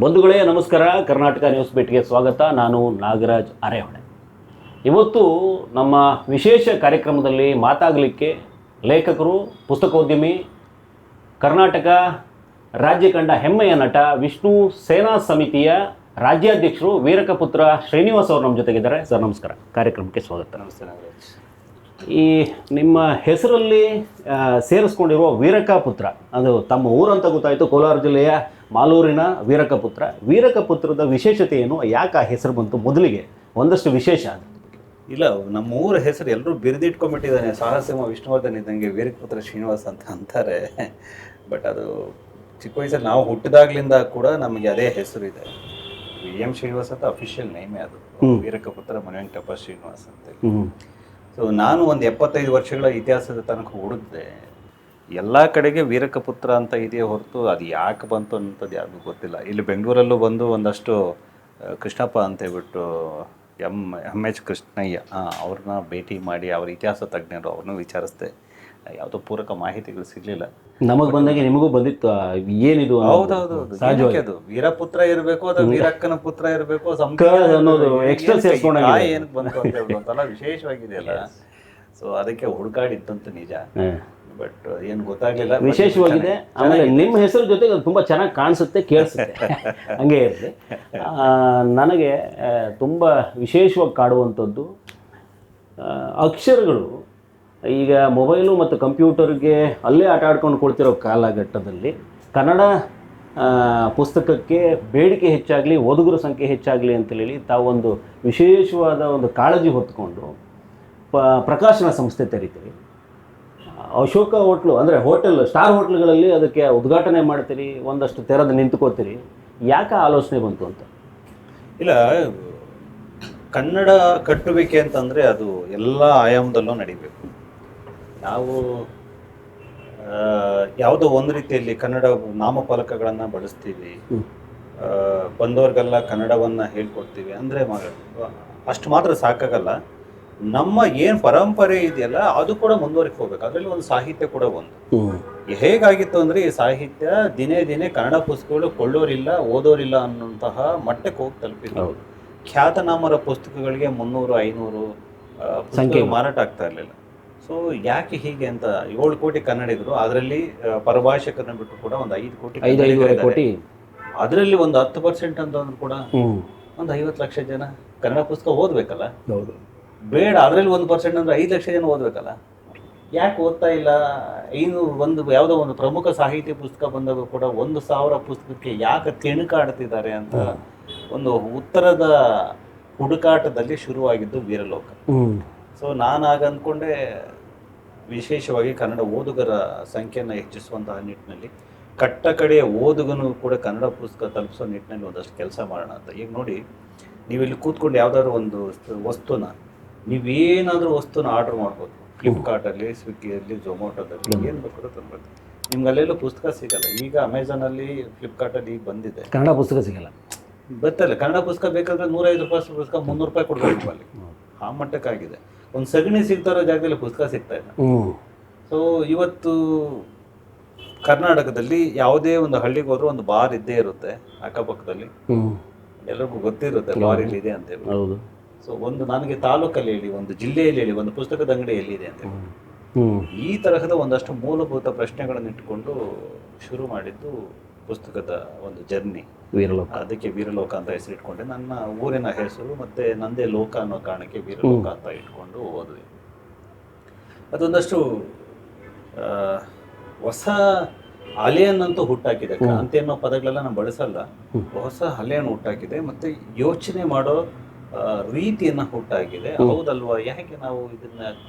ಬಂಧುಗಳೇ ನಮಸ್ಕಾರ. ಕರ್ನಾಟಕ ನ್ಯೂಸ್ ಬಿಟ್ಗೆ ಸ್ವಾಗತ. ನಾನು ನಾಗರಾಜ್ ಅರೆಹೊಳೆ. ಇವತ್ತು ನಮ್ಮ ವಿಶೇಷ ಕಾರ್ಯಕ್ರಮದಲ್ಲಿ ಮಾತಾಗಲಿಕ್ಕೆ ಲೇಖಕರು, ಪುಸ್ತಕೋದ್ಯಮಿ, ಕರ್ನಾಟಕ ರಾಜ್ಯ ಕಂಡ ಹೆಮ್ಮೆಯ ನಟ, ವಿಷ್ಣು ಸೇನಾ ಸಮಿತಿಯ ರಾಜ್ಯಾಧ್ಯಕ್ಷರು ವೀರಕಪುತ್ರ ಶ್ರೀನಿವಾಸ್ ಅವರು ನಮ್ಮ ಜೊತೆಗಿದ್ದಾರೆ. ಸರ್ ನಮಸ್ಕಾರ, ಕಾರ್ಯಕ್ರಮಕ್ಕೆ ಸ್ವಾಗತ. ನಮಸ್ತೆ ನಾಗರಾಜ್. ಈ ನಿಮ್ಮ ಹೆಸರಲ್ಲಿ ಸೇರಿಸ್ಕೊಂಡಿರುವ ವೀರಕಪುತ್ರ, ಅದು ತಮ್ಮ ಊರಂತ ಗೊತ್ತಾಯಿತು, ಕೋಲಾರ ಜಿಲ್ಲೆಯ ಮಾಲೂರಿನ ವೀರಕಪುತ್ರ. ವೀರಕಪುತ್ರದ ವಿಶೇಷತೆ ಏನು, ಯಾಕೆ ಆ ಹೆಸರು ಬಂತು? ಮೊದಲಿಗೆ ಒಂದಷ್ಟು ವಿಶೇಷ ಅದು. ಇಲ್ಲ, ನಮ್ಮ ಊರ ಹೆಸರು ಎಲ್ಲರೂ ಬಿರಿದಿಟ್ಕೊಂಡ್ಬಿಟ್ಟಿದ್ದಾನೆ. ಸಾಹಸಿಂಹ ವಿಷ್ಣುವರ್ಧನ್ ಇದ್ದಂಗೆ ವೀರಕಪುತ್ರ ಶ್ರೀನಿವಾಸ್ ಅಂತ ಅಂತಾರೆ. ಬಟ್ ಅದು ಚಿಕ್ಕ ವಯಸ್ಸಲ್ಲಿ ನಾವು ಹುಟ್ಟಿದಾಗ್ಲಿಂದ ಕೂಡ ನಮಗೆ ಅದೇ ಹೆಸರು ಇದೆ. VM ಶ್ರೀನಿವಾಸ್ ಅಂತ ಅಫಿಷಿಯಲ್ ನೇಮೇ ಅದು. ವೀರಕಪುತ್ರ ಮನೆವೆಂಕಟಪ್ಪ ಶ್ರೀನಿವಾಸ್ ಅಂತೇಳಿ. ಸೊ ನಾನು ಒಂದು 75 ವರ್ಷಗಳ ಇತಿಹಾಸದ ತನಕ ಹುಡುಕಿದೆ. ಎಲ್ಲ ಕಡೆಗೆ ವೀರಕಪುತ್ರ ಅಂತ ಇದೆಯೇ ಹೊರತು ಅದು ಯಾಕೆ ಬಂತು ಅನ್ನೋದು ಯಾರಿಗೂ ಗೊತ್ತಿಲ್ಲ. ಇಲ್ಲಿ ಬೆಂಗಳೂರಲ್ಲೂ ಬಂದು ಒಂದಷ್ಟು ಕೃಷ್ಣಪ್ಪ ಅಂತ ಹೇಳ್ಬಿಟ್ಟು MH ಕೃಷ್ಣಯ್ಯ ಅವ್ರನ್ನ ಭೇಟಿ ಮಾಡಿ, ಅವ್ರ ಇತಿಹಾಸ ತಜ್ಞರು, ಅವ್ರನ್ನೂ ವಿಚಾರಿಸ್ದೆ. ಯಾವುದೋ ಪೂರಕ ಮಾಹಿತಿಗಳು ಸಿಗಲಿಲ್ಲ. ನಮಗೆ ಬಂದಾಗೆ ನಿಮಗೂ ಬಂದಿತ್ತು ಏನಿದು? ಹೌದೌದು, ಅದು ವೀರಪುತ್ರ ಇರಬೇಕು, ಅದು ವೀರಕ್ಕನ ಪುತ್ರ ಇರಬೇಕು, ಅನ್ನೋದು ಎಕ್ಸ್ಟ್ರಾ ಏನಕ್ಕೆ ಬಂತು ಅಂತ ಹೇಳ್ಬೋದಲ್ಲ, ವಿಶೇಷವಾಗಿದೆಯಲ್ಲ. ಸೊ ಅದಕ್ಕೆ ಹುಡುಕಾಡಿತ್ತಂತ ನಿಜ. ಬಟ್ ಏನು ಗೊತ್ತಾಗ್ಲಿಲ್ಲ. ವಿಶೇಷವಾಗಿದೆ. ಆಮೇಲೆ ನಿಮ್ಮ ಹೆಸರು ಜೊತೆಗೆ ಅದು ತುಂಬ ಚೆನ್ನಾಗಿ ಕಾಣಿಸುತ್ತೆ, ಕೇಳಿಸುತ್ತೆ. ಹಂಗೆ ಇರುತ್ತೆ. ನನಗೆ ತುಂಬ ವಿಶೇಷವಾಗಿ ಕಾಡುವಂಥದ್ದು ಅಕ್ಷರಗಳು. ಈಗ ಮೊಬೈಲು ಮತ್ತು ಕಂಪ್ಯೂಟರ್ಗೆ ಅಲ್ಲೇ ಆಟ ಆಡ್ಕೊಂಡು ಕೊಡ್ತಿರೋ ಕಾಲಘಟ್ಟದಲ್ಲಿ ಕನ್ನಡ ಪುಸ್ತಕಕ್ಕೆ ಬೇಡಿಕೆ ಹೆಚ್ಚಾಗಲಿ, ಓದುಗರ ಸಂಖ್ಯೆ ಹೆಚ್ಚಾಗಲಿ ಅಂತೇಳಿ ತಾವೊಂದು ವಿಶೇಷವಾದ ಒಂದು ಕಾಳಜಿ ಹೊತ್ಕೊಂಡು ಪ್ರಕಾಶನ ಸಂಸ್ಥೆ ತೆರಿತೀರಿ. ಅಶೋಕ ಹೋಟ್ಲು ಅಂದರೆ ಹೋಟೆಲ್, ಸ್ಟಾರ್ ಹೋಟ್ಲ್ಗಳಲ್ಲಿ ಅದಕ್ಕೆ ಉದ್ಘಾಟನೆ ಮಾಡ್ತೀರಿ, ಒಂದಷ್ಟು ತೆರೆದು ನಿಂತ್ಕೋತೀರಿ. ಯಾಕೆ ಆಲೋಚನೆ ಬಂತು ಅಂತ? ಇಲ್ಲ, ಕನ್ನಡ ಕಟ್ಟುವಿಕೆ ಅಂತಂದರೆ ಅದು ಎಲ್ಲ ಆಯಾಮದಲ್ಲೂ ನಡಿಬೇಕು. ನಾವು ಯಾವುದೋ ಒಂದು ರೀತಿಯಲ್ಲಿ ಕನ್ನಡ ನಾಮಫಲಕಗಳನ್ನು ಬಳಸ್ತೀವಿ, ಬಂದವ್ರಿಗೆಲ್ಲ ಕನ್ನಡವನ್ನು ಹೇಳ್ಕೊಡ್ತೀವಿ ಅಂದರೆ ಅಷ್ಟು ಮಾತ್ರ ಸಾಕಾಗಲ್ಲ. ನಮ್ಮ ಏನು ಪರಂಪರೆ ಇದೆಯಲ್ಲ ಅದು ಕೂಡ ಮುಂದುವರಿಕೆ ಹೋಗ್ಬೇಕು. ಅದರಲ್ಲಿ ಒಂದು ಸಾಹಿತ್ಯ ಕೂಡ ಒಂದು. ಹೇಗಾಗಿತ್ತು ಅಂದರೆ, ಈ ಸಾಹಿತ್ಯ ದಿನೇ ದಿನೇ ಕನ್ನಡ ಪುಸ್ತಕಗಳು ಕೊಳ್ಳೋರಿಲ್ಲ, ಓದೋರಿಲ್ಲ ಅನ್ನುವಂತಹ ಮಟ್ಟಕ್ಕೆ ಹೋಗಿ ತಲುಪಿದ್ರು. ಖ್ಯಾತನಾಮರ ಪುಸ್ತಕಗಳಿಗೆ 300-500 ಸಂಖ್ಯೆ ಮಾರಾಟ ಆಗ್ತಾ ಇರಲಿಲ್ಲ. ಸೊ ಯಾಕೆ ಹೀಗೆ ಅಂತ 7 ಕೋಟಿ ಕನ್ನಡಿಗರು, ಅದರಲ್ಲಿ ಪರಭಾಷೆಕರನ್ನ ಬಿಟ್ಟು ಕೂಡ ಒಂದು 5 ಕೋಟಿ, ಅದರಲ್ಲಿ ಒಂದು 10% ಅಂತಂದ್ರೂ ಕೂಡ ಒಂದು 50 ಲಕ್ಷ ಜನ ಕನ್ನಡ ಪುಸ್ತಕ ಓದಬೇಕಲ್ಲ. ಬೇಡ, ಅದರಲ್ಲಿ 1% ಅಂದ್ರೆ 5 ಲಕ್ಷ ಜನ ಓದಬೇಕಲ್ಲ. ಯಾಕೆ ಓದ್ತಾ ಇಲ್ಲ? ಯಾವುದೋ ಒಂದು ಪ್ರಮುಖ ಸಾಹಿತ್ಯ ಪುಸ್ತಕ ಬಂದಾಗ ಕೂಡ 1,000 ಪುಸ್ತಕಕ್ಕೆ ಯಾಕೆ ತಿಣುಕಾಡ್ತಿದ್ದಾರೆ ಅಂತ ಒಂದು ಉತ್ತರದ ಹುಡುಕಾಟದಲ್ಲಿ ಶುರುವಾಗಿದ್ದು ವೀರಲೋಕ. ಸೊ ನಾನು ಆಗ ಅಂದ್ಕೊಂಡೆ, ವಿಶೇಷವಾಗಿ ಕನ್ನಡ ಓದುಗರ ಸಂಖ್ಯೆಯನ್ನು ಹೆಚ್ಚಿಸುವಂತಹ ನಿಟ್ಟಿನಲ್ಲಿ, ಕಟ್ಟ ಕಡೆಯ ಓದುಗನು ಕೂಡ ಕನ್ನಡ ಪುಸ್ತಕ ತಲುಪಿಸೋ ನಿಟ್ಟಿನಲ್ಲಿ ಒಂದಷ್ಟು ಕೆಲಸ ಮಾಡೋಣ ಅಂತ. ಈಗ ನೋಡಿ, ನೀವು ಇಲ್ಲಿ ಕೂತ್ಕೊಂಡು ಯಾವುದಾದ್ರು ಒಂದು ವಸ್ತುನ, ನೀವೇನಾದರೂ ವಸ್ತುನ ಆರ್ಡರ್ ಮಾಡ್ಬೋದು. ಫ್ಲಿಪ್ಕಾರ್ಟಲ್ಲಿ, ಸ್ವಿಗ್ಗಿಯಲ್ಲಿ, ಝೊಮ್ಯಾಟೋದಲ್ಲಿ, ಏನು ಬೇಕಾದ್ರೂ ತಂದ್ಬೋದು. ನಿಮ್ಗೆ ಅಲ್ಲೆಲ್ಲೂ ಪುಸ್ತಕ ಸಿಗಲ್ಲ. ಈಗ ಅಮೆಝಾನಲ್ಲಿ, ಫ್ಲಿಪ್ಕಾರ್ಟಲ್ಲಿ ಈಗ ಬಂದಿದೆ, ಕನ್ನಡ ಪುಸ್ತಕ ಸಿಗಲ್ಲ. ಗೊತ್ತಲ್ಲ, ಕನ್ನಡ ಪುಸ್ತಕ ಬೇಕಾದ್ರೆ 150 ರೂಪಾಯಿ ಪುಸ್ತಕ 300 ರೂಪಾಯಿ ಕೊಡಬೇಕು ಅಲ್ಲಿ. ಆ ಮಟ್ಟಕ್ಕಾಗಿದೆ. ಒಂದು ಸಗಣಿ ಸಿಗ್ತಾ ಇರೋ ಜಾಗದಲ್ಲಿ ಪುಸ್ತಕ ಸಿಗ್ತಾ ಇಲ್ಲ. ಸೊ ಇವತ್ತು ಕರ್ನಾಟಕದಲ್ಲಿ ಯಾವುದೇ ಒಂದು ಹಳ್ಳಿಗೆ ಹೋದ್ರೂ ಒಂದು ಬಾರ್ ಇದ್ದೇ ಇರುತ್ತೆ ಅಕ್ಕಪಕ್ಕದಲ್ಲಿ. ಎಲ್ಲರಿಗೂ ಗೊತ್ತಿರುತ್ತೆ ಬಾರ್ ಎಲ್ಲಿದೆ ಅಂತೇಳಿ. ಸೊ ಒಂದು ನನಗೆ ತಾಲೂಕಲ್ಲಿ ಹೇಳಿ, ಒಂದು ಜಿಲ್ಲೆಯಲ್ಲಿ ಹೇಳಿ, ಒಂದು ಪುಸ್ತಕದ ಅಂಗಡಿ ಎಲ್ಲಿದೆ ಅಂತೇಳಿ. ಈ ತರಹದ ಒಂದಷ್ಟು ಮೂಲಭೂತ ಪ್ರಶ್ನೆಗಳನ್ನು ಇಟ್ಟುಕೊಂಡು ಶುರು ಮಾಡಿದ್ದು ಪುಸ್ತಕದ ಒಂದು ಜರ್ನಿ, ವೀರಲೋಕ. ಅದಕ್ಕೆ ವೀರಲೋಕ ಅಂತ ಹೆಸರಿಟ್ಕೊಂಡೆ. ನನ್ನ ಊರಿನ ಹೆಸರು ಮತ್ತು ನಂದೇ ಲೋಕ ಅನ್ನೋ ಕಾರಣಕ್ಕೆ ವೀರಲೋಕ ಅಂತ ಇಟ್ಕೊಂಡು ಓದ್ವಿ. ಅದೊಂದಷ್ಟು ಹೊಸ ಅಲೆಯನ್ನಂತೂ ಹುಟ್ಟಾಕಿದೆ. ಕ್ರಾಂತಿ ಅನ್ನೋ ಪದಗಳೆಲ್ಲ ನಾನು ಬಳಸಲ್ಲ. ಹೊಸ ಅಲೆಯನ್ನು ಹುಟ್ಟಾಕಿದೆ ಮತ್ತು ಯೋಚನೆ ಮಾಡೋ ರೀತಿಯನ್ನು ಹುಟ್ಟಾಗಿದೆ. ಹೌದಲ್ವಾ, ಯಾಕೆ ನಾವು ಇದನ್ನ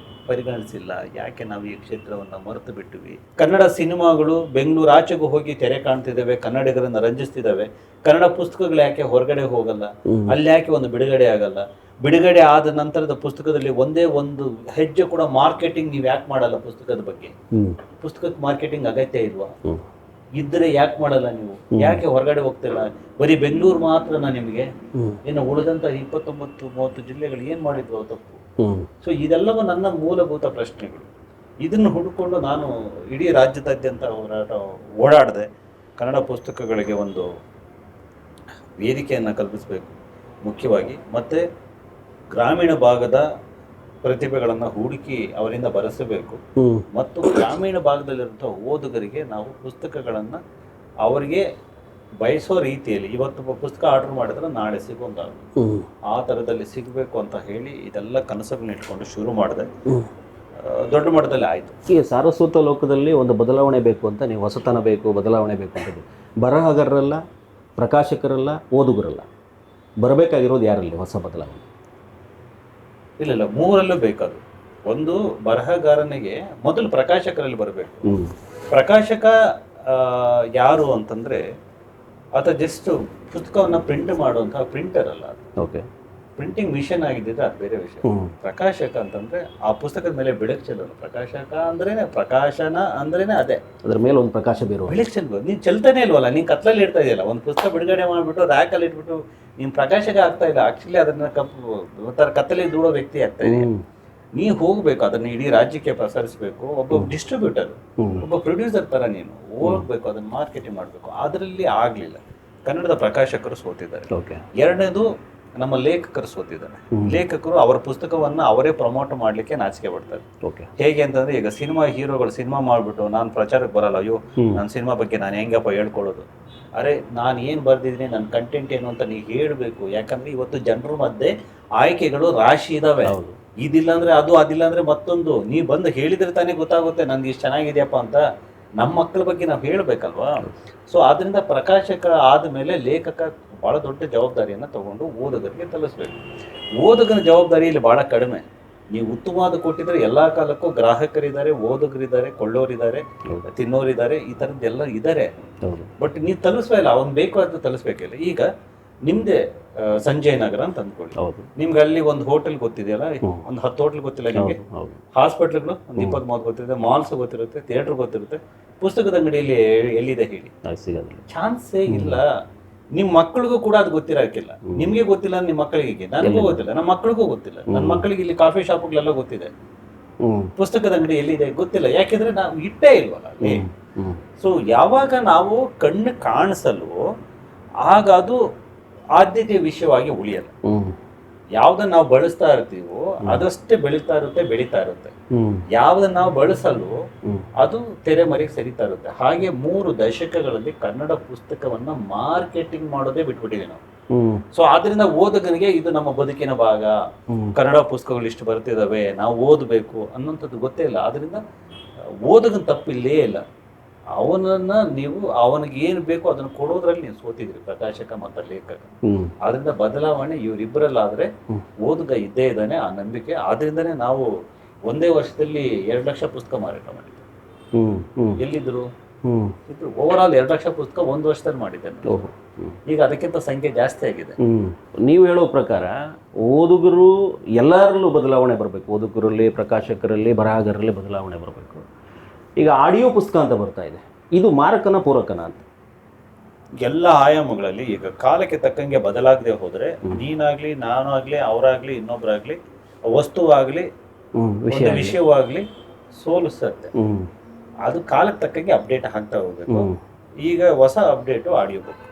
ಪರಿಗಣಿಸಿಲ್ಲ? ಯಾಕೆ ನಾವು ಈ ಕ್ಷೇತ್ರವನ್ನು ಮರೆತು ಬಿಟ್ಟಿವಿ? ಕನ್ನಡ ಸಿನಿಮಾಗಳು ಬೆಂಗಳೂರು ಆಚೆಗೂ ಹೋಗಿ ತೆರೆ ಕಾಣ್ತಿದ್ದಾವೆ, ಕನ್ನಡಿಗರನ್ನು ರಂಜಿಸ್ತಿದ್ದಾವೆ. ಕನ್ನಡ ಪುಸ್ತಕಗಳು ಯಾಕೆ ಹೊರಗಡೆ ಹೋಗಲ್ಲ? ಅಲ್ಲಿ ಯಾಕೆ ಒಂದು ಬಿಡುಗಡೆ ಆಗಲ್ಲ? ಬಿಡುಗಡೆ ಆದ ನಂತರದ ಪುಸ್ತಕದಲ್ಲಿ ಒಂದೇ ಒಂದು ಹೆಜ್ಜೆ ಕೂಡ ಮಾರ್ಕೆಟಿಂಗ್ ನೀವು ಯಾಕೆ ಮಾಡಲ್ಲ? ಪುಸ್ತಕದ ಬಗ್ಗೆ ಪುಸ್ತಕಕ್ಕೆ ಮಾರ್ಕೆಟಿಂಗ್ ಅಗತ್ಯ ಇಲ್ವಾ? ಇದ್ರೆ ಯಾಕೆ ಮಾಡಲ್ಲ ನೀವು? ಯಾಕೆ ಹೊರಗಡೆ ಹೋಗ್ತಿಲ್ಲ? ಬರೀ ಬೆಂಗಳೂರು ಮಾತ್ರನಾ ನಿಮಗೆ? ಇನ್ನು ಉಳಿದಂತ 29-30 ಜಿಲ್ಲೆಗಳು ಏನ್ ಮಾಡಿದ್ವು ತಪ್ಪು? ಸೊ ಇದೆಲ್ಲವೂ ನನ್ನ ಮೂಲಭೂತ ಪ್ರಶ್ನೆಗಳು. ಇದನ್ನು ಹುಡುಕೊಂಡು ನಾನು ಇಡೀ ರಾಜ್ಯದಾದ್ಯಂತ ಓಡಾಡಿದೆ. ಕನ್ನಡ ಪುಸ್ತಕಗಳಿಗೆ ಒಂದು ವೇದಿಕೆಯನ್ನು ಕಲ್ಪಿಸಬೇಕು ಮುಖ್ಯವಾಗಿ. ಮತ್ತು ಗ್ರಾಮೀಣ ಭಾಗದ ಪ್ರತಿಭೆಗಳನ್ನು ಹೂಡಿಕೆ ಅವರಿಂದ ಬರೆಸಬೇಕು. ಮತ್ತು ಗ್ರಾಮೀಣ ಭಾಗದಲ್ಲಿರುವಂಥ ಓದುಗರಿಗೆ ನಾವು ಪುಸ್ತಕಗಳನ್ನು ಅವರಿಗೆ ಬಯಸೋ ರೀತಿಯಲ್ಲಿ, ಇವತ್ತು ಪುಸ್ತಕ ಆರ್ಡರ್ ಮಾಡಿದ್ರೆ ನಾಳೆ ಸಿಗೋಂದಾಗಬೇಕು, ಆ ಥರದಲ್ಲಿ ಸಿಗಬೇಕು ಅಂತ ಹೇಳಿ ಇದೆಲ್ಲ ಕನಸುಗಳನ್ನ ಇಟ್ಕೊಂಡು ಶುರು ಮಾಡಿದೆ. ದೊಡ್ಡ ಮಟ್ಟದಲ್ಲಿ ಆಯಿತು. ಈ ಸಾರಸ್ವತ ಲೋಕದಲ್ಲಿ ಒಂದು ಬದಲಾವಣೆ ಬೇಕು ಅಂತ ನೀವು, ಹೊಸತನ ಬೇಕು, ಬದಲಾವಣೆ ಬೇಕು ಅಂತ ಬರಹಗಾರರಲ್ಲ, ಪ್ರಕಾಶಕರಲ್ಲ, ಓದುಗರಲ್ಲ, ಬರಬೇಕಾಗಿರೋದು ಯಾರಲ್ಲಿ ಹೊಸ ಬದಲಾವಣೆ? ಇಲ್ಲ, ಮೂರಲ್ಲೂ ಬೇಕದು. ಒಂದು, ಬರಹಗಾರನಿಗೆ ಮೊದಲು ಪ್ರಕಾಶಕರಲ್ಲಿ ಬರಬೇಕು. ಪ್ರಕಾಶಕ ಯಾರು ಅಂತಂದರೆ ಆತ ಜಸ್ಟ್ ಪುಸ್ತಕವನ್ನು ಪ್ರಿಂಟ್ ಮಾಡುವಂಥ ಪ್ರಿಂಟರ್ ಅಲ್ಲ. ಓಕೆ, ಪ್ರಿಂಟಿಂಗ್ ಮಿಷನ್ ಆಗಿದ್ದರೆ ಅದು ಬೇರೆ ವಿಷಯ. ಪ್ರಕಾಶಕ ಅಂತಂದರೆ ಆ ಪುಸ್ತಕದ ಮೇಲೆ ಬೆಳಕು ಚೆಲ್ಲೋದು. ಪ್ರಕಾಶಕ ಅಂದ್ರೇನೆ, ಪ್ರಕಾಶನ ಅಂದ್ರೇನೆ ಅದೇ, ಅದ್ರ ಮೇಲೆ ಒಂದು ಪ್ರಕಾಶ ಬೀರೋ ಬೆಳಕು ಚೆಲ್ಬೋದು. ನೀನು ಚೆಲ್ತಾನೆ ಇಲ್ವಲ್ಲ, ನೀನು ಕತ್ಲಲ್ಲಿ ಇಡ್ತಾ ಇದೆಯಲ್ಲ. ಒಂದು ಪುಸ್ತಕ ಬಿಡುಗಡೆ ಮಾಡಿಬಿಟ್ಟು ರ್ಯಾಕಲ್ಲಿ ಇಟ್ಬಿಟ್ಟು ನೀನು ಪ್ರಕಾಶಕ ಆಗ್ತಾ ಇಲ್ಲ. ಆ್ಯಕ್ಚುಲಿ ಅದನ್ನು ಕತ್ತಲೆ ದೂಡೋ ವ್ಯಕ್ತಿ ಆಗ್ತಾ ಇದೆ. ನೀವು ಹೋಗಬೇಕು, ಅದನ್ನು ಇಡೀ ರಾಜ್ಯಕ್ಕೆ ಪ್ರಸರಿಸಬೇಕು. ಒಬ್ಬ ಡಿಸ್ಟ್ರಿಬ್ಯೂಟರ್, ಒಬ್ಬ ಪ್ರೊಡ್ಯೂಸರ್ ಥರ ನೀನು ಹೋಗ್ಬೇಕು, ಅದನ್ನು ಮಾರ್ಕೆಟಿಂಗ್ ಮಾಡಬೇಕು. ಅದರಲ್ಲಿ ಆಗಲಿಲ್ಲ. ಕನ್ನಡದ ಪ್ರಕಾಶಕರು ಸೋತಿದ್ದಾರೆ. ಎರಡನೇದು, ನಮ್ಮ ಲೇಖಕರು ಸೋತಿದ್ದಾರೆ. ಲೇಖಕರು ಅವರ ಪುಸ್ತಕವನ್ನು ಅವರೇ ಪ್ರಮೋಟ್ ಮಾಡಲಿಕ್ಕೆ ನಾಚಿಕೆ ಪಡ್ತಾರೆ. ಹೇಗೆ ಅಂತಂದ್ರೆ, ಈಗ ಸಿನಿಮಾ ಹೀರೋಗಳು ಸಿನಿಮಾ ಮಾಡಿಬಿಟ್ಟು ನಾನು ಪ್ರಚಾರಕ್ಕೆ ಬರಲ್ಲ, ಅಯ್ಯೋ ನನ್ನ ಸಿನಿಮಾ ಬಗ್ಗೆ ನಾನು ಹೆಂಗಪ್ಪ ಹೇಳ್ಕೊಳ್ಳೋದು. ಅರೆ, ನಾನು ಏನು ಬರ್ದಿದ್ದೀನಿ, ನನ್ನ ಕಂಟೆಂಟ್ ಏನು ಅಂತ ನೀವು ಹೇಳಬೇಕು. ಯಾಕಂದ್ರೆ ಇವತ್ತು ಜನರ ಮಧ್ಯೆ ಆಯ್ಕೆಗಳು ರಾಶಿ ಇದಾವೆ. ಇದಿಲ್ಲ ಅಂದ್ರೆ ಅದು, ಅದಿಲ್ಲ ಅಂದ್ರೆ ಮತ್ತೊಂದು. ನೀವು ಬಂದು ಹೇಳಿದ್ರೆ ತಾನೇ ಗೊತ್ತಾಗುತ್ತೆ ನಂದು ಇಷ್ಟು ಚೆನ್ನಾಗಿದೆಯಪ್ಪ ಅಂತ. ನಮ್ಮ ಮಕ್ಕಳ ಬಗ್ಗೆ ನಾವು ಹೇಳಬೇಕಲ್ವಾ. ಸೊ ಆದ್ದರಿಂದ ಪ್ರಕಾಶಕ ಆದಮೇಲೆ ಲೇಖಕ ಭಾಳ ದೊಡ್ಡ ಜವಾಬ್ದಾರಿಯನ್ನು ತಗೊಂಡು ಓದುಗರಿಗೆ ತಲುಪಿಸ್ಬೇಕು. ಓದುಗನ ಜವಾಬ್ದಾರಿ ಇಲ್ಲಿ ಭಾಳ ಕಡಿಮೆ. ನೀವು ಉತ್ತಮವಾದ ಕೊಟ್ಟಿದ್ರೆ ಎಲ್ಲ ಕಾಲಕ್ಕೂ ಗ್ರಾಹಕರಿದ್ದಾರೆ, ಓದುಗರಿದ್ದಾರೆ, ಕೊಳ್ಳೋರಿದ್ದಾರೆ, ತಿನ್ನೋರಿದ್ದಾರೆ, ಈ ಥರದ್ದೆಲ್ಲ ಇದ್ದಾರೆ. ಬಟ್ ನೀವು ತಲುಪಿಸ್ಬೇಕಲ್ಲ, ಅವ್ನು ಬೇಕು ಅಂತ ತಲುಪಿಸ್ಬೇಕಿಲ್ಲ. ಈಗ ನಿಮ್ಮದೇ ಸಂಜಯ್ ನಗರ ಅಂತ ಅಂದ್ಕೊಳ್ಳಿ. ನಿಮ್ಗೆ ಅಲ್ಲಿ ಒಂದು ಹೋಟೆಲ್ ಗೊತ್ತಿದೆಯಲ್ಲ, ಒಂದು 10 ಹೋಟೆಲ್ ಗೊತ್ತಿಲ್ಲ ನಿಮಗೆ. ಹಾಸ್ಪಿಟ್ಲ್ಗಳು ಒಂದು 20-30 ಗೊತ್ತಿರುತ್ತೆ, ಮಾಲ್ಸ್ ಗೊತ್ತಿರುತ್ತೆ, ಥಿಯೇಟರ್ ಗೊತ್ತಿರುತ್ತೆ. ಪುಸ್ತಕದ ಅಂಗಡಿಯಲ್ಲಿ ಎಲ್ಲಿದೆ ಹೇಳಿ? ಚಾನ್ಸೇ ಇಲ್ಲ. ನಿಮ್ಮ ಮಕ್ಕಳಿಗೂ ಕೂಡ ಅದು ಗೊತ್ತಿರಕ್ಕಿಲ್ಲ. ನಿಮ್ಗೆ ಗೊತ್ತಿಲ್ಲ, ನಿಮ್ಮ ಮಕ್ಕಳಿಗೆ, ನನಗೂ ಗೊತ್ತಿಲ್ಲ, ನಮ್ಮ ಮಕ್ಕಳಿಗೂ ಗೊತ್ತಿಲ್ಲ. ನನ್ನ ಮಕ್ಕಳಿಗೆ ಇಲ್ಲಿ ಕಾಫಿ ಶಾಪ್ಗಳೆಲ್ಲ ಗೊತ್ತಿದೆ, ಪುಸ್ತಕದ ಅಂಗಡಿ ಎಲ್ಲಿದೆ ಗೊತ್ತಿಲ್ಲ. ಯಾಕೆಂದ್ರೆ ನಾವು ಇಟ್ಟೇ ಇಲ್ವಲ್ಲ ಅಲ್ಲಿ. ಸೊ ಯಾವಾಗ ನಾವು ಕಣ್ಣು ಕಾಣಿಸಲ್ವೋ ಆಗ ಅದು ಆದ್ಯತೆಯ ವಿಷಯವಾಗಿ ಉಳಿಯಲ್ಲ. ಯಾವ್ದನ್ನ ನಾವು ಬಳಸ್ತಾ ಇರ್ತೀವೋ ಅದಷ್ಟೇ ಬೆಳೀತಾ ಇರುತ್ತೆ. ಯಾವ್ದನ್ನ ನಾವು ಬಳಸಲ್ವೋ ಅದು ತೆರೆಮರೆಗೆ ಸರಿತಾ ಇರುತ್ತೆ. ಹಾಗೆ 3 ದಶಕಗಳಲ್ಲಿ ಕನ್ನಡ ಪುಸ್ತಕವನ್ನ ಮಾರ್ಕೆಟಿಂಗ್ ಮಾಡೋದೇ ಬಿಟ್ಬಿಟ್ಟಿದ್ದೀವಿ ನಾವು. ಸೊ ಆದ್ರಿಂದ ಓದುಗನಿಗೆ ಇದು ನಮ್ಮ ಬದುಕಿನ ಭಾಗ, ಕನ್ನಡ ಪುಸ್ತಕಗಳು ಇಷ್ಟು ಬರ್ತಿದಾವೆ, ನಾವು ಓದಬೇಕು ಅನ್ನೋಂಥದ್ದು ಗೊತ್ತೇ ಇಲ್ಲ. ಆದ್ರಿಂದ ಓದುಗನ ತಪ್ಪಿಲ್ಲೇ ಇಲ್ಲ. ಅವನನ್ನ ನೀವು ಅವನಿಗೆ ಏನು ಬೇಕೋ ಅದನ್ನು ಕೊಡೋದ್ರಲ್ಲಿ ನೀವು ಸೋತಿದ್ರಿ, ಪ್ರಕಾಶಕ ಮತ್ತು ಲೇಖಕ. ಆದ್ರಿಂದ ಬದಲಾವಣೆ ಇವರಿಬ್ಬರಲ್ಲಾದ್ರೆ ಓದುಗ ಇದ್ದೇ ಇದ್ದಾನೆ, ಆ ನಂಬಿಕೆ. ಆದ್ರಿಂದನೇ ನಾವು ಒಂದೇ ವರ್ಷದಲ್ಲಿ 2 ಲಕ್ಷ ಪುಸ್ತಕ ಮಾರಾಟ ಮಾಡಿದ್ದೆ. ಎಲ್ಲಿದ್ರು ಇದ್ರು. ಓವರ್ ಆಲ್ 2 ಲಕ್ಷ ಪುಸ್ತಕ ಒಂದು ವರ್ಷದಲ್ಲಿ ಮಾಡಿದ್ದೇನೆ. ಈಗ ಅದಕ್ಕಿಂತ ಸಂಖ್ಯೆ ಜಾಸ್ತಿ ಆಗಿದೆ. ನೀವು ಹೇಳೋ ಪ್ರಕಾರ ಓದುಗರು ಎಲ್ಲರಲ್ಲೂ ಬದಲಾವಣೆ ಬರಬೇಕು. ಓದುಗರಲ್ಲಿ, ಪ್ರಕಾಶಕರಲ್ಲಿ, ಬರಹಗಾರರಲ್ಲಿ ಬದಲಾವಣೆ ಬರಬೇಕು. ಈಗ ಆಡಿಯೋ ಪುಸ್ತಕ ಅಂತ ಬರ್ತಾ ಇದೆ, ಇದು ಮಾರಕನ ಪೂರಕನ ಅಂತ? ಎಲ್ಲ ಆಯಾಮಗಳಲ್ಲಿ ಈಗ ಕಾಲಕ್ಕೆ ತಕ್ಕಂಗೆ ಬದಲಾಗದೆ ಹೋದ್ರೆ ನೀನಾಗ್ಲಿ, ನಾನಾಗ್ಲಿ, ಅವರಾಗ್ಲಿ, ಇನ್ನೊಬ್ರಾಗ್ಲಿ, ವಸ್ತುವಾಗ್ಲಿ, ವಿಷಯವಾಗ್ಲಿ ಸೋಲಿಸುತ್ತೆ. ಅದು ಕಾಲಕ್ಕೆ ತಕ್ಕಂಗೆ ಅಪ್ಡೇಟ್ ಆಗ್ತಾ ಹೋಗ್ಬೇಕು. ಈಗ ಹೊಸ ಅಪ್ಡೇಟು ಆಡಿಯೋ ಬುಕ್,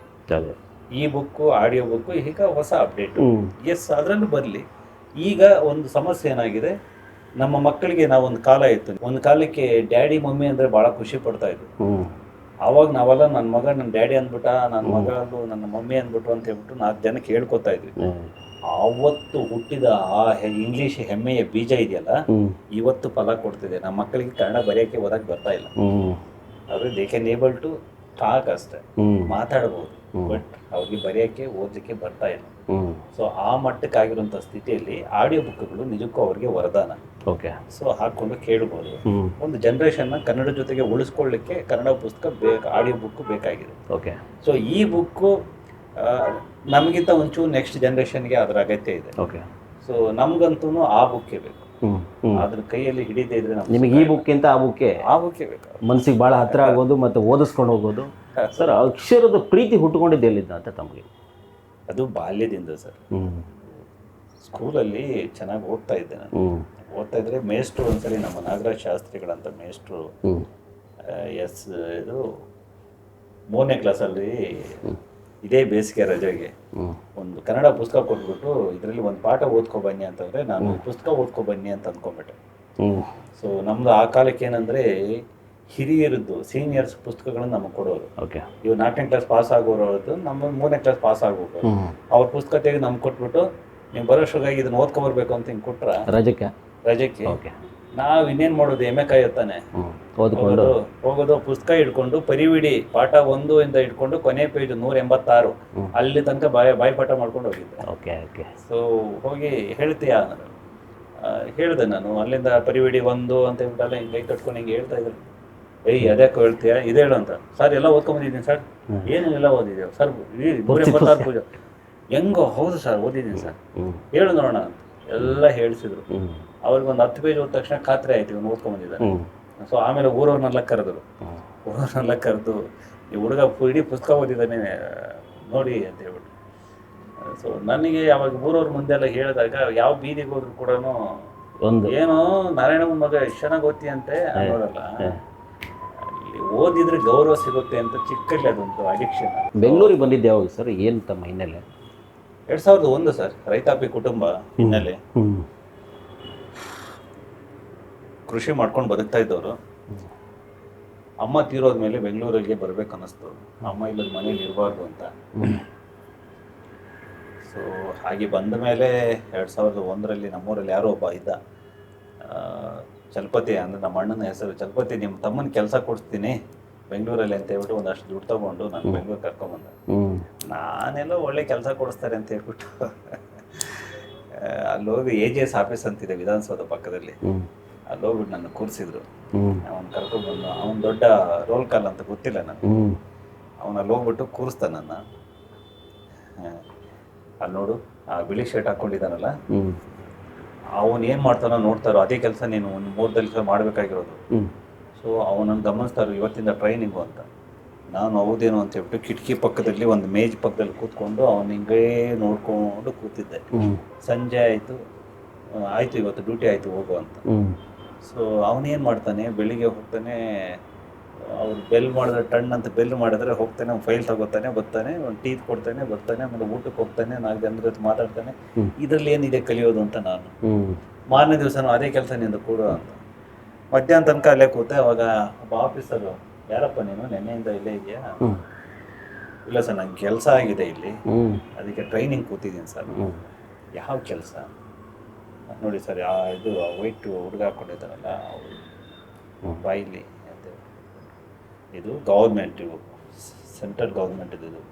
ಈ ಬುಕ್ಕು, ಆಡಿಯೋ ಬುಕ್ಕು, ಈಗ ಹೊಸ ಅಪ್ಡೇಟು. ಎಸ್, ಅದರಲ್ಲೂ ಬರಲಿ. ಈಗ ಒಂದು ಸಮಸ್ಯೆ ಏನಾಗಿದೆ, ನಮ್ಮ ಮಕ್ಕಳಿಗೆ ನಾವೊಂದು ಕಾಲ ಇತ್ತು, ಒಂದು ಕಾಲಕ್ಕೆ ಡ್ಯಾಡಿ ಮಮ್ಮಿ ಅಂದರೆ ಭಾಳ ಖುಷಿ ಪಡ್ತಾ ಇದ್ರು. ಆವಾಗ ನಾವೆಲ್ಲ ನನ್ನ ಮಗ ನನ್ನ ಡ್ಯಾಡಿ ಅಂದ್ಬಿಟ್ಟ, ನನ್ನ ಮಗ ನನ್ನ ಮಮ್ಮಿ ಅಂದ್ಬಿಟ್ರು ಅಂತ ಹೇಳ್ಬಿಟ್ಟು 4 ಜನಕ್ಕೆ ಹೇಳ್ಕೊತಾ ಇದ್ವಿ. ಆವತ್ತು ಹುಟ್ಟಿದ ಆ ಇಂಗ್ಲೀಷ್ ಹೆಮ್ಮೆಯ ಬೀಜ ಇದೆಯಲ್ಲ, ಇವತ್ತು ಫಲ ಕೊಡ್ತಿದೆ. ನಮ್ಮ ಮಕ್ಕಳಿಗೆ ಕನ್ನಡ ಬರೆಯೋಕ್ಕೆ ಓದಕ್ಕೆ ಬರ್ತಾ ಇಲ್ಲ. ಆದರೆ they can able to talk ಅಷ್ಟೇ, ಮಾತಾಡ್ಬೋದು, ಬಟ್ ಅವ್ರಿಗೆ ಬರೆಯೋಕ್ಕೆ ಓದಲಿಕ್ಕೆ ಬರ್ತಾ ಇಲ್ಲ. ಸೊ ಆ ಮಟ್ಟಕ್ಕಾಗಿರುವಂಥ ಸ್ಥಿತಿಯಲ್ಲಿ ಆಡಿಯೋ ಬುಕ್ಗಳು ನಿಜಕ್ಕೂ ಅವ್ರಿಗೆ ವರದಾನ. ಸೊ ಹಾಕೊಂಡು ಕೇಳ್ಬೋದು. ಒಂದು ಜನರೇಷನ್ನ ಕನ್ನಡ ಜೊತೆಗೆ ಉಳಿಸ್ಕೊಳ್ಳಿಕ್ಕೆ ಕನ್ನಡ ಪುಸ್ತಕ ಆಡಿಯೋ ಬುಕ್ ಬೇಕಾಗಿದೆ. ಸೊ ಈ ಬುಕ್ಕು ನಮಗಿಂತ ಒಂಚೂರು ನೆಕ್ಸ್ಟ್ ಜನರೇಷನ್ಗೆ ಅದರ ಅಗತ್ಯ ಇದೆ. ಸೊ ನಮ್ಗಂತೂ ಆ ಬುಕ್ಕೇ ಬೇಕು. ಅದ್ರ ಕೈಯಲ್ಲಿ ಹಿಡಿದೇ ಇದ್ರೆ ನಿಮಗೆ ಈ ಬುಕ್ಕಿಂತ ಆ ಬುಕ್ಕೇ ಬೇಕು. ಮನಸ್ಸಿಗೆ ಭಾಳ ಹತ್ರ ಆಗೋದು ಮತ್ತು ಓದಿಸ್ಕೊಂಡು ಹೋಗೋದು. ಸರ್, ಅಕ್ಷರದ ಪ್ರೀತಿ ಹುಟ್ಟುಕೊಂಡಿದ್ದು ಎಲ್ಲಿದ್ದ ಅಂತ ತಮಗೆ? ಅದು ಬಾಲ್ಯದಿಂದ ಸರ್. ಸ್ಕೂಲಲ್ಲಿ ಚೆನ್ನಾಗಿ ಓದ್ತಾ ಇದ್ದೆ ನಾನು. ಓದ್ತಾ ಇದ್ರೆ ಮೇಷ್ಟ್ರು ಒಂದ್ಸಲಿ ನಮ್ಮ ನಾಗರಾಜ್ ಶಾಸ್ತ್ರಿಗಳಂತ ಮೇಷ್ಟ್ರು ಇದು 3ನೇ ಕ್ಲಾಸಲ್ಲಿ ಇದೇ ಬೇಸಿಗೆ ರಜೆಗೆ ಹ್ಞೂ ಒಂದು ಕನ್ನಡ ಪುಸ್ತಕ ಕೊಟ್ಬಿಟ್ಟು ಇದರಲ್ಲಿ ಒಂದು ಪಾಠ ಓದ್ಕೊ ಬನ್ನಿ ಅಂತಂದರೆ ನಾನು ಪುಸ್ತಕ ಓದ್ಕೊ ಬನ್ನಿ ಅಂತ ಅಂದ್ಕೊಂಬಿಟ್ಟೆ. ಹ್ಞೂ ಸೊ ನಮ್ದು ಆ ಕಾಲಕ್ಕೆ ಏನಂದರೆ ಹಿರಿಯರದ್ದು ಸೀನಿಯರ್ಸ್ ಪುಸ್ತಕಗಳನ್ನು ನಮಗೆ ಕೊಡೋರು. ಓಕೆ. ಇವು 4ನೇ ಕ್ಲಾಸ್ ಪಾಸ್ ಆಗೋರದ್ದು ನಮ್ಮ 3ನೇ ಕ್ಲಾಸ್ ಪಾಸ್ ಆಗೋರು. ಹ್ಞೂ ಅವ್ರ ಪುಸ್ತಕ ತೆಗೆದು ನಮ್ಗೆ ಕೊಟ್ಬಿಟ್ಟು ನೀವು ಬರೋಷ್ಟಾಗಿ ಇದನ್ನ ಓದ್ಕೊಬರ್ಬೇಕು ಅಂತ ಹಿಂಗೆ ಕೊಟ್ರ ರಜಕ್ಕೆ ಓಕೆ. ನಾವು ಇನ್ನೇನು ಮಾಡೋದು, ಎಮ್ಮೆ ಕಾಯುತ್ತಾನೆ ಓದ್ಕೊಂಡು ಹೋಗೋದು ಪುಸ್ತಕ ಹಿಡ್ಕೊಂಡು ಪರಿವಿಡಿ ಪಾಠ 1 ಇಂದ ಹಿಡ್ಕೊಂಡು ಕೊನೆ ಪೇಜ್ 186 ಅಲ್ಲಿ ತನಕ ಬಾಯ್ಪಾಠ ಮಾಡ್ಕೊಂಡು ಹೋಗಿದ್ದೆ. Okay okay. ಸೊ ಹೋಗಿ ಹೇಳ್ತೀಯಾ ನಾನು ಹೇಳಿದೆ, ನಾನು ಅಲ್ಲಿಂದ ಪರಿವಿಡಿ 1 ಅಂತ ಹೇಳ್ಬಿಟ್ಟಲ್ಲ ಹಿಂಗೆ ಕೈ ಕಟ್ಕೊಂಡು ಹಿಂಗೆ ಹೇಳ್ತಾ ಇದ್ರು. ಅದಕ್ಕೆ ಹೇಳ್ತೀಯಾ ಇದು ಹೇಳು ಅಂತ. ಸರ್ ಎಲ್ಲ ಓದ್ಕೊಂಬಂದಿದ್ದೀನಿ ಸರ್. ಏನು ಎಲ್ಲ ಓದಿದ್ದೇವೆ ಸರ್? 186 ಪೂಜೆ ಹೆಂಗೋ? ಹೌದು ಸರ್ ಓದಿದ್ದೀನಿ ಸರ್. ಹೇಳು ನೋಡೋಣ ಅಂತ ಎಲ್ಲ ಹೇಳಿಸಿದ್ರು. ಅವ್ರಿಗೊಂದು 10 ಪೇಜ್ ಓದ ತಕ್ಷಣ ಖಾತ್ರಿ ಆಯ್ತು ಇವನು ಓದ್ಕೊಂಬಂದಿದ್ದಾನೆ. ಸೊ ಆಮೇಲೆ ಊರವ್ರನ್ನೆಲ್ಲ ಕರೆದ್ರು. ಊರವ್ರನ್ನೆಲ್ಲ ಕರೆದು ಈ ಹುಡುಗ ಇಡೀ ಪುಸ್ತಕ ಓದಿದ್ದಾನೆ ನೋಡಿ ಅಂತ ಹೇಳ್ಬಿಟ್ಟು. ಸೊ ನನಗೆ ಅವಾಗ ಊರವ್ರ ಮುಂದೆ ಎಲ್ಲ ಹೇಳಿದಾಗ ಯಾವ ಬೀದಿಗೆ ಹೋದ್ರು ಕೂಡ ಒಂದು ಏನೋ ನಾರಾಯಣಮ್ಮನ ಮಗ ಎಷ್ಟು ಚೆನ್ನಾಗಿ ಓದ್ತೀಯಂತೆ ಅನ್ನೋರಲ್ಲ, ಅಲ್ಲಿ ಓದಿದ್ರೆ ಗೌರವ ಸಿಗುತ್ತೆ ಅಂತ ಚಿಕ್ಕಲ್ಲಿ ಅದೊಂದು ಅಡಿಕ್ಷನ್. ಬೆಂಗಳೂರಿಗೆ ಬಂದಿದ್ದೆ ಯಾವಾಗ ಸರ್? ಏನು ತಮ್ಮ ಹಿನ್ನೆಲೆ? 2001 ಸರ್. ರೈತಾಪಿ ಕುಟುಂಬ ಹಿನ್ನೆಲೆ. ಕೃಷಿ ಮಾಡ್ಕೊಂಡು ಬದುಕ್ತಾ ಇದ್ದವರು. ಅಮ್ಮ ತೀರೋದ್ಮೇಲೆ ಬೆಂಗಳೂರಿಗೆ ಬರ್ಬೇಕು ಅನ್ನಿಸ್ತು. ಅಮ್ಮ ಇಲ್ಲದ ಮನೇಲಿ ಇರಬಾರ್ದು ಅಂತ. ಸೊ ಹಾಗೆ ಬಂದ ಮೇಲೆ 2001ರಲ್ಲಿ ನಮ್ಮೂರಲ್ಲಿ ಯಾರೋ ಒಬ್ಬ ಇದ್ದ, ಚಲಪತಿ ಅಂದರೆ ನಮ್ಮ ಅಣ್ಣನ ಹೆಸರು ಚಲಪತಿ, ನಿಮ್ಮ ತಮ್ಮನ ಕೆಲಸ ಕೊಡಿಸ್ತೀನಿ ಬೆಂಗಳೂರಲ್ಲಿ ಅಂತ ಹೇಳ್ಬಿಟ್ಟು ಒಂದಷ್ಟು ದುಡ್ಡು ತೊಗೊಂಡು ನಾನು ಬೆಂಗಳೂರು ಕರ್ಕೊಂಬಂದ. ನಾನೆಲ್ಲ ಒಳ್ಳೆ ಕೆಲಸ ಕೊಡಿಸ್ತಾರೆ ಅಂತ ಹೇಳ್ಬಿಟ್ಟು ಅಲ್ಲಿ ಹೋಗಿ AGS ಆಫೀಸ್ ಅಂತಿದೆ ವಿಧಾನಸೌಧ ಪಕ್ಕದಲ್ಲಿ, ಅಲ್ಲಿ ಹೋಗ್ಬಿಟ್ಟು ನನ್ನ ಕೂರಿಸಿದ್ರು. ಅವನು ಕರ್ಕೊಂಡ್ಬಂದು, ಅವನು ದೊಡ್ಡ ರೋಲ್ ಕಾಲ್ ಅಂತ ಗೊತ್ತಿಲ್ಲ ನನಗೆ. ಅವನಲ್ಲಿ ಹೋಗ್ಬಿಟ್ಟು ಕೂರಿಸ್ದ ನನ್ನ. ಅಲ್ಲಿ ನೋಡು ಆ ಬಿಳಿ ಶರ್ಟ್ ಹಾಕ್ಕೊಂಡಿದ್ದಾನಲ್ಲ, ಅವನು ಏನು ಮಾಡ್ತಾನೋ ನೋಡ್ತಾರೋ ಅದೇ ಕೆಲಸ ನೀನು ಒಂದು 3 ದಿವಸ ಮಾಡಬೇಕಾಗಿರೋದು. ಸೊ ಅವನನ್ನು ಗಮನಿಸ್ತಾರೋ ಇವತ್ತಿಂದ ಟ್ರೈನಿಂಗು ಅಂತ. ನಾನು ಹೌದೇನು ಅಂತ ಹೇಳ್ಬಿಟ್ಟು ಕಿಟಕಿ ಪಕ್ಕದಲ್ಲಿ ಒಂದು ಮೇಜ್ ಪಕ್ಕದಲ್ಲಿ ಕೂತ್ಕೊಂಡು ಅವನು ಹಿಂಗೇ ನೋಡ್ಕೊಂಡು ಕೂತಿದ್ದೆ. ಸಂಜೆ ಆಯಿತು ಇವತ್ತು ಡ್ಯೂಟಿ ಆಯಿತು ಹೋಗು ಅಂತ. ಸೊ ಅವನೇನು ಮಾಡ್ತಾನೆ, ಬೆಳಿಗ್ಗೆ ಹೋಗ್ತಾನೆ, ಅವ್ರು ಬೆಲ್ ಮಾಡಿದ್ರೆ ಟಣ್ ಅಂತ ಬೆಲ್ ಮಾಡಿದ್ರೆ ಹೋಗ್ತಾನೆ, ಅವ್ನು ಫೈಲ್ ತಗೋತಾನೆ, ಬರ್ತಾನೆ, ಒಂದು ಟೀ ಕೊಡ್ತಾನೆ, ಬರ್ತಾನೆ, ಆಮೇಲೆ ಊಟಕ್ಕೆ ಹೋಗ್ತಾನೆ, 4 ಜನರ ಜೊತೆ ಮಾತಾಡ್ತಾನೆ. ಇದರಲ್ಲಿ ಏನಿದೆ ಕಲಿಯೋದು ಅಂತ ನಾನು. ಮಾರನೇ ದಿವಸನೂ ಅದೇ ಕೆಲಸ ನಿಂದ ಕೊಡು ಅಂತ. ಮಧ್ಯಾಹ್ನ ತನಕ ಅಲ್ಲೇ ಕೂತೆ. ಅವಾಗ ಒಬ್ಬ ಆಫೀಸರು, ಯಾರಪ್ಪ ನೀನು ನೆನ್ನೆಯಿಂದ ಇಲ್ಲೇ ಇದೆಯಾ? ಇಲ್ಲ ಸರ್ ನಂಗೆ ಕೆಲಸ ಆಗಿದೆ ಇಲ್ಲಿ, ಅದಕ್ಕೆ ಟ್ರೈನಿಂಗ್ ಕೂತಿದ್ದೀನಿ ಸರ್. ಯಾವ ಕೆಲಸ? ನೋಡಿ ಸರ್ ಇದು ವೈಟ್ ಹುಡುಗ ಹಾಕ್ಕೊಂಡಿದ್ದಾರಲ್ಲ ಬಾಯಿಲಿ ಅಂತ, ಇದು ಗೌರ್ಮೆಂಟ್, ಸೆಂಟ್ರಲ್ ಗೌರ್ಮೆಂಟ್, ಇದು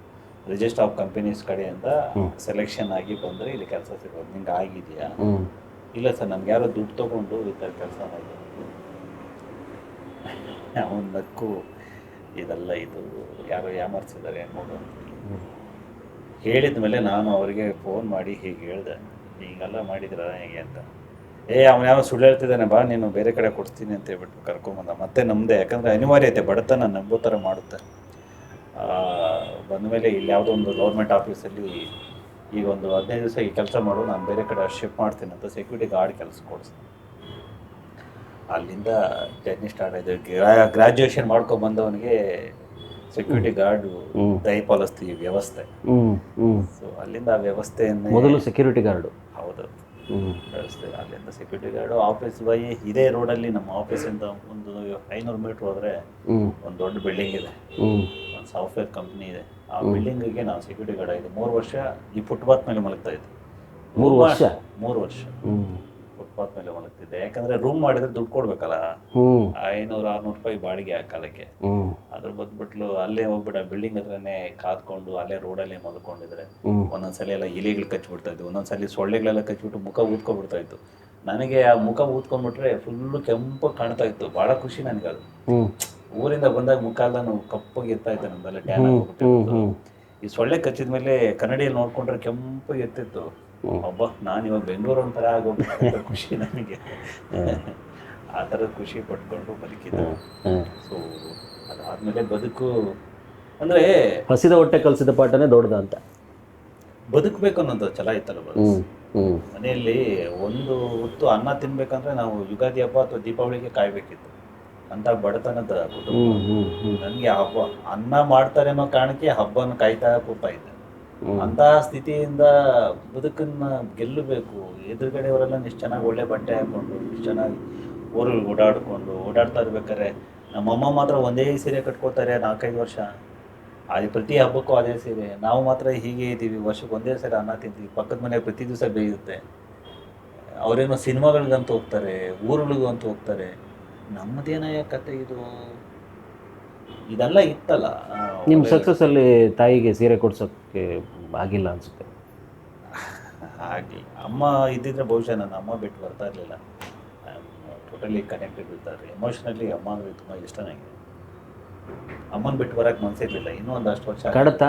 ರಿಜಿಸ್ಟರ್ ಆಫ್ ಕಂಪನೀಸ್ ಕಡೆಯಿಂದ ಸೆಲೆಕ್ಷನ್ ಆಗಿ ಬಂದರೆ ಇಲ್ಲಿ ಕೆಲಸ ಸಿಗೋದು, ನಿಂಗೆ ಆಗಿದೆಯಾ? ಇಲ್ಲ ಸರ್ ನಮ್ಗೆ ಯಾರೋ ದುಡ್ಡು ತೊಗೊಂಡು ಈ ಥರ ಕೆಲಸ ಮಾಡೋದು. ಅವನ ನಕ್ಕು, ಇದೆಲ್ಲ ಇದು ಯಾರೋ ಯಾಮರ್ಸಿದ್ದಾರೆ ನೋಡು ಅಂತ ಹೇಳಿದ ಮೇಲೆ ನಾನು ಅವರಿಗೆ ಫೋನ್ ಮಾಡಿ ಹೀಗೆ ಹೇಳಿದೆ, ಹೀಗೆಲ್ಲ ಮಾಡಿದ್ರ ಹೇಗೆ ಅಂತ. ಅವನು ಯಾವ ಸುಳ್ಳು ಹೇಳ್ತಿದ್ದಾನೆ, ಬಾ ನೀನು ಬೇರೆ ಕಡೆ ಕೊಡ್ತೀನಿ ಅಂತ ಹೇಳ್ಬಿಟ್ಟು ಕರ್ಕೊಂಬಂದ. ಮತ್ತೆ ನಮ್ಮದೇ, ಯಾಕಂದರೆ ಅನಿವಾರ್ಯತೆ, ಬಡತನ ನಂಬೋ ಥರ ಮಾಡುತ್ತೆ. ಬಂದಮೇಲೆ ಇಲ್ಲಿ ಯಾವುದೋ ಒಂದು ಗೌರ್ಮೆಂಟ್ ಆಫೀಸಲ್ಲಿ ಈಗ ಒಂದು 15 ದಿವಸ ಈ ಕೆಲಸ ಮಾಡು, ನಾನು ಬೇರೆ ಕಡೆ ಶಿಫ್ಟ್ ಮಾಡ್ತೀನಿ ಅಂತ ಸೆಕ್ಯೂರಿಟಿ ಗಾರ್ಡ್ ಕೆಲಸ ಕೊಡಿಸ್ತೀನಿ. ಅಲ್ಲಿಂದ ಜರ್ನಿ ಸ್ಟಾರ್ಟ್ ಆಯಿತು. ಗ್ರ್ಯಾಜುಯೇಷನ್ ಮಾಡ್ಕೊಂಬಂದವನಿಗೆ ಸೆಕ್ಯೂರಿಟಿ ಗಾರ್ಡು ದಯಪಾಲಿಸ್ತೀವಿ ವ್ಯವಸ್ಥೆ. ಸೊ ಅಲ್ಲಿಂದ ಆ ವ್ಯವಸ್ಥೆಯನ್ನು ಮೊದಲು ಸೆಕ್ಯೂರಿಟಿ ಗಾರ್ಡು. ಹೌದು, ವ್ಯವಸ್ಥೆ. ಅಲ್ಲಿಂದ ಸೆಕ್ಯೂರಿಟಿ ಗಾರ್ಡು. ಆಫೀಸ್ ಬಾಯಿ ಇದೇ ರೋಡಲ್ಲಿ, ನಮ್ಮ ಆಫೀಸಿಂದ ಒಂದು 500 ಮೀಟ್ರ್ ಹೋದರೆ ಒಂದು ದೊಡ್ಡ ಬಿಲ್ಡಿಂಗ್ ಇದೆ, ಒಂದು ಸಾಫ್ಟ್ವೇರ್ ಕಂಪ್ನಿ ಇದೆ. ಆ ಬಿಲ್ಡಿಂಗಿಗೆ ನಾವು ಸೆಕ್ಯೂರಿಟಿ ಗಾರ್ಡ್ ಆಗಿದೆ. 3 ವರ್ಷ ಈ ಫುಟ್ಪಾತ್ ಮೇಲೆ ಮಲಗ್ತಾ ಇದ್ದೆ. 3 ವರ್ಷ ಫುಟ್ಪಾತ್ ಮೇಲೆ ಮಲಗ್ತಿದ್ದೆ. ಯಾಕಂದ್ರೆ ರೂಮ್ ಮಾಡಿದ್ರೆ ದುಡ್ಡು ಕೊಡ್ಬೇಕಲ್ಲ, 500-600 ರೂಪಾಯಿ ಬಾಡಿಗೆ ಆ ಕಾಲಕ್ಕೆ. ಅದ್ರ ಬಂದ್ಬಿಟ್ಲು ಅಲ್ಲೇ ಹೋಗ್ಬಿಟ್ಟು ಬಿಲ್ಡಿಂಗ್ ಹತ್ರನೇ ಕಾದ್ಕೊಂಡು ಅಲ್ಲೇ ರೋಡಲ್ಲೇ ಮಲ್ಕೊಂಡಿದ್ರೆ ಒಂದೊಂದ್ಸಲಿ ಎಲ್ಲ ಇಲಿಗಳು ಕಚ್ಬಿಡ್ತಾ ಇದ್ವು, ಒಂದೊಂದ್ಸಲಿ ಸೊಳ್ಳೆಗಳೆಲ್ಲ ಕಚ್ಬಿಟ್ಟು ಮುಖ ಊದ್ಕೊಬಿಡ್ತಾ ಇತ್ತು. ನನಗೆ ಆ ಮುಖ ಊದ್ಕೊಂಡ್ಬಿಟ್ರೆ ಫುಲ್ಲು ಕೆಂಪು ಕಾಣ್ತಾ ಇತ್ತು. ಭಾಳ ಖುಷಿ ನನಗೆ ಅದು. ಊರಿಂದ ಬಂದಾಗ ಮುಖ ಎಲ್ಲ ನಾವು ಕಪ್ಪಗೆ ಇರ್ತಾ ಇತ್ತು, ನಮ್ದೆಲ್ಲ ಟ್ಯಾನ್ ಆಗ್ಬಿಟ್ಟಿತ್ತು. ಈ ಸೊಳ್ಳೆ ಕಚ್ಚಿದ ಮೇಲೆ ಕನ್ನಡಿಯಲ್ಲಿ ನೋಡ್ಕೊಂಡ್ರೆ ಕೆಂಪು ಎತ್ತಿತ್ತು. ಒಬ್ಬ ನಾನು ಇವಾಗ ಬೆಂಗಳೂರು ಒಂಥರ ಆಗೋಗ್ಬಿಟ್ಟು ಖುಷಿ ನನಗೆ. ಆ ಥರ ಖುಷಿ ಪಟ್ಕೊಂಡು ಬದುಕಿದ್ದು. ಸೊ ಅದಾದ್ಮೇಲೆ ಬದುಕು ಅಂದರೆ ಹಸಿದ ಹೊಟ್ಟೆ ಕಲಿಸಿದ ಪಾಠನೇ ದೊಡ್ಡದ ಅಂತ. ಬದುಕಬೇಕು ಅನ್ನೋದು ಛಲ ಇತ್ತಲ್ಲ ಬದು. ಮನೆಯಲ್ಲಿ ಒಂದು ಹೊತ್ತು ಅನ್ನ ತಿನ್ಬೇಕಂದ್ರೆ ನಾವು ಯುಗಾದಿ ಹಬ್ಬ ಅಥವಾ ದೀಪಾವಳಿಗೆ ಕಾಯಬೇಕಿತ್ತು. ಅಂತ ಬಡತನದ ಕುಟುಂಬ. ಹ್ಮ್ ಹ್ಮ್ ಹ್ಮ್ ನನಗೆ ಹಬ್ಬ ಅನ್ನ ಮಾಡ್ತಾರೆ ಅನ್ನೋ ಕಾರಣಕ್ಕೆ ಹಬ್ಬನ ಕಾಯ್ತಾ ಕೂತಾ ಇದ್ದೆ. ಅಂತಹ ಸ್ಥಿತಿಯಿಂದ ಬದುಕನ್ನ ಗೆಲ್ಲಬೇಕು. ಎದುರುಗಡೆಯವರೆಲ್ಲ ಇಷ್ಟು ಚೆನ್ನಾಗಿ ಒಳ್ಳೆ ಬಟ್ಟೆ ಹಾಕೊಂಡು ಇಷ್ಟು ಚೆನ್ನಾಗಿ ಊರಲ್ಲಿ ಓಡಾಡ್ತಾ ಇರ್ಬೇಕಾರೆ ನಮ್ಮಮ್ಮ ಮಾತ್ರ ಒಂದೇ ಸೀರೆ ಕಟ್ಕೋತಾರೆ 4-5 ವರ್ಷ. ಅದು ಪ್ರತಿ ಹಬ್ಬಕ್ಕೂ ಅದೇ ಸೀರೆ. ನಾವು ಮಾತ್ರ ಹೀಗೆ ಇದ್ದೀವಿ, ವರ್ಷಕ್ಕೆ ಒಂದೇ ಸರಿ ಅನ್ನ ತಿಂತೀವಿ, ಪಕ್ಕದ ಮನೆ ಪ್ರತಿ ದಿವಸ ಬೇಯುತ್ತೆ. ಅವರೇನೋ ಸಿನಿಮಾಗಳಿಗಂತ ಹೋಗ್ತಾರೆ, ಊರುಗಳಿಗಂತ ಹೋಗ್ತಾರೆ. ನಮ್ಮದೇನಯ್ಯ ಕತೆ ಇದು? ಇದೆಲ್ಲ ಇತ್ತಲ್ಲ. ನಿಮ್ಮ ಸಕ್ಸಸ್ಸಲ್ಲಿ ತಾಯಿಗೆ ಸೀರೆ ಕೊಡ್ಸೋಕ್ಕೆ ಆಗಿಲ್ಲ ಅನಿಸುತ್ತೆ. ಹಾಗೆ ಅಮ್ಮ ಇದ್ದಿದ್ರೆ ಬಹುಶಃ ನನ್ನ ಅಮ್ಮ ಬಿಟ್ಟು ಬರ್ತಾ ಇರಲಿಲ್ಲ. ಟೋಟಲಿ ಕನೆಕ್ಟೆಡ್ ಇರ್ತಾರೆ. ಎಮೋಷ್ನಲಿ ಅಮ್ಮ ಅಂದರೆ ತುಂಬ ಇಷ್ಟ ನನಗೆ. ಅಮ್ಮನ ಬಿಟ್ಟು ಬರೋಕ್ಕೆ ಮನಸ್ಸಿರಲಿಲ್ಲ. ಇನ್ನೂ ಒಂದಷ್ಟು ವರ್ಷ ಕಡತ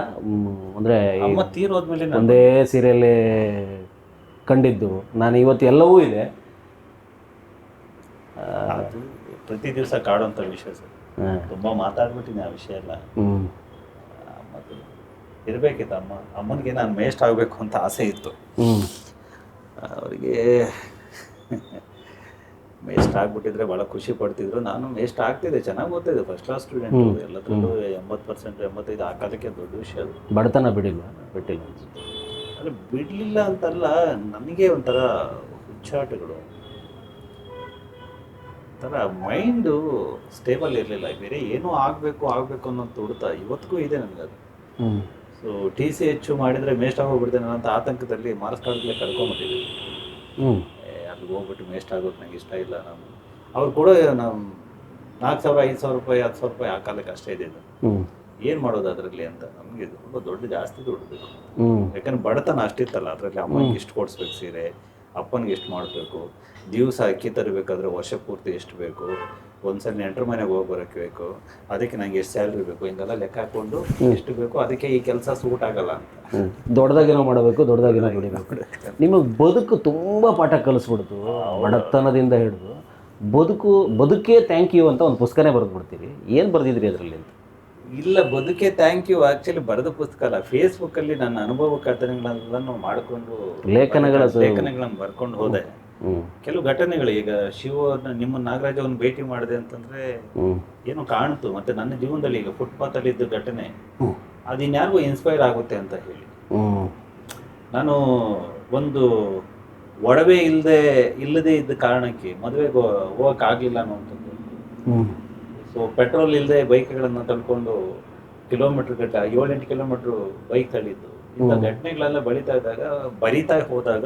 ಅಂದರೆ ಅಮ್ಮ ತೀರೋದ್ಮೇಲೆ ಒಂದೇ ಸೀರೆಯಲ್ಲೇ ಕಂಡಿದ್ದು ನಾನು ಇವತ್ತು ಎಲ್ಲವೂ ಇದೆ. ಅದು ಪ್ರತಿ ದಿವಸ ಕಾಡುವಂಥ ವಿಷಯ ಸರ್. ತುಂಬ ಮಾತಾಡ್ಬಿಟ್ಟಿನಿ ಆ ವಿಷಯ ಎಲ್ಲ. ಮತ್ತು ಇರಬೇಕಿತ್ತು ಅಮ್ಮನಿಗೆ ನಾನು ಮೇಸ್ಟ್ ಆಗಬೇಕು ಅಂತ ಆಸೆ ಇತ್ತು. ಅವರಿಗೆ ಮೇಸ್ಟ್ ಆಗಿಬಿಟ್ಟಿದ್ರೆ ಭಾಳ ಖುಷಿ ಪಡ್ತಿದ್ರು. ನಾನು ಮೇಸ್ಟ್ ಆಗ್ತಿದ್ದೆ, ಚೆನ್ನಾಗಿ ಓದ್ತಿದ್ದೆ, ಫಸ್ಟ್ ಕ್ಲಾಸ್ ಸ್ಟೂಡೆಂಟು. ಎಲ್ಲದರಲ್ಲೂ 80%, 85 ಆ ಕಾಲಕ್ಕೆ ದೊಡ್ಡ ವಿಷಯ ಅದು. ಬಡತನ ಬಿಟ್ಟಿಲ್ಲ ಅಂದರೆ ಬಿಡಲಿಲ್ಲ ಅಂತಲ್ಲ, ನನಗೆ ಒಂಥರ ಹುಚ್ಚಾಟಗಳು, ಒಂಥರ ಮೈಂಡು ಸ್ಟೇಬಲ್ ಇರಲಿಲ್ಲ. ಬೇರೆ ಏನೋ ಆಗಬೇಕು ಅನ್ನೋ ತುಡ್ತಾ ಇವತ್ತಿಗೂ ಇದೆ ನನಗೆ ಅದು. ಸೊ TCH ಮಾಡಿದರೆ ಮೇಸ್ಟ್ ಆಗೋಗ್ಬಿಡ್ತೇನೆ ಅಂತ ಆತಂಕದಲ್ಲಿ ಮಾರ್ಕ್ಸ್ ಕಾರ್ಡ್ಗಳೇ ಕಳ್ಕೊಂಬಿಟ್ಟಿದ್ದೆ. ಅಲ್ಲಿಗೆ ಹೋಗ್ಬಿಟ್ಟು ಮೇಸ್ಟ್ ಆಗೋದು ನನಗೆ ಇಷ್ಟ ಇಲ್ಲ. ಅವ್ರು ಕೂಡ ನಾವು 4,000, 5,000 ರೂಪಾಯಿ, 10,000 ರೂಪಾಯಿ ಆ ಕಾಲಕ್ಕೆ ಅಷ್ಟೇ ಇದೆ. ಏನು ಮಾಡೋದು ಅದರಲ್ಲಿ ಅಂತ. ನಮಗೆ ತುಂಬ ದೊಡ್ಡ ಜಾಸ್ತಿ ದುಡ್ಡು ಬೇಕು. ಯಾಕಂದ್ರೆ ಬಡತನ ಅಷ್ಟಿತ್ತಲ್ಲ ಅದರಲ್ಲಿ. ಅಮ್ಮನಿಗೆ ಎಷ್ಟು ಕೊಡಿಸ್ಬೇಕು ಸೀರೆ, ಅಪ್ಪನಿಗೆ ಎಷ್ಟು ಮಾಡಬೇಕು, ದಿವಸ ಅಕ್ಕಿ ತರಬೇಕಾದ್ರೆ ವರ್ಷ ಪೂರ್ತಿ ಎಷ್ಟು ಬೇಕು, ಒಂದ್ಸಲ ನೆಂಟರ ಮನೆಗೆ ಹೋಗಿ ಬರೋಕ್ಕೆ ಬೇಕು, ಅದಕ್ಕೆ ನನಗೆ ಎಷ್ಟು ಸ್ಯಾಲ್ರಿ ಬೇಕು, ಹಿಂಗೆಲ್ಲ ಲೆಕ್ಕ ಹಾಕ್ಕೊಂಡು ಎಷ್ಟು ಬೇಕು, ಅದಕ್ಕೆ ಈ ಕೆಲಸ ಸೂಟ್ ಆಗಲ್ಲ ಅಂತ. ದೊಡ್ಡದಾಗೇನೋ ಮಾಡಬೇಕು, ದೊಡ್ಡದಾಗೇನೋ ದುಡಿಬೇಕು. ನಿಮಗೆ ಬದುಕು ತುಂಬ ಪಾಠ ಕಲಿಸ್ಬಿಡ್ತು. ಬಡತನದಿಂದ ಹಿಡಿದು ಬದುಕೇ ಥ್ಯಾಂಕ್ ಯು ಅಂತ ಒಂದು ಪುಸ್ತಕನೇ ಬರೆದ್ಬಿಡ್ತೀವಿ. ಏನು ಬರೆದಿದ್ರಿ ಅದರಲ್ಲಿ ಅಂತ? ಇಲ್ಲ, ಬದುಕೆ ಥ್ಯಾಂಕ್ ಯು ಆ್ಯಕ್ಚುಲಿ ಬರೆದ ಪುಸ್ತಕ ಅಲ್ಲ. ಫೇಸ್ಬುಕ್ಕಲ್ಲಿ ನನ್ನ ಅನುಭವ ಕಥೆಗಳನ್ನು ಮಾಡಿಕೊಂಡು ಲೇಖನಗಳನ್ನು ಬರ್ಕೊಂಡು ಹೋದೆ. ಕೆಲವು ಘಟನೆಗಳು, ಈಗ ನಿಮ್ಮ ನಾಗರಾಜ್ ಅವ್ರನ್ನ ಭೇಟಿ ಮಾಡಿದೆ ಅಂತಂದ್ರೆ ಏನೋ ಕಾಣ್ತು. ಮತ್ತೆ ನನ್ನ ಜೀವನದಲ್ಲಿ ಈಗ ಫುಟ್ಪಾತಲ್ಲಿ ಇದ್ದ ಘಟನೆ ಅದು ಇನ್ಯಾರಿಗೂ ಇನ್ಸ್ಪೈರ್ ಆಗುತ್ತೆ ಅಂತ ಹೇಳಿ ನಾನು ಒಂದು ಒಡವೆ ಇಲ್ಲದೆ ಇದ್ದ ಕಾರಣಕ್ಕೆ ಮದುವೆಗೆ ಹೋಗಕ್ಕಾಗಲಿಲ್ಲ ಅನ್ನೋಂಥದ್ದು. ಸೊ ಪೆಟ್ರೋಲ್ ಇಲ್ಲದೆ ಬೈಕ್ಗಳನ್ನು ತಳ್ಕೊಂಡು ಕಿಲೋಮೀಟರ್ 7-8 ಕಿಲೋಮೀಟ್ರ್ ಬೈಕ್ ತಳ್ಳಿದ್ದು. ಇಂಥ ಘಟನೆಗಳೆಲ್ಲ ಬರಿತಾ ಹೋದಾಗ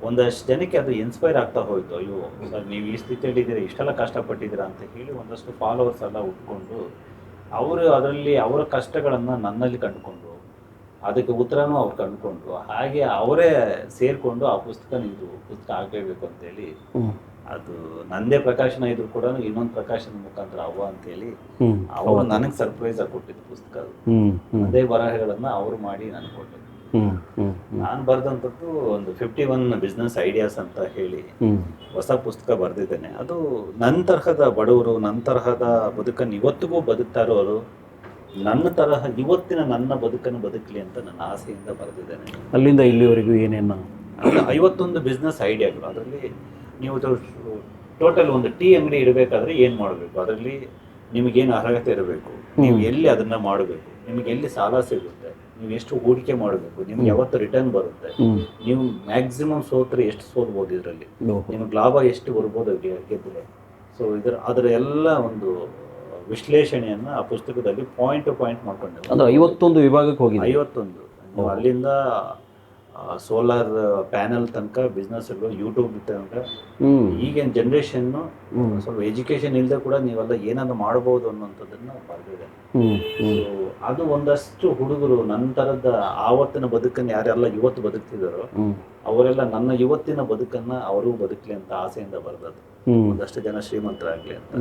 ಒಂದಷ್ಟು ಜನಕ್ಕೆ ಅದು ಇನ್ಸ್ಪೈರ್ ಆಗ್ತಾ ಹೋಯ್ತು. ಅಯ್ಯೋ ಸರ್, ನೀವು ಈ ಸ್ಥಿತಿಯಲ್ಲಿ ಇದ್ದೀರಾ, ಇಷ್ಟೆಲ್ಲ ಕಷ್ಟಪಟ್ಟಿದ್ದೀರಾ ಅಂತ ಹೇಳಿ ಒಂದಷ್ಟು ಫಾಲೋವರ್ಸ್ ಎಲ್ಲ ಉಟ್ಕೊಂಡು ಅವರು ಅದರಲ್ಲಿ ಅವರ ಕಷ್ಟಗಳನ್ನು ನನ್ನಲ್ಲಿ ಕಂಡುಕೊಂಡು ಅದಕ್ಕೆ ಉತ್ತರನೂ ಅವ್ರು ಕಂಡುಕೊಂಡು ಹಾಗೆ ಅವರೇ ಸೇರಿಕೊಂಡು ಆ ಪುಸ್ತಕ ಆಗಲೇಬೇಕು ಅಂತೇಳಿ, ಅದು ನಂದೇ ಪ್ರಕಾಶನ ಇದ್ರು ಕೂಡ ಇನ್ನೊಂದು ಪ್ರಕಾಶನ ಮುಖಾಂತರ ಅವ್ವ ಅಂತೇಳಿ ಅವರು ನನಗೆ ಸರ್ಪ್ರೈಸ್ ಆಗಿ ಕೊಟ್ಟಿದ್ದು ಪುಸ್ತಕ. ಅದೇ ಬರಹಗಳನ್ನು ಅವರು ಮಾಡಿ ನನಗೆ ಕೊಟ್ಟಿದ್ದು. ನಾನು ಬರೆದಂಥದ್ದು ಒಂದು 51 ಬಿಸ್ನೆಸ್ ಐಡಿಯಾಸ್ ಅಂತ ಹೇಳಿ ಹೊಸ ಪುಸ್ತಕ ಬರೆದಿದ್ದೇನೆ. ಅದು ನನ್ನ ತರಹದ ಬಡವರು, ನನ್ನ ತರಹದ ಬದುಕನ್ನು ಇವತ್ತಿಗೂ ಬದುಕ್ತಾ ಇರೋರು ನನ್ನ ತರಹ ನನ್ನ ಬದುಕನ್ನು ಬದುಕಲಿ ಅಂತ ನನ್ನ ಆಸೆಯಿಂದ ಬರೆದಿದ್ದೇನೆ. ಅಲ್ಲಿಂದ ಇಲ್ಲಿವರೆಗೂ ಏನೇನು 51 ಬಿಸ್ನೆಸ್ ಐಡಿಯಾಗಳು. ಅದರಲ್ಲಿ ನೀವು ಟೋಟಲ್ ಒಂದು ಟೀ ಅಂಗಡಿ ಇಡಬೇಕಾದ್ರೆ ಏನು ಮಾಡಬೇಕು, ಅದರಲ್ಲಿ ನಿಮಗೇನು ಅರ್ಹತೆ ಇರಬೇಕು, ನೀವು ಎಲ್ಲಿ ಅದನ್ನು ಮಾಡಬೇಕು, ನಿಮಗೆ ಎಲ್ಲಿ ಸಾಲ ಸಿಗುತ್ತೆ, ನೀವು ಎಷ್ಟು ಹೂಡಿಕೆ ಮಾಡಬೇಕು, ನಿಮ್ಗೆ ಯಾವತ್ತು ರಿಟರ್ನ್ ಬರುತ್ತೆ, ನೀವು ಮ್ಯಾಕ್ಸಿಮಮ್ ಸೋತ್ರೆ ಎಷ್ಟು ಸೋಲ್ಬೋದು, ಇದರಲ್ಲಿ ನಿಮ್ಗೆ ಲಾಭ ಎಷ್ಟು ಬರ್ಬೋದು ಗೆದ್ದರೆ. ಸೊ ಅದರ ಎಲ್ಲ ಒಂದು ವಿಶ್ಲೇಷಣೆಯನ್ನು ಆ ಪುಸ್ತಕದಲ್ಲಿ ಪಾಯಿಂಟ್ ಟು ಪಾಯಿಂಟ್ ಮಾಡ್ಕೊಂಡಿದ್ದೆ. ಅದು 51 ವಿಭಾಗಕ್ಕೆ ಹೋಗಿದೆ. 51 ಅಲ್ಲಿಂದ ಸೋಲಾರ್ ಪ್ಯಾನಲ್ ತನಕ ಬಿಸ್ನೆಸ್ಗಳು, ಯೂಟ್ಯೂಬ್ ತನಕ. ಈಗಿನ ಜನ್ರೇಷನ್ನು ಸ್ವಲ್ಪ ಎಜುಕೇಷನ್ ಇಲ್ಲದೆ ಕೂಡ ನೀವೆಲ್ಲ ಏನಾದ್ರು ಮಾಡ್ಬೋದು ಅನ್ನೋಂಥದ್ದನ್ನು ಬರೆದಿದೆ. ಸೊ ಅದು ಒಂದಷ್ಟು ಹುಡುಗರು ನನ್ನ ಥರದ ಆವತ್ತಿನ ಬದುಕನ್ನು ಯಾರೆಲ್ಲ ಇವತ್ತು ಬದುಕ್ತಿದ್ದಾರೋ ಅವರೆಲ್ಲ ನನ್ನ ಇವತ್ತಿನ ಬದುಕನ್ನು ಅವರು ಬದುಕಲಿ ಅಂತ ಆಸೆಯಿಂದ ಬರೆದದ್ದು. ಒಂದಷ್ಟು ಜನ ಶ್ರೀಮಂತರಾಗಲಿ ಅಂತ.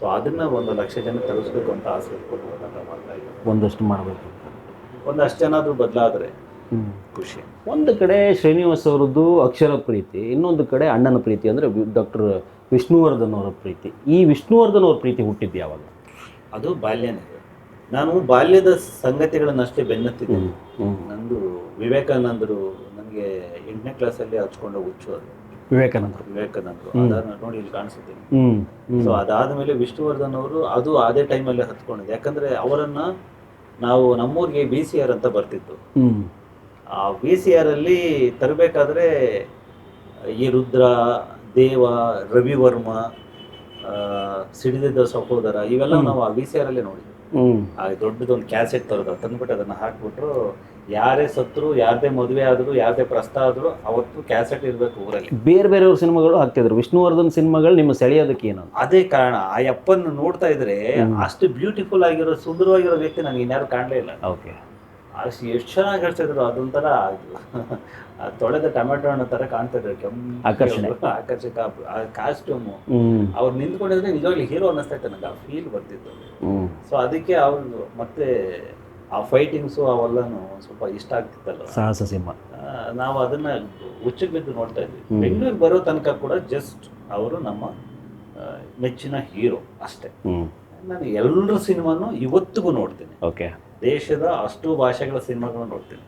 ಸೊ ಅದನ್ನು 1 ಲಕ್ಷ ಜನ ತಲುಪಿಸ್ಬೇಕು ಅಂತ ಆಸೆ ಇಟ್ಕೊಂಡು ಹೋರಾಟ ಮಾಡ್ತಾ ಇದ್ದಾರೆ. ಒಂದಷ್ಟು ಮಾಡಬೇಕು, ಒಂದಷ್ಟು ಜನ ಆದರೂ ಬದಲಾದರೆ ಖುಷಿ. ಒಂದು ಕಡೆ ಶ್ರೀನಿವಾಸ್ ಅವರದ್ದು ಅಕ್ಷರ ಪ್ರೀತಿ, ಇನ್ನೊಂದು ಕಡೆ ಅಣ್ಣನ ಪ್ರೀತಿ, ಅಂದರೆ ಡಾಕ್ಟರ್ ವಿಷ್ಣುವರ್ಧನ್ ಅವರ ಪ್ರೀತಿ. ಈ ವಿಷ್ಣುವರ್ಧನ್ ಅವ್ರ ಪ್ರೀತಿ ಹುಟ್ಟಿದ್ದು ಯಾವಾಗ? ಅದು ಬಾಲ್ಯನೇ. ನಾನು ಬಾಲ್ಯದ ಸಂಗತಿಗಳನ್ನಷ್ಟೇ ಬೆನ್ನತ್ತಿದ್ದೀನಿ. ನಂದು ವಿವೇಕಾನಂದರು ನನಗೆ 8ನೇ ಕ್ಲಾಸಲ್ಲಿ ಹಚ್ಕೊಂಡು ಹುಚ್ಚು. ಅದು ವಿವೇಕಾನಂದರು ಅದನ್ನು ನೋಡಿ ಇಲ್ಲಿ ಕಾಣಿಸುತ್ತೆ. ಹ್ಮ್ ಸೊ ಅದಾದ್ಮೇಲೆ ವಿಷ್ಣುವರ್ಧನ್ ಅವರು ಅದು ಅದೇ ಟೈಮಲ್ಲಿ ಹತ್ಕೊಂಡಿದೆ. ಯಾಕಂದ್ರೆ ಅವರನ್ನ ನಾವು ನಮ್ಮೂರಿಗೆ BCR ಅಂತ ಬರ್ತಿತ್ತು. ಆ BCR ಅಲ್ಲಿ ತರಬೇಕಾದ್ರೆ ಈ ರುದ್ರ, ದೇವ, ರವಿವರ್ಮ, ಸಿಡಿದ ಸಹೋದರ ಇವೆಲ್ಲ ನಾವು ಆ BCR ಅಲ್ಲೇ ನೋಡಿದ್ವಿ. ಆ ದೊಡ್ಡದೊಂದು ಕ್ಯಾಸೆಟ್ ತರೋದು ತಂದ್ಬಿಟ್ಟು ಅದನ್ನ ಹಾಕ್ಬಿಟ್ರು, ಯಾರೇ ಸತ್ರು, ಯಾರದೇ ಮದುವೆ ಆದ್ರು, ಯಾರದೇ ಪ್ರಸ್ತಾವ ಆದ್ರು ಅವತ್ತು ಕ್ಯಾಸೆಟ್ ಇರ್ಬೇಕು ಊರಲ್ಲಿ. ಬೇರೆ ಬೇರೆಯವ್ರ ಸಿನಿಮಾಗಳು ಹಾಕ್ತಿದ್ರು, ವಿಷ್ಣುವರ್ಧನ್ ಸಿನಿಮಾಗಳು ನಿಮ್ಮ ಸೆಳೆಯೋದಕ್ಕೆ ಏನು? ಅದೇ ಕಾರಣ. ಆ ಯಪ್ಪನ್ನು ನೋಡ್ತಾ ಇದ್ರೆ ಅಷ್ಟು ಬ್ಯೂಟಿಫುಲ್ ಆಗಿರೋ, ಸುಂದರವಾಗಿರೋ ವ್ಯಕ್ತಿ ನನಗೆ ಇನ್ಯಾರು ಕಾಣಲೇ ಇಲ್ಲ. ಓಕೆ, ಅಷ್ಟು ಎಷ್ಟು ಚೆನ್ನಾಗಿ ಹೇಳ್ತಿದ್ರು. ಅದೊಂಥರ ತೊಳೆದ ಟೊಮೆಟೊ ಹಣ್ಣು ತರ ಕಾಣ್ತಿದ್ರು, ಆಕರ್ಷಕ ಕಾಸ್ಟ್ಯೂಮು. ಅವ್ರು ನಿಂತ್ಕೊಂಡಿದ್ರೆ ನಿಜವಾಗ್ಲಿ ಹೀರೋ ಅನ್ನಿಸ್ತಾ ಇತ್ತು ನನಗೆ, ಆ ಫೀಲ್ ಬರ್ತಿತ್ತು. ಸೊ ಅದಕ್ಕೆ ಅವ್ರು ಮತ್ತೆ ಆ ಫೈಟಿಂಗ್ಸು ಅವೆಲ್ಲನೂ ಸ್ವಲ್ಪ ಇಷ್ಟ ಆಗ್ತಿತ್ತಲ್ಲ, ಸಾಹಸ ಸಿನಿಮಾ. ನಾವು ಅದನ್ನ ಹುಚ್ಚಿಗೆ ಬಿದ್ದು ನೋಡ್ತಾ ಇದ್ವಿ. ಬೆಂಗಳೂರಿಗೆ ಬರೋ ತನಕ ಕೂಡ ಜಸ್ಟ್ ಅವರು ನಮ್ಮ ಮೆಚ್ಚಿನ ಹೀರೋ ಅಷ್ಟೇ. ನಾನು ಎಲ್ಲರ ಸಿನಿಮಾನು ಇವತ್ತಿಗೂ ನೋಡ್ತೀನಿ. ಓಕೆ, ದೇಶದ ಅಷ್ಟು ಭಾಷೆಗಳ ಸಿನಿಮಾಗಳನ್ನ ನೋಡ್ತೀನಿ.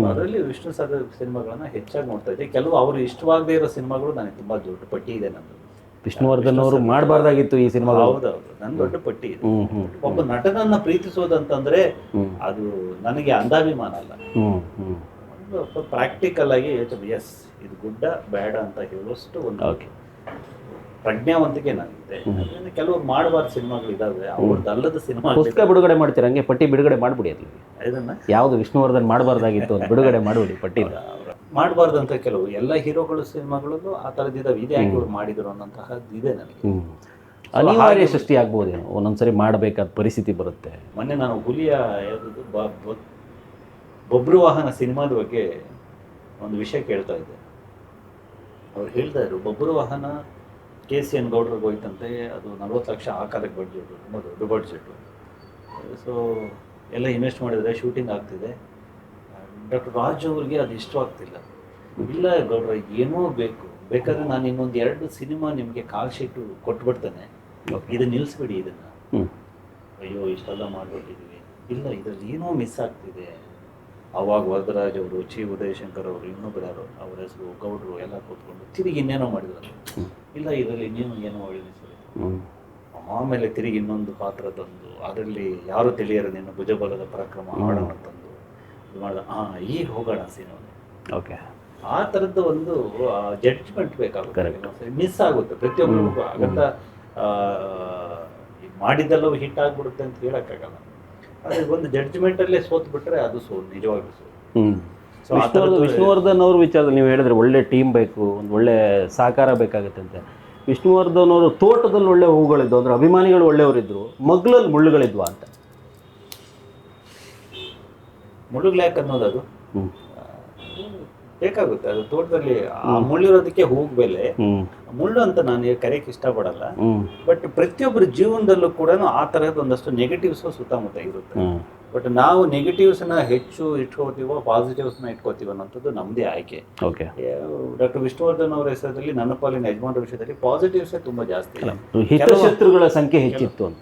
ಅದರಲ್ಲಿ ವಿಷ್ಣು ಸರ್ ಸಿನಿಮಾಗಳನ್ನ ಹೆಚ್ಚಾಗಿ ನೋಡ್ತಾ ಇದ್ದೆ. ಕೆಲವು ಅವರು ಇಷ್ಟವಾಗದೇ ಇರೋ ಸಿನಿಮಾಗಳು ನನಗೆ ತುಂಬಾ ದೊಡ್ಡ ಪಟ್ಟಿ ಇದೆ ನಂದು. ವಿಷ್ಣುವರ್ಧನ್ ಅವರು ಮಾಡಬಾರ್ದಾಗಿತ್ತು ಈ ಸಿನಿಮಾ. ಹೌದೌದು, ನನ್ನ ದೊಡ್ಡ ಪಟ್ಟಿ ಇದೆ. ಒಬ್ಬ ನಟನನ್ನ ಪ್ರೀತಿಸೋದಂತಂದ್ರೆ ಅದು ನನಗೆ ಅಂಧಾಭಿಮಾನ ಅಲ್ಲ, ಪ್ರಾಕ್ಟಿಕಲ್ ಆಗಿ ಎಸ್ ಇದು ಗುಡ್ಡ ಬೇಡ ಅಂತ ಹೇಳುವಷ್ಟು ಒಂದು ಪ್ರಜ್ಞಾವಂತಿಕೆ ನನಗಿದೆ. ಕೆಲವರು ಮಾಡಬಾರ್ದು ಸಿನಿಮಾಗಳು ಇದಾವೆ, ಅವ್ರದ್ದು ಅಲ್ಲದ ಸಿನಿಮಾ. ಪುಸ್ತಕ ಬಿಡುಗಡೆ ಮಾಡ್ತೀರ, ಹಂಗೆ ಪಟ್ಟಿ ಬಿಡುಗಡೆ ಮಾಡ್ಬಿಡಿ. ಅಲ್ಲಿ ಇದನ್ನ ಯಾವ್ದು ವಿಷ್ಣುವರ್ಧನ್ ಮಾಡಬಾರ್ದಾಗಿತ್ತು ಅಂತ ಬಿಡುಗಡೆ ಮಾಡ್ಬಿಡಿ ಪಟ್ಟಿ. ಮಾಡಬಾರ್ದು ಅಂತ ಕೆಲವು ಎಲ್ಲ ಹೀರೋಗಳು ಸಿನಿಮಾಗಳಲ್ಲೂ ಆ ಥರದ್ದು ಇದೇ ಆಗಿ ಅವ್ರು ಮಾಡಿದ್ರು ಅನ್ನೋಂತಹದ್ದು ಇದೆ ನನಗೆ. ಅನಿವಾರ್ಯ ಸೃಷ್ಟಿ ಆಗ್ಬೋದೇನೋ, ಒಂದೊಂದ್ಸರಿ ಮಾಡಬೇಕಾದ ಪರಿಸ್ಥಿತಿ ಬರುತ್ತೆ. ಮೊನ್ನೆ ನಾನು ಹುಲಿಯ ಬೊಬ್ರು ವಾಹನ ಸಿನಿಮಾದ ಬಗ್ಗೆ ಒಂದು ವಿಷಯ ಕೇಳ್ತಾ ಇದ್ದೆ. ಅವ್ರು ಹೇಳ್ತಾ ಇದ್ರು, ಬೊಬ್ರು ವಾಹನ KCN ಗೌಡ್ರಿಗೆ ಹೋಯ್ತಂತೆ. ಅದು 40 ಲಕ್ಷ ಆ ಕಾಲಕ್ಕೆ ಬಡ್ಜೆಟು, ತುಂಬ ದೊಡ್ಡ ಬಡ್ಜೆಟು. ಸೊ ಎಲ್ಲ ಇನ್ವೆಸ್ಟ್ ಮಾಡಿದರೆ ಶೂಟಿಂಗ್ ಆಗ್ತಿದೆ. ಡಾಕ್ಟರ್ ರಾಜ್ ಅವ್ರಿಗೆ ಅದು ಇಷ್ಟವಾಗ್ತಿಲ್ಲ. ಇಲ್ಲ ಗೌಡ್ರ, ಏನೋ ಬೇಕಾದ್ರೆ ನಾನು ಇನ್ನೊಂದು 2 ಸಿನಿಮಾ ನಿಮಗೆ ಕಾಲ್ ಶೀಟು ಕೊಟ್ಬಿಡ್ತೇನೆ, ಇದು ನಿಲ್ಲಿಸ್ಬಿಡಿ ಇದನ್ನು. ಅಯ್ಯೋ ಇಷ್ಟೆಲ್ಲ ಮಾಡಿಬಿಟ್ಟಿದ್ದೀವಿ, ಇಲ್ಲ ಇದರಲ್ಲಿ ಏನೋ ಮಿಸ್ ಆಗ್ತಿದೆ. ಅವಾಗ ವರದರಾಜ್ ಅವರು, ಚಿ ಉದಯಶಂಕರ್ ಅವರು, ಇನ್ನೊಬ್ಬರು ಯಾರು ಅವ್ರ ಹೆಸರು ಗೌಡ್ರು ಎಲ್ಲ ಕೂತ್ಕೊಂಡು ತಿರುಗಿ ಇನ್ನೇನೋ ಮಾಡಿದ್ರು. ಇಲ್ಲ ಇದರಲ್ಲಿ ಇನ್ನೇನು ಏನೋ ಒಳ್ಳೆದಿಸೋದು. ಆಮೇಲೆ ತಿರುಗಿ ಇನ್ನೊಂದು ಪಾತ್ರ ತಂದು ಅದರಲ್ಲಿ ಯಾರು ತಿಳಿಯರು ನಿನ್ನ ಭುಜಬಲದ ಪರಾಕ್ರಮ ಹಾಡೋಣ ತಂದು ಇದು ಮಾಡಿದ. ಈಗ ಹೋಗೋಣ ಸಿನಿಮಾ. ಓಕೆ, ಆ ಥರದ್ದು ಒಂದು ಜಡ್ಜ್ಮೆಂಟ್ ಬೇಕಾಗುತ್ತೆ, ಮಿಸ್ ಆಗುತ್ತೆ ಪ್ರತಿಯೊಬ್ಬರಿಗೂ. ಆಗತ್ತ ಮಾಡಿದ್ದೆಲ್ಲವೂ ಹಿಟ್ ಆಗ್ಬಿಡುತ್ತೆ ಅಂತ ಹೇಳೋಕ್ಕಾಗಲ್ಲ. ಅದೇ ಒಂದು ಜಡ್ಜ್ಮೆಂಟಲ್ಲೇ ಸೋತು ಬಿಟ್ರೆ ಅದು ನಿಜವಾಗ್ಲೂ ಸೋಲು. ವಿಷ್ಣುವರ್ಧನ್ ಅವ್ರ ವಿಚಾರದಲ್ಲಿ ನೀವು ಹೇಳಿದ್ರೆ ಒಳ್ಳೆ ಟೀಮ್ ಬೇಕು, ಒಂದು ಒಳ್ಳೆ ಸಹಕಾರ ಬೇಕಾಗುತ್ತೆ ಅಂತ. ವಿಷ್ಣುವರ್ಧನ್ ಅವರು ತೋಟದಲ್ಲಿ ಒಳ್ಳೆ ಹೂಗಳಿದ್ವು ಅಂದ್ರೆ ಅಭಿಮಾನಿಗಳು ಒಳ್ಳೆಯವರಿದ್ರು, ಮಗ್ಲಲ್ಲಿ ಮುಳ್ಳುಗಳಿದ್ವಾ ಅಂತ. ಮುಳ್ಳುಗಳು ಯಾಕೆ ಅನ್ನೋದು ಅದು ಬೇಕಾಗುತ್ತೆ. ಅದು ತೋಟದಲ್ಲಿ ಆ ಮುಳ್ಳಿರೋದಕ್ಕೆ ಹೂಗ್ ಬೆಲೆ. ಮುಳ್ಳು ಅಂತ ನಾನು ಕರೆಯಕ್ಕೆ ಇಷ್ಟಪಡಲ್ಲ. ಬಟ್ ಪ್ರತಿಯೊಬ್ಬರ ಜೀವನದಲ್ಲೂ ಕೂಡ ಆ ತರಹದ ಒಂದಷ್ಟು ನೆಗೆಟಿವ್ಸ್ ಸುತ್ತಮುತ್ತ ಇರುತ್ತೆ. ಬಟ್ ನಾವು ನೆಗೆಟಿವ್ಸ್ನ ಹೆಚ್ಚು ಇಟ್ಕೋತೀವೋ ಪಾಸಿಟಿವ್ಸ್ನ ಇಟ್ಕೋತೀವೋ ಅನ್ನೋಂಥದ್ದು ನಮ್ಮದೇ ಆಯ್ಕೆ. ಡಾಕ್ಟರ್ ವಿಷ್ಣುವರ್ಧನ್ ಅವರ ಹೆಸರಲ್ಲಿ ನನ್ನ ಪಾಲಿನ ಯಜಮಾನರ ವಿಷಯದಲ್ಲಿ ಪಾಸಿಟಿವ್ಸೇ ತುಂಬಾ ಜಾಸ್ತಿ. ಹಿತಶತ್ರುಗಳ ಸಂಖ್ಯೆ ಹೆಚ್ಚಿತ್ತು ಅಂತ.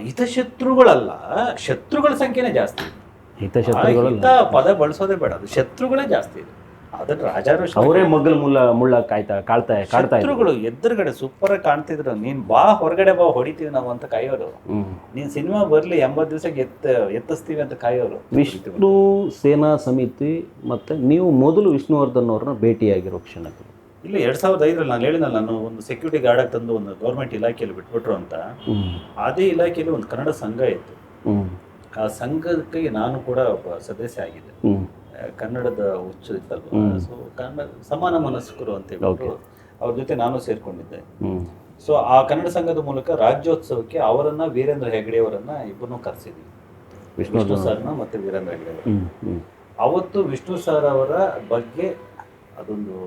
ಹಿತಶತ್ರುಗಳಲ್ಲ, ಶತ್ರುಗಳ ಸಂಖ್ಯೆನೇ ಜಾಸ್ತಿ. ಹಿತ ಪದ ಬಳಸೋದೇ ಬೇಡ, ಅದು ಶತ್ರುಗಳೇ ಜಾಸ್ತಿ ಇದೆ. ಅದನ್ನ ರಾಜಾರು ಅವರೇ ಮಗ್ಗಲ್ ಮುಳ್ಳ ಕಾಡ್ತಾ ಶತ್ರುಗಳು ಎದುರುಗಡೆ ಸೂಪರ್ ಆಗಿ ಕಾಣ್ತಿದ್ರು. ನೀನ್ ಬಾ ಹೊರಗಡೆ ಬಾ ಹೊಡಿತೀವಿ ನಾವು ಅಂತ ಕಾಯೋರು. ನೀನ್ ಸಿನಿಮಾ ಬರ್ಲಿ 80 ದಿವಸಕ್ಕೆ ಎತ್ತಿಸ್ತೀವಿ ಅಂತ ಕಾಯೋರು. ವಿಷ್ಣು ಸೇನಾ ಸಮಿತಿ ಮತ್ತೆ ನೀವು ಮೊದಲು ವಿಷ್ಣುವರ್ಧನ್ ಅವ್ರನ್ನ ಭೇಟಿಯಾಗಿರೋ ಕ್ಷಣಗಳು? ಇಲ್ಲ, 2005ರಲ್ಲಿ ನಾನು ಹೇಳಿದ್ನಲ್ಲ, ನಾನು ಒಂದು ಸೆಕ್ಯೂರಿಟಿ ಗಾರ್ಡ್ ಆಗಿ ತಂದು ಒಂದು ಗೌರ್ಮೆಂಟ್ ಇಲಾಖೆಯಲ್ಲಿ ಬಿಟ್ಬಿಟ್ರು ಅಂತ. ಅದೇ ಇಲಾಖೆಯಲ್ಲಿ ಒಂದು ಕನ್ನಡ ಸಂಘ ಇತ್ತು. ಆ ಸಂಘಕ್ಕೆ ನಾನು ಕೂಡ ಒಬ್ಬ ಸದಸ್ಯ ಆಗಿದ್ದೆ. ಕನ್ನಡದ ಹುಚ್ಚು ಇತ್ತಲ್ವ, ಸೊ ಕನ್ನಡ ಸಮಾನ ಮನಸ್ಕರು ಅಂತ ಹೇಳ್ಬಿಟ್ಟು ಅವ್ರ ಜೊತೆ ನಾನು ಸೇರ್ಕೊಂಡಿದ್ದೆ. ಸೊ ಆ ಕನ್ನಡ ಸಂಘದ ಮೂಲಕ ರಾಜ್ಯೋತ್ಸವಕ್ಕೆ ಅವರನ್ನ, ವೀರೇಂದ್ರ ಹೆಗ್ಡೆ ಅವರನ್ನ ಇಬ್ಬರನ್ನೂ ಕರೆಸಿದ್ವಿ. ವಿಷ್ಣು ಸರ್ನ ಮತ್ತೆ ವೀರೇಂದ್ರ ಹೆಗ್ಡೆ ಅವರು. ಅವತ್ತು ವಿಷ್ಣು ಸರ್ ಅವರ ಬಗ್ಗೆ ಅದೊಂದು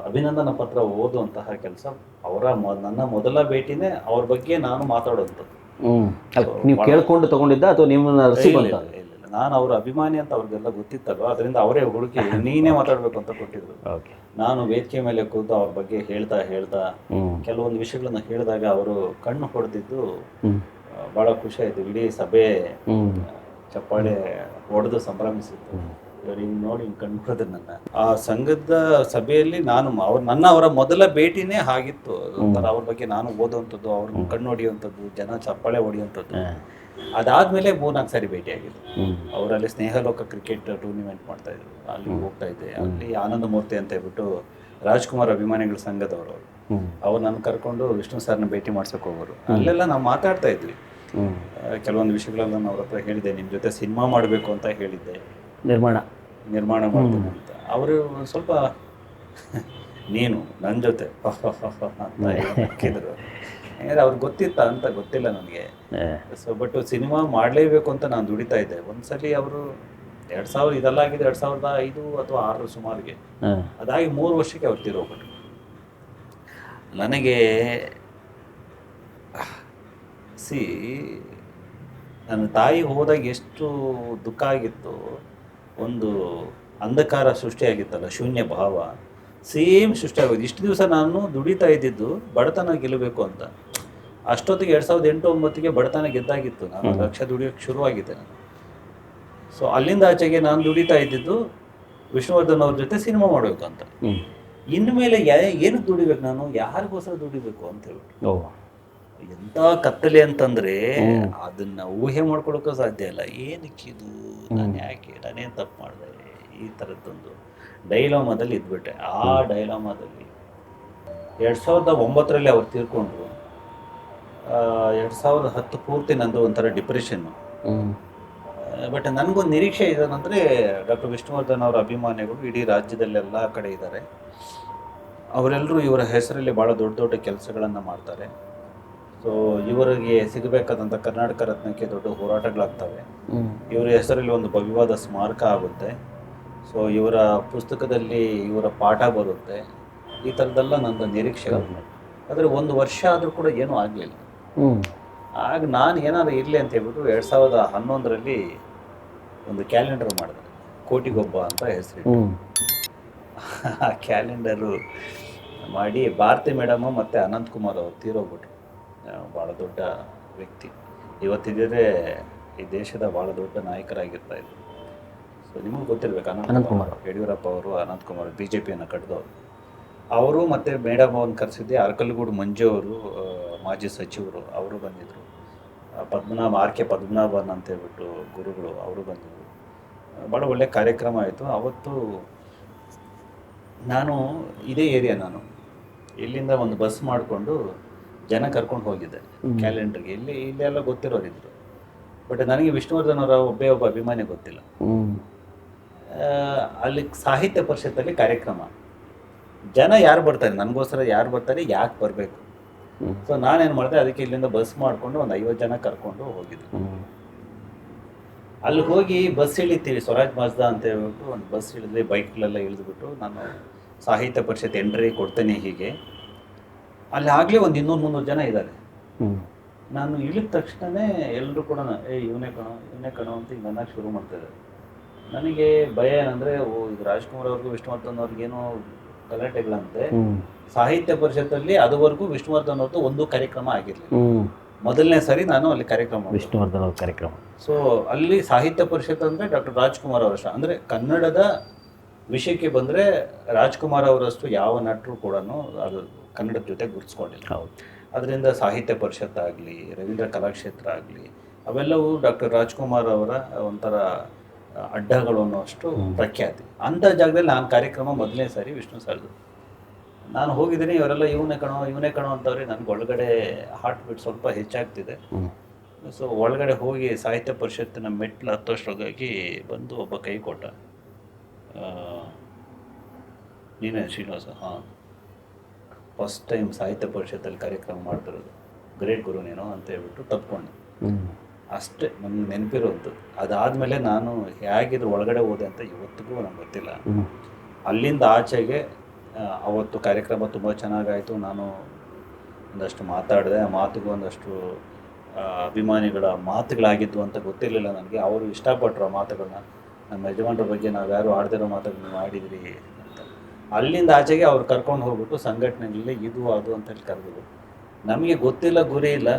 ಅಭಿನಂದನಾ ಪತ್ರ ಓದುವಂತಹ ಕೆಲಸ ಅವರ ನನ್ನ ಮೊದಲ ಭೇಟಿನೇ ಅವ್ರ ಬಗ್ಗೆ ನಾನು ಮಾತಾಡುವಂಥದ್ದು. ನೀವು ಕೇಳ್ಕೊಂಡು ತಗೊಂಡಿದ್ದ ಅಥವಾ ನಿಮ್ಮನ್ನ ನಾನು ಅವ್ರ ಅಭಿಮಾನಿ ಅಂತ ಅವ್ರಿಗೆಲ್ಲ ಗೊತ್ತಿತ್ತಲ್ವ, ಅದರಿಂದ ಅವರೇ ಹುಡುಕಿ ನೀನೇ ಮಾತಾಡ್ಬೇಕು ಅಂತ ಕೊಟ್ಟಿದ್ರು. ನಾನು ವೇದಿಕೆ ಮೇಲೆ ಕೂತು ಅವ್ರ ಬಗ್ಗೆ ಹೇಳ್ತಾ ಕೆಲವೊಂದು ವಿಷಯಗಳನ್ನ ಹೇಳಿದಾಗ ಅವರು ಕಣ್ಣು ಹೊಡೆದಿದ್ದು ಬಹಳ ಖುಷಿ ಆಯ್ತು. ಇಡೀ ಸಭೆ ಚಪ್ಪಾಳೆ ಹೊಡೆದು ಸಂಭ್ರಮಿಸಿತ್ತು. ಇವ್ರು ಹಿಂಗೆ ನೋಡಿ ಹಿಂಗೆ ಕಂಡುಬಿಡೋದು ನನ್ನ. ಆ ಸಂಘದ ಸಭೆಯಲ್ಲಿ ನಾನು ಅವರ ಮೊದಲ ಭೇಟಿನೇ ಆಗಿತ್ತು. ಒಂಥರ ಅವ್ರ ಬಗ್ಗೆ ನಾನು ಓದುವಂಥದ್ದು, ಅವ್ರನ್ನ ಕಣ್ಣು ಹೊಡಿಯುವಂಥದ್ದು, ಜನ ಚಪ್ಪಾಳೆ ಹೊಡಿಯುವಂಥದ್ದು. ಅದಾದ್ಮೇಲೆ 3-4 ಸಾರಿ ಭೇಟಿ ಆಗಿದೆ. ಅವರಲ್ಲಿ ಸ್ನೇಹಲೋಕ ಕ್ರಿಕೆಟ್ ಟೂರ್ನಿಮೆಂಟ್ ಮಾಡ್ತಾ ಇದ್ರು, ಅಲ್ಲಿ ಹೋಗ್ತಾ ಇದ್ದೆ. ಅಲ್ಲಿ ಆನಂದ ಮೂರ್ತಿ ಅಂತ ಹೇಳ್ಬಿಟ್ಟು ರಾಜ್ಕುಮಾರ್ ಅಭಿಮಾನಿಗಳ ಸಂಘದವರು, ಅವ್ರು ನನ್ನ ಕರ್ಕೊಂಡು ವಿಷ್ಣು ಸರ್ನ ಭೇಟಿ ಮಾಡ್ಸಕ್ ಹೋಗೋರು. ಅಲ್ಲೆಲ್ಲ ನಾವು ಮಾತಾಡ್ತಾ ಇದ್ವಿ. ಕೆಲವೊಂದು ವಿಷಯಗಳೆಲ್ಲ ನಾನು ಅವ್ರ ಹತ್ರ ಹೇಳಿದ್ದೆ, ನಿಮ್ಮ ಜೊತೆ ಸಿನಿಮಾ ಮಾಡಬೇಕು ಅಂತ ಹೇಳಿದ್ದೆ, ನಿರ್ಮಾಣ ಮಾಡ್ತೀನಿ ಅಂತ. ಅವರು ಸ್ವಲ್ಪ ನೀನು ನನ್ನ ಜೊತೆ ಅಂತ ಹೇಳಿದ್ರು. ಯಾಕಂದ್ರೆ ಅವ್ರಿಗೆ ಗೊತ್ತಿತ್ತ ಅಂತ ಗೊತ್ತಿಲ್ಲ ನನಗೆ. ಸೊ ಬಟ್ ಸಿನಿಮಾ ಮಾಡಲೇಬೇಕು ಅಂತ ನಾನು ದುಡಿತಾ ಇದ್ದೆ. ಒಂದ್ಸಲಿ ಅವರು 2000 ಇದೆಲ್ಲಾಗಿದೆ 2005 ಅಥವಾ 6 ಸುಮಾರಿಗೆ, ಅದಾಗಿ 3 ವರ್ಷಕ್ಕೆ ಅವ್ರು ತೀರೋಗ್ಬಿಟ್ರು. ನನಗೆ ನನ್ನ ತಾಯಿ ಹೋದಾಗ ಎಷ್ಟು ದುಃಖ ಆಗಿತ್ತು. ಒಂದು ಅಂಧಕಾರ ಸೃಷ್ಟಿಯಾಗಿತ್ತಲ್ಲ, ಶೂನ್ಯ ಭಾವ ಸೇಮ್ ಸೃಷ್ಟಿಯಾಗೋದು. ಇಷ್ಟು ದಿವಸ ನಾನು ದುಡಿತಾ ಇದ್ದಿದ್ದು ಬಡತನ ಗೆಲ್ಲಬೇಕು ಅಂತ. ಅಷ್ಟೊತ್ತಿಗೆ 2008-9ಗೆ ಬಡತನ ಗೆದ್ದಾಗಿತ್ತು. ನಾನು ಲಕ್ಷ ದುಡಿಯೋಕ್ಕೆ ಶುರುವಾಗಿದ್ದೆ ನಾನು. ಸೊ ಅಲ್ಲಿಂದ ಆಚೆಗೆ ನಾನು ದುಡಿತಾ ಇದ್ದಿದ್ದು ವಿಷ್ಣುವರ್ಧನ್ ಅವ್ರ ಜೊತೆ ಸಿನಿಮಾ ಮಾಡಬೇಕು ಅಂತ. ಇನ್ಮೇಲೆ ಏನಕ್ಕೆ ದುಡಿಬೇಕು ನಾನು, ಯಾರಿಗೋಸ್ಕರ ದುಡಿಬೇಕು ಅಂತ ಹೇಳ್ಬಿಟ್ಟು. ಎಂಥ ಕತ್ತಲೆ ಅಂತಂದ್ರೆ ಅದನ್ನ ಊಹೆ ಮಾಡ್ಕೊಳಕ್ಕೂ ಸಾಧ್ಯ ಇಲ್ಲ. ಏನಕ್ಕಿದು, ನಾನು ಯಾಕೆ, ನಾನೇನು ತಪ್ಪು ಮಾಡಿದೆ, ಈ ಥರದ್ದೊಂದು ಡೈಲಾಮಾದಲ್ಲಿ ಇದ್ಬಿಟ್ಟೆ. ಆ ಡೈಲಾಮಾದಲ್ಲಿ 2009ರಲ್ಲಿ ಅವ್ರು ತೀರ್ಕೊಂಡ್ರು. 2010 ಪೂರ್ತಿ ನಂದು ಒಂಥರ ಡಿಪ್ರೆಷನ್ನು. ಬಟ್ ನನಗೊಂದು ನಿರೀಕ್ಷೆ ಇದೇನಂದರೆ, ಡಾಕ್ಟರ್ ವಿಷ್ಣುವರ್ಧನ್ ಅವರ ಅಭಿಮಾನಿಗಳು ಇಡೀ ರಾಜ್ಯದಲ್ಲೆಲ್ಲ ಕಡೆ ಇದ್ದಾರೆ. ಅವರೆಲ್ಲರೂ ಇವರ ಹೆಸರಲ್ಲಿ ಭಾಳ ದೊಡ್ಡ ದೊಡ್ಡ ಕೆಲಸಗಳನ್ನು ಮಾಡ್ತಾರೆ. ಸೊ ಇವರಿಗೆ ಸಿಗಬೇಕಾದಂಥ ಕರ್ನಾಟಕ ರತ್ನಕ್ಕೆ ದೊಡ್ಡ ಹೋರಾಟಗಳಾಗ್ತವೆ. ಇವರ ಹೆಸರಲ್ಲಿ ಒಂದು ಭವ್ಯವಾದ ಸ್ಮಾರಕ ಆಗುತ್ತೆ. ಸೊ ಇವರ ಪುಸ್ತಕದಲ್ಲಿ ಇವರ ಪಾಠ ಬರುತ್ತೆ. ಈ ಥರದ್ದೆಲ್ಲ ನನ್ನ ನಿರೀಕ್ಷೆ. ಆದರೆ 1 ವರ್ಷ ಆದರೂ ಕೂಡ ಏನೂ ಆಗಲಿಲ್ಲ. ಆಗ ನಾನು ಏನಾದ್ರು ಇರಲಿ ಅಂತ ಹೇಳ್ಬಿಟ್ಟು 2011ರಲ್ಲಿ ಒಂದು ಕ್ಯಾಲೆಂಡರ್ ಮಾಡಿದೆ, ಕೋಟಿಗೊಬ್ಬ ಅಂತ ಹೆಸರಿಟ್ಟು. ಆ ಕ್ಯಾಲೆಂಡರು ಮಾಡಿ ಭಾರತಿ ಮೇಡಮು ಮತ್ತು ಅನಂತಕುಮಾರ್ ಅವರು ತೀರೋಗ್ಬಿಟ್ರು. ಭಾಳ ದೊಡ್ಡ ವ್ಯಕ್ತಿ. ಇವತ್ತಿದ್ದರೆ ಈ ದೇಶದ ಭಾಳ ದೊಡ್ಡ ನಾಯಕರಾಗಿರ್ತಾ ಇದ್ರು. ಸೊ ನಿಮಗೆ ಗೊತ್ತಿರಬೇಕು, ಅನಂತಕುಮಾರ್ ಯಡಿಯೂರಪ್ಪ ಅವರು ಅನಂತಕುಮಾರ್ BJPಯನ್ನು ಕಟ್ಟಿದವರು. ಅವರು ಮತ್ತು ಮೇಡಮ್ ಅವ್ರನ್ನ ಕರೆಸಿದ್ದೆ. ಅರಕಲಗೂಡು ಮಂಜು ಅವರು ಮಾಜಿ ಸಚಿವರು, ಅವರು ಬಂದಿದ್ದರು. RK ಪದ್ಮನಾಭನ್ ಅಂತ ಹೇಳ್ಬಿಟ್ಟು ಗುರುಗಳು, ಅವರು ಬಂದಿದ್ದರು. ಭಾಳ ಒಳ್ಳೆಯ ಕಾರ್ಯಕ್ರಮ ಆಯಿತು. ಅವತ್ತು ನಾನು ಇದೇ ಏರಿಯಾ, ನಾನು ಇಲ್ಲಿಂದ ಒಂದು ಬಸ್ ಮಾಡಿಕೊಂಡು ಜನ ಕರ್ಕೊಂಡು ಹೋಗಿದ್ದೆ ಕ್ಯಾಲೆಂಡರ್ಗೆ. ಇಲ್ಲೆಲ್ಲ ಗೊತ್ತಿರೋರಿದ್ರು. ಬಟ್ ನನಗೆ ವಿಷ್ಣುವರ್ಧನ್ ಅವರ ಒಬ್ಬ ಅಭಿಮಾನಿ ಗೊತ್ತಿಲ್ಲ. ಅಲ್ಲಿ ಸಾಹಿತ್ಯ ಪರಿಷತ್ತಲ್ಲಿ ಕಾರ್ಯಕ್ರಮ. ಜನ ಯಾರು ಬರ್ತಾರೆ, ನನಗೋಸ್ಕರ ಯಾರು ಬರ್ತಾರೆ, ಯಾಕೆ ಬರಬೇಕು. ಸೊ ನಾನೇನು ಮಾಡಿದೆ, ಅದಕ್ಕೆ ಇಲ್ಲಿಂದ ಬಸ್ ಮಾಡಿಕೊಂಡು ಒಂದು 50 ಜನ ಕರ್ಕೊಂಡು ಹೋಗಿದ್ದೆ. ಅಲ್ಲಿ ಹೋಗಿ ಬಸ್ ಇಳಿತೀವಿ, ಸ್ವರಾಜ್ ಮಾಜ್ದಾ ಅಂತ ಹೇಳ್ಬಿಟ್ಟು ಒಂದು ಬಸ್ ಇಳಿದ್ವಿ. ಬೈಕ್ಗಳೆಲ್ಲ ಇಳಿದ್ಬಿಟ್ಟು ನಾನು ಸಾಹಿತ್ಯ ಪರಿಷತ್ ಎಂಟ್ರಿ ಕೊಡ್ತೇನೆ. ಹೀಗೆ ಅಲ್ಲಿ ಆಗಲೇ ಒಂದು 200-300 ಜನ ಇದ್ದಾರೆ. ನಾನು ಇಳಿದ ತಕ್ಷಣವೇ ಎಲ್ಲರೂ ಕೂಡ ಇವನೇ ಕಣೋ ಅಂತ ಈಗ ನನ್ನ ಶುರು ಮಾಡ್ತಾಯಿದ್ದಾರೆ. ನನಗೆ ಭಯ ಏನಂದರೆ, ಇದು ರಾಜ್ಕುಮಾರ್ ಅವ್ರಿಗೂ ವಿಷ್ಣುವರ್ಧನ್ ಅವ್ರಿಗೇನೋ ಗಲಾಟೆಗಳಂತೆ. ಸಾಹಿತ್ಯ ಪರಿಷತ್ತಲ್ಲಿ ಅದುವರೆಗೂ ವಿಷ್ಣುವರ್ಧನ್ ಅವ್ರದ್ದು ಒಂದು ಕಾರ್ಯಕ್ರಮ ಆಗಿರಲಿಲ್ಲ. ಮೊದಲನೇ ಸರಿ ನಾನು ಅಲ್ಲಿ ಕಾರ್ಯಕ್ರಮ, ವಿಷ್ಣುವರ್ಧನ್ ಅವ್ರ ಕಾರ್ಯಕ್ರಮ. ಸೊ ಅಲ್ಲಿ ಸಾಹಿತ್ಯ ಪರಿಷತ್ ಅಂದರೆ ಡಾಕ್ಟರ್ ರಾಜ್ಕುಮಾರ್ ಅವರಷ್ಟ. ಅಂದರೆ ಕನ್ನಡದ ವಿಷಯಕ್ಕೆ ಬಂದರೆ ರಾಜ್ಕುಮಾರ್ ಅವರಷ್ಟು ಯಾವ ನಟರು ಕೂಡ ಅದು ಕನ್ನಡದ ಜೊತೆ ಗುರುತಿಸ್ಕೊಂಡಿಲ್ಲ. ಅದರಿಂದ ಸಾಹಿತ್ಯ ಪರಿಷತ್ ಆಗಲಿ, ರವೀಂದ್ರ ಕಲಾಕ್ಷೇತ್ರ ಆಗಲಿ, ಅವೆಲ್ಲವೂ ಡಾಕ್ಟರ್ ರಾಜ್ಕುಮಾರ್ ಅವರ ಒಂಥರ ಅಡ್ಡಗಳು ಅನ್ನೋಷ್ಟು ಪ್ರಖ್ಯಾತಿ. ಅಂಥ ಜಾಗದಲ್ಲಿ ನಾನು ಕಾರ್ಯಕ್ರಮ ಮೊದಲನೇ ಸಾರಿ ವಿಷ್ಣು ಸರ್ದು ನಾನು ಹೋಗಿದ್ದೀನಿ. ಇವರೆಲ್ಲ ಇವನೇ ಕಣೋ ಅಂತವ್ರೆ. ನನಗೆ ಒಳಗಡೆ ಹಾರ್ಟ್ ಬೀಟ್ ಸ್ವಲ್ಪ ಹೆಚ್ಚಾಗ್ತಿದೆ. ಸೊ ಒಳಗಡೆ ಹೋಗಿ ಸಾಹಿತ್ಯ ಪರಿಷತ್ತಿನ ಮೆಟ್ಲು ಹತ್ತೋಷ್ಟ್ರೊಳಗಾಗಿ ಬಂದು ಒಬ್ಬ ಕೈ ಕೊಟ್ಟ. ನೀನೇ ಶ್ರೀನಿವಾಸ? ಹಾಂ, ಫಸ್ಟ್ ಟೈಮ್ ಸಾಹಿತ್ಯ ಪರಿಷತ್ತಲ್ಲಿ ಕಾರ್ಯಕ್ರಮ ಮಾಡ್ತಿರೋದು, ಗ್ರೇಟ್ ಗುರು ನೀನು ಅಂತ ಹೇಳ್ಬಿಟ್ಟು ತಪ್ಕೊಂಡೆ. ಅಷ್ಟೇ ನನಗೆ ನೆನಪಿರೋದು. ಅದಾದಮೇಲೆ ನಾನು ಹೇಗಿದ್ರು ಒಳಗಡೆ ಹೋದೆ ಅಂತ ಇವತ್ತಿಗೂ ನನಗೆ ಗೊತ್ತಿಲ್ಲ. ಅಲ್ಲಿಂದ ಆಚೆಗೆ ಅವತ್ತು ಕಾರ್ಯಕ್ರಮ ತುಂಬ ಚೆನ್ನಾಗಾಯಿತು. ನಾನು ಒಂದಷ್ಟು ಮಾತಾಡಿದೆ. ಆ ಮಾತಿಗೂ ಒಂದಷ್ಟು ಅಭಿಮಾನಿಗಳ ಮಾತುಗಳಾಗಿದ್ದು ಅಂತ ಗೊತ್ತಿರಲಿಲ್ಲ ನನಗೆ. ಅವರು ಇಷ್ಟಪಟ್ಟರು ಆ ಮಾತುಗಳನ್ನ. ನಮ್ಮ ಯಜಮಾನ್ರ ಬಗ್ಗೆ ನಾವು ಯಾರು ಆಡ್ದಿರೋ ಮಾತುಗಳನ್ನ ಮಾಡಿದ್ರಿ ಅಂತ. ಅಲ್ಲಿಂದ ಆಚೆಗೆ ಅವ್ರು ಕರ್ಕೊಂಡು ಹೋಗ್ಬಿಟ್ಟು ಸಂಘಟನೆಗಳಲ್ಲಿ ಇದು ಅದು ಅಂತೇಳಿ ಕರೆದ್ರು. ನಮಗೆ ಗೊತ್ತಿಲ್ಲ, ಗುರಿ ಇಲ್ಲ.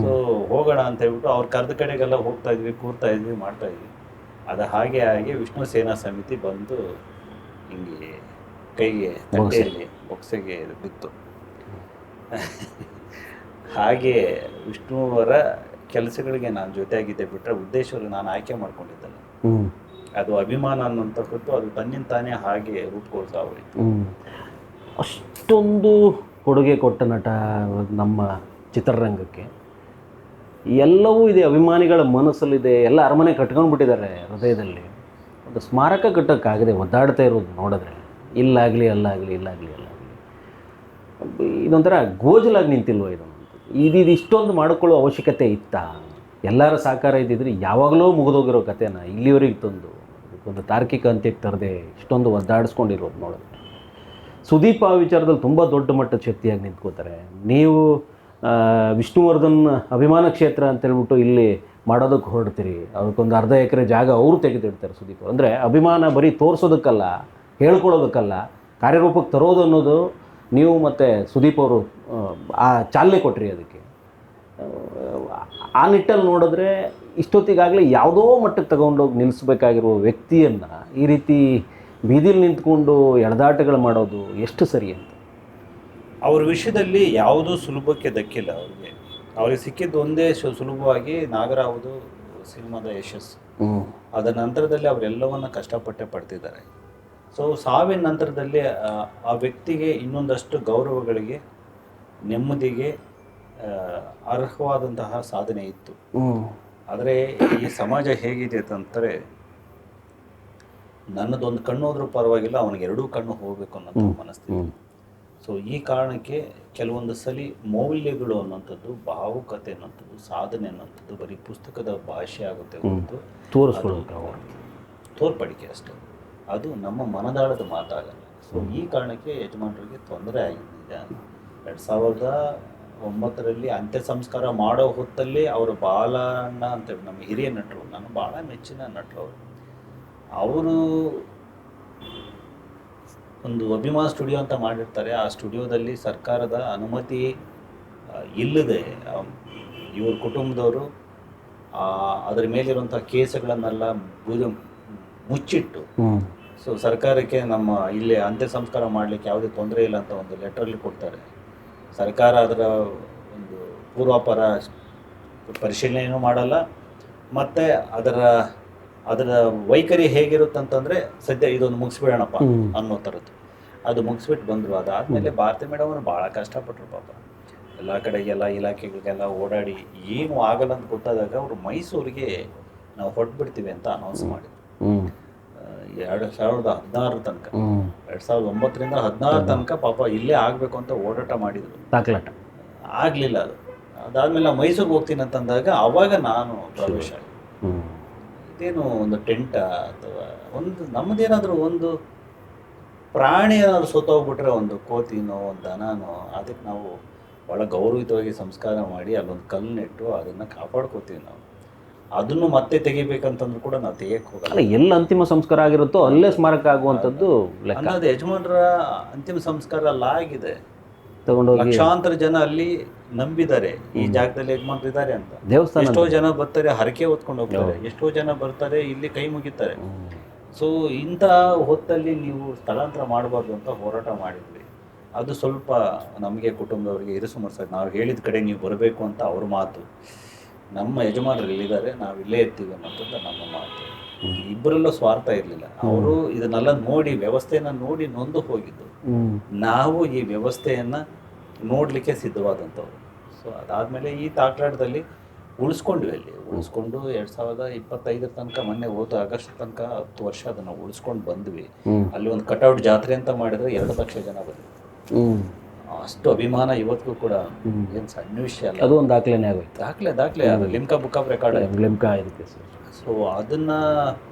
ಸೊ ಹೋಗೋಣ ಅಂತ ಹೇಳ್ಬಿಟ್ಟು ಅವ್ರು ಕರೆದ ಕಡೆಗೆಲ್ಲ ಹೋಗ್ತಾ ಇದ್ವಿ, ಕೂರ್ತಾ ಇದ್ವಿ, ಮಾಡ್ತಾ ಇದ್ವಿ. ಅದು ಹಾಗೆ ಹಾಗೆ ವಿಷ್ಣು ಸೇನಾ ಸಮಿತಿ ಬಂದು ಹಿಂಗೆ ಕೈಗೆ ತಟ್ಟೆಯಲ್ಲಿ ಬೊಕ್ಸೆಗೆ ಬಿತ್ತು. ಹಾಗೆ ವಿಷ್ಣುವರ ಕೆಲಸಗಳಿಗೆ ನಾನು ಜೊತೆಯಾಗಿದ್ದೆ ಬಿಟ್ಟರೆ ಉದ್ದೇಶಗಳು ನಾನು ಆಯ್ಕೆ ಮಾಡ್ಕೊಂಡಿದ್ದಲ್ಲ. ಅದು ಅಭಿಮಾನ ಅನ್ನುವಂಥದ್ದು ಅದು ತನ್ನಿಂದ ತಾನೇ ಹಾಗೆ ರೂಪುಗೊಳ್ತಾ ಹೋಯಿತು. ಅಷ್ಟೊಂದು ಕೊಡುಗೆ ಕೊಟ್ಟ ನಟ ನಮ್ಮ ಚಿತ್ರರಂಗಕ್ಕೆ. ಎಲ್ಲವೂ ಇದೆ, ಅಭಿಮಾನಿಗಳ ಮನಸ್ಸಲ್ಲಿದೆ, ಎಲ್ಲ ಅರಮನೆ ಕಟ್ಕೊಂಡು ಬಿಟ್ಟಿದ್ದಾರೆ ಹೃದಯದಲ್ಲಿ. ಒಂದು ಸ್ಮಾರಕ ಕಟ್ಟೋಕ್ಕಾಗದೆ ಒದ್ದಾಡ್ತಾ ಇರೋದು ನೋಡಿದ್ರೆ ಇಲ್ಲಾಗಲಿ ಅಲ್ಲಾಗಲಿ ಇಲ್ಲಾಗಲಿ ಅಲ್ಲಾಗಲಿ ಇದೊಂಥರ ಗೋಜಲಾಗಿ ನಿಂತಿಲ್ವ ಇದು ಇಷ್ಟೊಂದು ಮಾಡಿಕೊಳ್ಳೋ ಅವಶ್ಯಕತೆ ಇತ್ತಾ? ಎಲ್ಲರ ಸಹಕಾರ ಇದ್ದಿದ್ರೆ ಯಾವಾಗಲೂ ಮುಗಿದೋಗಿರೋ ಕಥೆನ ಇಲ್ಲಿವರೆಗೆ ತಂದು ಒಂದು ತಾರ್ಕಿಕ ಅಂತ್ಯಕ್ಕೆ ತರದೆ ಇಷ್ಟೊಂದು ಒದ್ದಾಡಿಸ್ಕೊಂಡಿರೋದು ನೋಡಿದ್ರೆ. ಸುದೀಪ್ ಆ ವಿಚಾರದಲ್ಲಿ ತುಂಬ ದೊಡ್ಡ ಮಟ್ಟದ ಶಕ್ತಿಯಾಗಿ ನಿಂತ್ಕೋತಾರೆ. ನೀವು ವಿಷ್ಣುವರ್ಧನ್ ಅಭಿಮಾನ ಕ್ಷೇತ್ರ ಅಂತೇಳ್ಬಿಟ್ಟು ಇಲ್ಲಿ ಮಾಡೋದಕ್ಕೆ ಹೊರಡ್ತೀರಿ, ಅದಕ್ಕೊಂದು ಅರ್ಧ ಎಕರೆ ಜಾಗ ಅವರು ತೆಗೆದಿಡ್ತಾರೆ ಸುದೀಪ್. ಅಂದರೆ ಅಭಿಮಾನ ಬರೀ ತೋರಿಸೋದಕ್ಕಲ್ಲ, ಹೇಳ್ಕೊಡೋದಕ್ಕಲ್ಲ, ಕಾರ್ಯರೂಪಕ್ಕೆ ತರೋದು ಅನ್ನೋದು ನೀವು ಮತ್ತು ಸುದೀಪ್ ಅವರು ಆ ಚಾಲನೆ ಕೊಟ್ರಿ ಅದಕ್ಕೆ. ಆ ನಿಟ್ಟಲ್ಲಿ ನೋಡಿದ್ರೆ ಇಷ್ಟೊತ್ತಿಗಾಗಲೇ ಯಾವುದೋ ಮಟ್ಟಕ್ಕೆ ತಗೊಂಡೋಗಿ ನಿಲ್ಲಿಸ್ಬೇಕಾಗಿರೋ ವ್ಯಕ್ತಿಯನ್ನು ಈ ರೀತಿ ಬೀದಿಲಿ ನಿಂತ್ಕೊಂಡು ಎಳೆದಾಟಗಳು ಮಾಡೋದು ಎಷ್ಟು ಸರಿ ಅಂತ. ಅವ್ರ ವಿಷಯದಲ್ಲಿ ಯಾವುದೂ ಸುಲಭಕ್ಕೆ ದಕ್ಕಿಲ್ಲ. ಅವ್ರಿಗೆ ಸಿಕ್ಕಿದ್ದು ಒಂದೇ ಸುಲಭವಾಗಿ ನಾಗರಾವುದು ಸಿನಿಮಾದ ಯಶಸ್ಸು. ಅದರ ನಂತರದಲ್ಲಿ ಅವರೆಲ್ಲವನ್ನ ಕಷ್ಟಪಟ್ಟೆ ಪಡ್ತಿದ್ದಾರೆ. ಸೊ ಸಾವಿನ ನಂತರದಲ್ಲಿ ಆ ವ್ಯಕ್ತಿಗೆ ಇನ್ನೊಂದಷ್ಟು ಗೌರವಗಳಿಗೆ, ನೆಮ್ಮದಿಗೆ ಅರ್ಹವಾದಂತಹ ಸಾಧನೆ ಇತ್ತು. ಆದರೆ ಈ ಸಮಾಜ ಹೇಗಿದೆ ಅಂತಂದರೆ, ನನ್ನದೊಂದು ಕಣ್ಣು ಹೋದ್ರೂ ಪರವಾಗಿಲ್ಲ, ಅವನಿಗೆ ಎರಡೂ ಕಣ್ಣು ಹೋಗಬೇಕು ಅನ್ನೋಂಥ ಮನಸ್ಥಿತಿ. ಸೊ ಈ ಕಾರಣಕ್ಕೆ ಕೆಲವೊಂದು ಸಲ ಮೌಲ್ಯಗಳು ಅನ್ನೋಂಥದ್ದು, ಭಾವುಕತೆ ಅನ್ನೋಂಥದ್ದು, ಸಾಧನೆ ಅನ್ನೋಂಥದ್ದು ಬರೀ ಪುಸ್ತಕದ ಭಾಷೆ ಆಗುತ್ತೆ ಹೊರತು ತೋರ್ಪಡಿಕೆ ಅಷ್ಟೇ, ಅದು ನಮ್ಮ ಮನದಾಳದ ಮಾತಾಗಲ್ಲ. ಸೊ ಈ ಕಾರಣಕ್ಕೆ ಯಜಮಾನರಿಗೆ ತೊಂದರೆ ಆಗಿದೆ. 2009ರಲ್ಲಿ ಅಂತ್ಯ ಸಂಸ್ಕಾರ ಮಾಡೋ ಹೊತ್ತಲ್ಲಿ ಅವರು ಬಾಲಣ್ಣ ಅಂತೇಳಿ ನಮ್ಮ ಹಿರಿಯ ನಟರು, ನಾನು ಭಾಳ ಮೆಚ್ಚಿನ ನಟರು ಅವರು ಒಂದು ಅಭಿಮಾನ ಸ್ಟುಡಿಯೋ ಅಂತ ಮಾಡಿರ್ತಾರೆ. ಆ ಸ್ಟುಡಿಯೋದಲ್ಲಿ ಸರ್ಕಾರದ ಅನುಮತಿ ಇಲ್ಲದೆ ಇವ್ರ ಕುಟುಂಬದವರು ಅದರ ಮೇಲಿರುವಂಥ ಕೇಸುಗಳನ್ನೆಲ್ಲ ಮುಚ್ಚಿಟ್ಟು, ಸೊ ಸರ್ಕಾರಕ್ಕೆ ನಮ್ಮ ಇಲ್ಲಿ ಅಂತ್ಯ ಸಂಸ್ಕಾರ ಮಾಡಲಿಕ್ಕೆ ಯಾವುದೇ ತೊಂದರೆ ಇಲ್ಲ ಅಂತ ಒಂದು ಲೆಟ್ರಲ್ಲಿ ಕೊಡ್ತಾರೆ. ಸರ್ಕಾರ ಅದರ ಒಂದು ಪೂರ್ವಾಪರ ಪರಿಶೀಲನೆಯೂ ಮಾಡಲ್ಲ, ಮತ್ತು ಅದರ ವೈಖರಿ ಹೇಗಿರುತ್ತಂತಂದರೆ ಸದ್ಯ ಇದೊಂದು ಮುಗಿಸ್ಬಿಡೋಣಪ್ಪ ಅನ್ನೋ ಥರದ್ದು. ಅದು ಮುಗಿಸ್ಬಿಟ್ಟು ಬಂದರು. ಅದಾದಮೇಲೆ ಭಾರತಿ ಮೇಡಮ್ ಅವರು ಭಾಳ ಕಷ್ಟಪಟ್ಟರು ಪಾಪ. ಎಲ್ಲ ಕಡೆಗೆಲ್ಲ ಇಲಾಖೆಗಳಿಗೆಲ್ಲ ಓಡಾಡಿ ಏನು ಆಗಲ್ಲ ಅಂತ ಗೊತ್ತಾದಾಗ ಅವರು ಮೈಸೂರಿಗೆ ನಾವು ಹೊರಟ್ಬಿಡ್ತೀವಿ ಅಂತ ಅನೌನ್ಸ್ ಮಾಡಿದ್ರು. 2016 ತನಕ, 2009ರಿಂದ 2016 ತನಕ ಪಾಪ ಇಲ್ಲೇ ಆಗಬೇಕು ಅಂತ ಓಡಾಟ ಮಾಡಿದರು. ತಾಕಲಾಟ ಆಗಲಿಲ್ಲ. ಅದಾದಮೇಲೆ ನಾವು ಮೈಸೂರಿಗೆ ಹೋಗ್ತೀನಿ ಅಂತಂದಾಗ ಆವಾಗ ನಾನು ಪ್ರವೇಶ ಆಗಿ, ಇದೇನು ಒಂದು ಟೆಂಟ ಅಥವಾ ಒಂದು ನಮ್ಮದೇನಾದರೂ ಒಂದು ಪ್ರಾಣಿ ಏನಾದರೂ ಸೋತೋಗ್ಬಿಟ್ರೆ, ಒಂದು ಕೋತಿನೋ ಒಂದು ದನನೋ, ಅದಕ್ಕೆ ನಾವು ಭಾಳ ಗೌರವಿತವಾಗಿ ಸಂಸ್ಕಾರ ಮಾಡಿ ಅಲ್ಲೊಂದು ಕಲ್ಲು ನೆಟ್ಟು ಅದನ್ನು ಕಾಪಾಡ್ಕೋತೀವಿ ನಾವು. ಅದನ್ನು ಮತ್ತೆ ತೆಗಿಬೇಕಂತಂದ್ರೂ ಕೂಡ ನಾವು ತೆಗಿಯಕ್ಕೆ ಹೋಗಲ್ಲ. ಎಲ್ಲ ಅಂತಿಮ ಸಂಸ್ಕಾರ ಆಗಿರುತ್ತೋ ಅಲ್ಲೇ ಸ್ಮಾರಕ ಆಗುವಂಥದ್ದು ಅನ್ನೋದು ಯಜಮಾನರ ಅಂತಿಮ ಸಂಸ್ಕಾರ ಅಲ್ಲ ಆಗಿದೆ. ತಗೊಂಡೋಗಿ ಲಕ್ಷಾಂತರ ಜನ ಅಲ್ಲಿ ನಂಬಿದ್ದಾರೆ, ಈ ಜಾಗದಲ್ಲಿ ಯಜಮಾನರು ಇದ್ದಾರೆ ಅಂತ. ದೇವಸ್ಥಾನ ಎಷ್ಟೋ ಜನ ಬರ್ತಾರೆ, ಹರಕೆ ಹೊತ್ಕೊಂಡು ಹೋಗ್ತಾರೆ, ಎಷ್ಟೋ ಜನ ಬರ್ತಾರೆ, ಇಲ್ಲಿ ಕೈ ಮುಗಿತಾರೆ. ಸೊ ಇಂಥ ಹೊತ್ತಲ್ಲಿ ನೀವು ಸ್ಥಳಾಂತರ ಮಾಡಬಾರ್ದು ಅಂತ ಹೋರಾಟ ಮಾಡಿದ್ವಿ. ಅದು ಸ್ವಲ್ಪ ನಮಗೆ ಕುಟುಂಬದವರಿಗೆ ಇರಿಸುಮರ್ಸಾಗಿ, ನಾವು ಹೇಳಿದ ಕಡೆ ನೀವು ಬರಬೇಕು ಅಂತ ಅವ್ರ ಮಾತು, ನಮ್ಮ ಯಜಮಾನರು ಇಲ್ಲಿದ್ದಾರೆ, ನಾವು ಇಲ್ಲೇ ಇರ್ತೀವಿ ಅನ್ನೋಂಥದ್ದು ನಮ್ಮ ಮಾತು. ಇಬ್ಬರಲ್ಲೂ ಸ್ವಾರ್ಥ ಇರಲಿಲ್ಲ. ಅವರು ಇದನ್ನೆಲ್ಲ ನೋಡಿ, ವ್ಯವಸ್ಥೆಯನ್ನು ನೋಡಿ ನೊಂದು ಹೋಗಿದ್ದು. ನಾವು ಈ ವ್ಯವಸ್ಥೆಯನ್ನು ನೋಡಲಿಕ್ಕೆ ಸಿದ್ಧವಾದಂಥವ್ರು. ಸೊ ಅದಾದಮೇಲೆ ಈ ತಾಕಲಾಟದಲ್ಲಿ ಉಳಿಸ್ಕೊಂಡ್ವಿ. ಅಲ್ಲಿ ಉಳಿಸ್ಕೊಂಡು 2025 ತನಕ, ಮೊನ್ನೆ ಹೋದ ಆಗಸ್ಟ್ ತನಕ 10 ವರ್ಷ ಅದನ್ನು ಉಳಿಸ್ಕೊಂಡು ಬಂದ್ವಿ. ಅಲ್ಲಿ ಒಂದು ಕಟ್ಔಟ್ ಜಾತ್ರೆ ಅಂತ ಮಾಡಿದ್ರೆ 2 ಲಕ್ಷ ಜನ ಬಂದಿದ್ರು. ಅಷ್ಟು ಅಭಿಮಾನ ಇವತ್ತಿಗೂ ಕೂಡ ಏನು ಸಣ್ಣ ವಿಷಯ ಅಲ್ಲ. ಅದು ಒಂದು ದಾಖಲೆನೇ ಆಗೋಯ್ತು. ದಾಖಲೆ ಅದು Limca book of record Limca ಇದಕ್ಕೆ. ಸೊ ಅದನ್ನು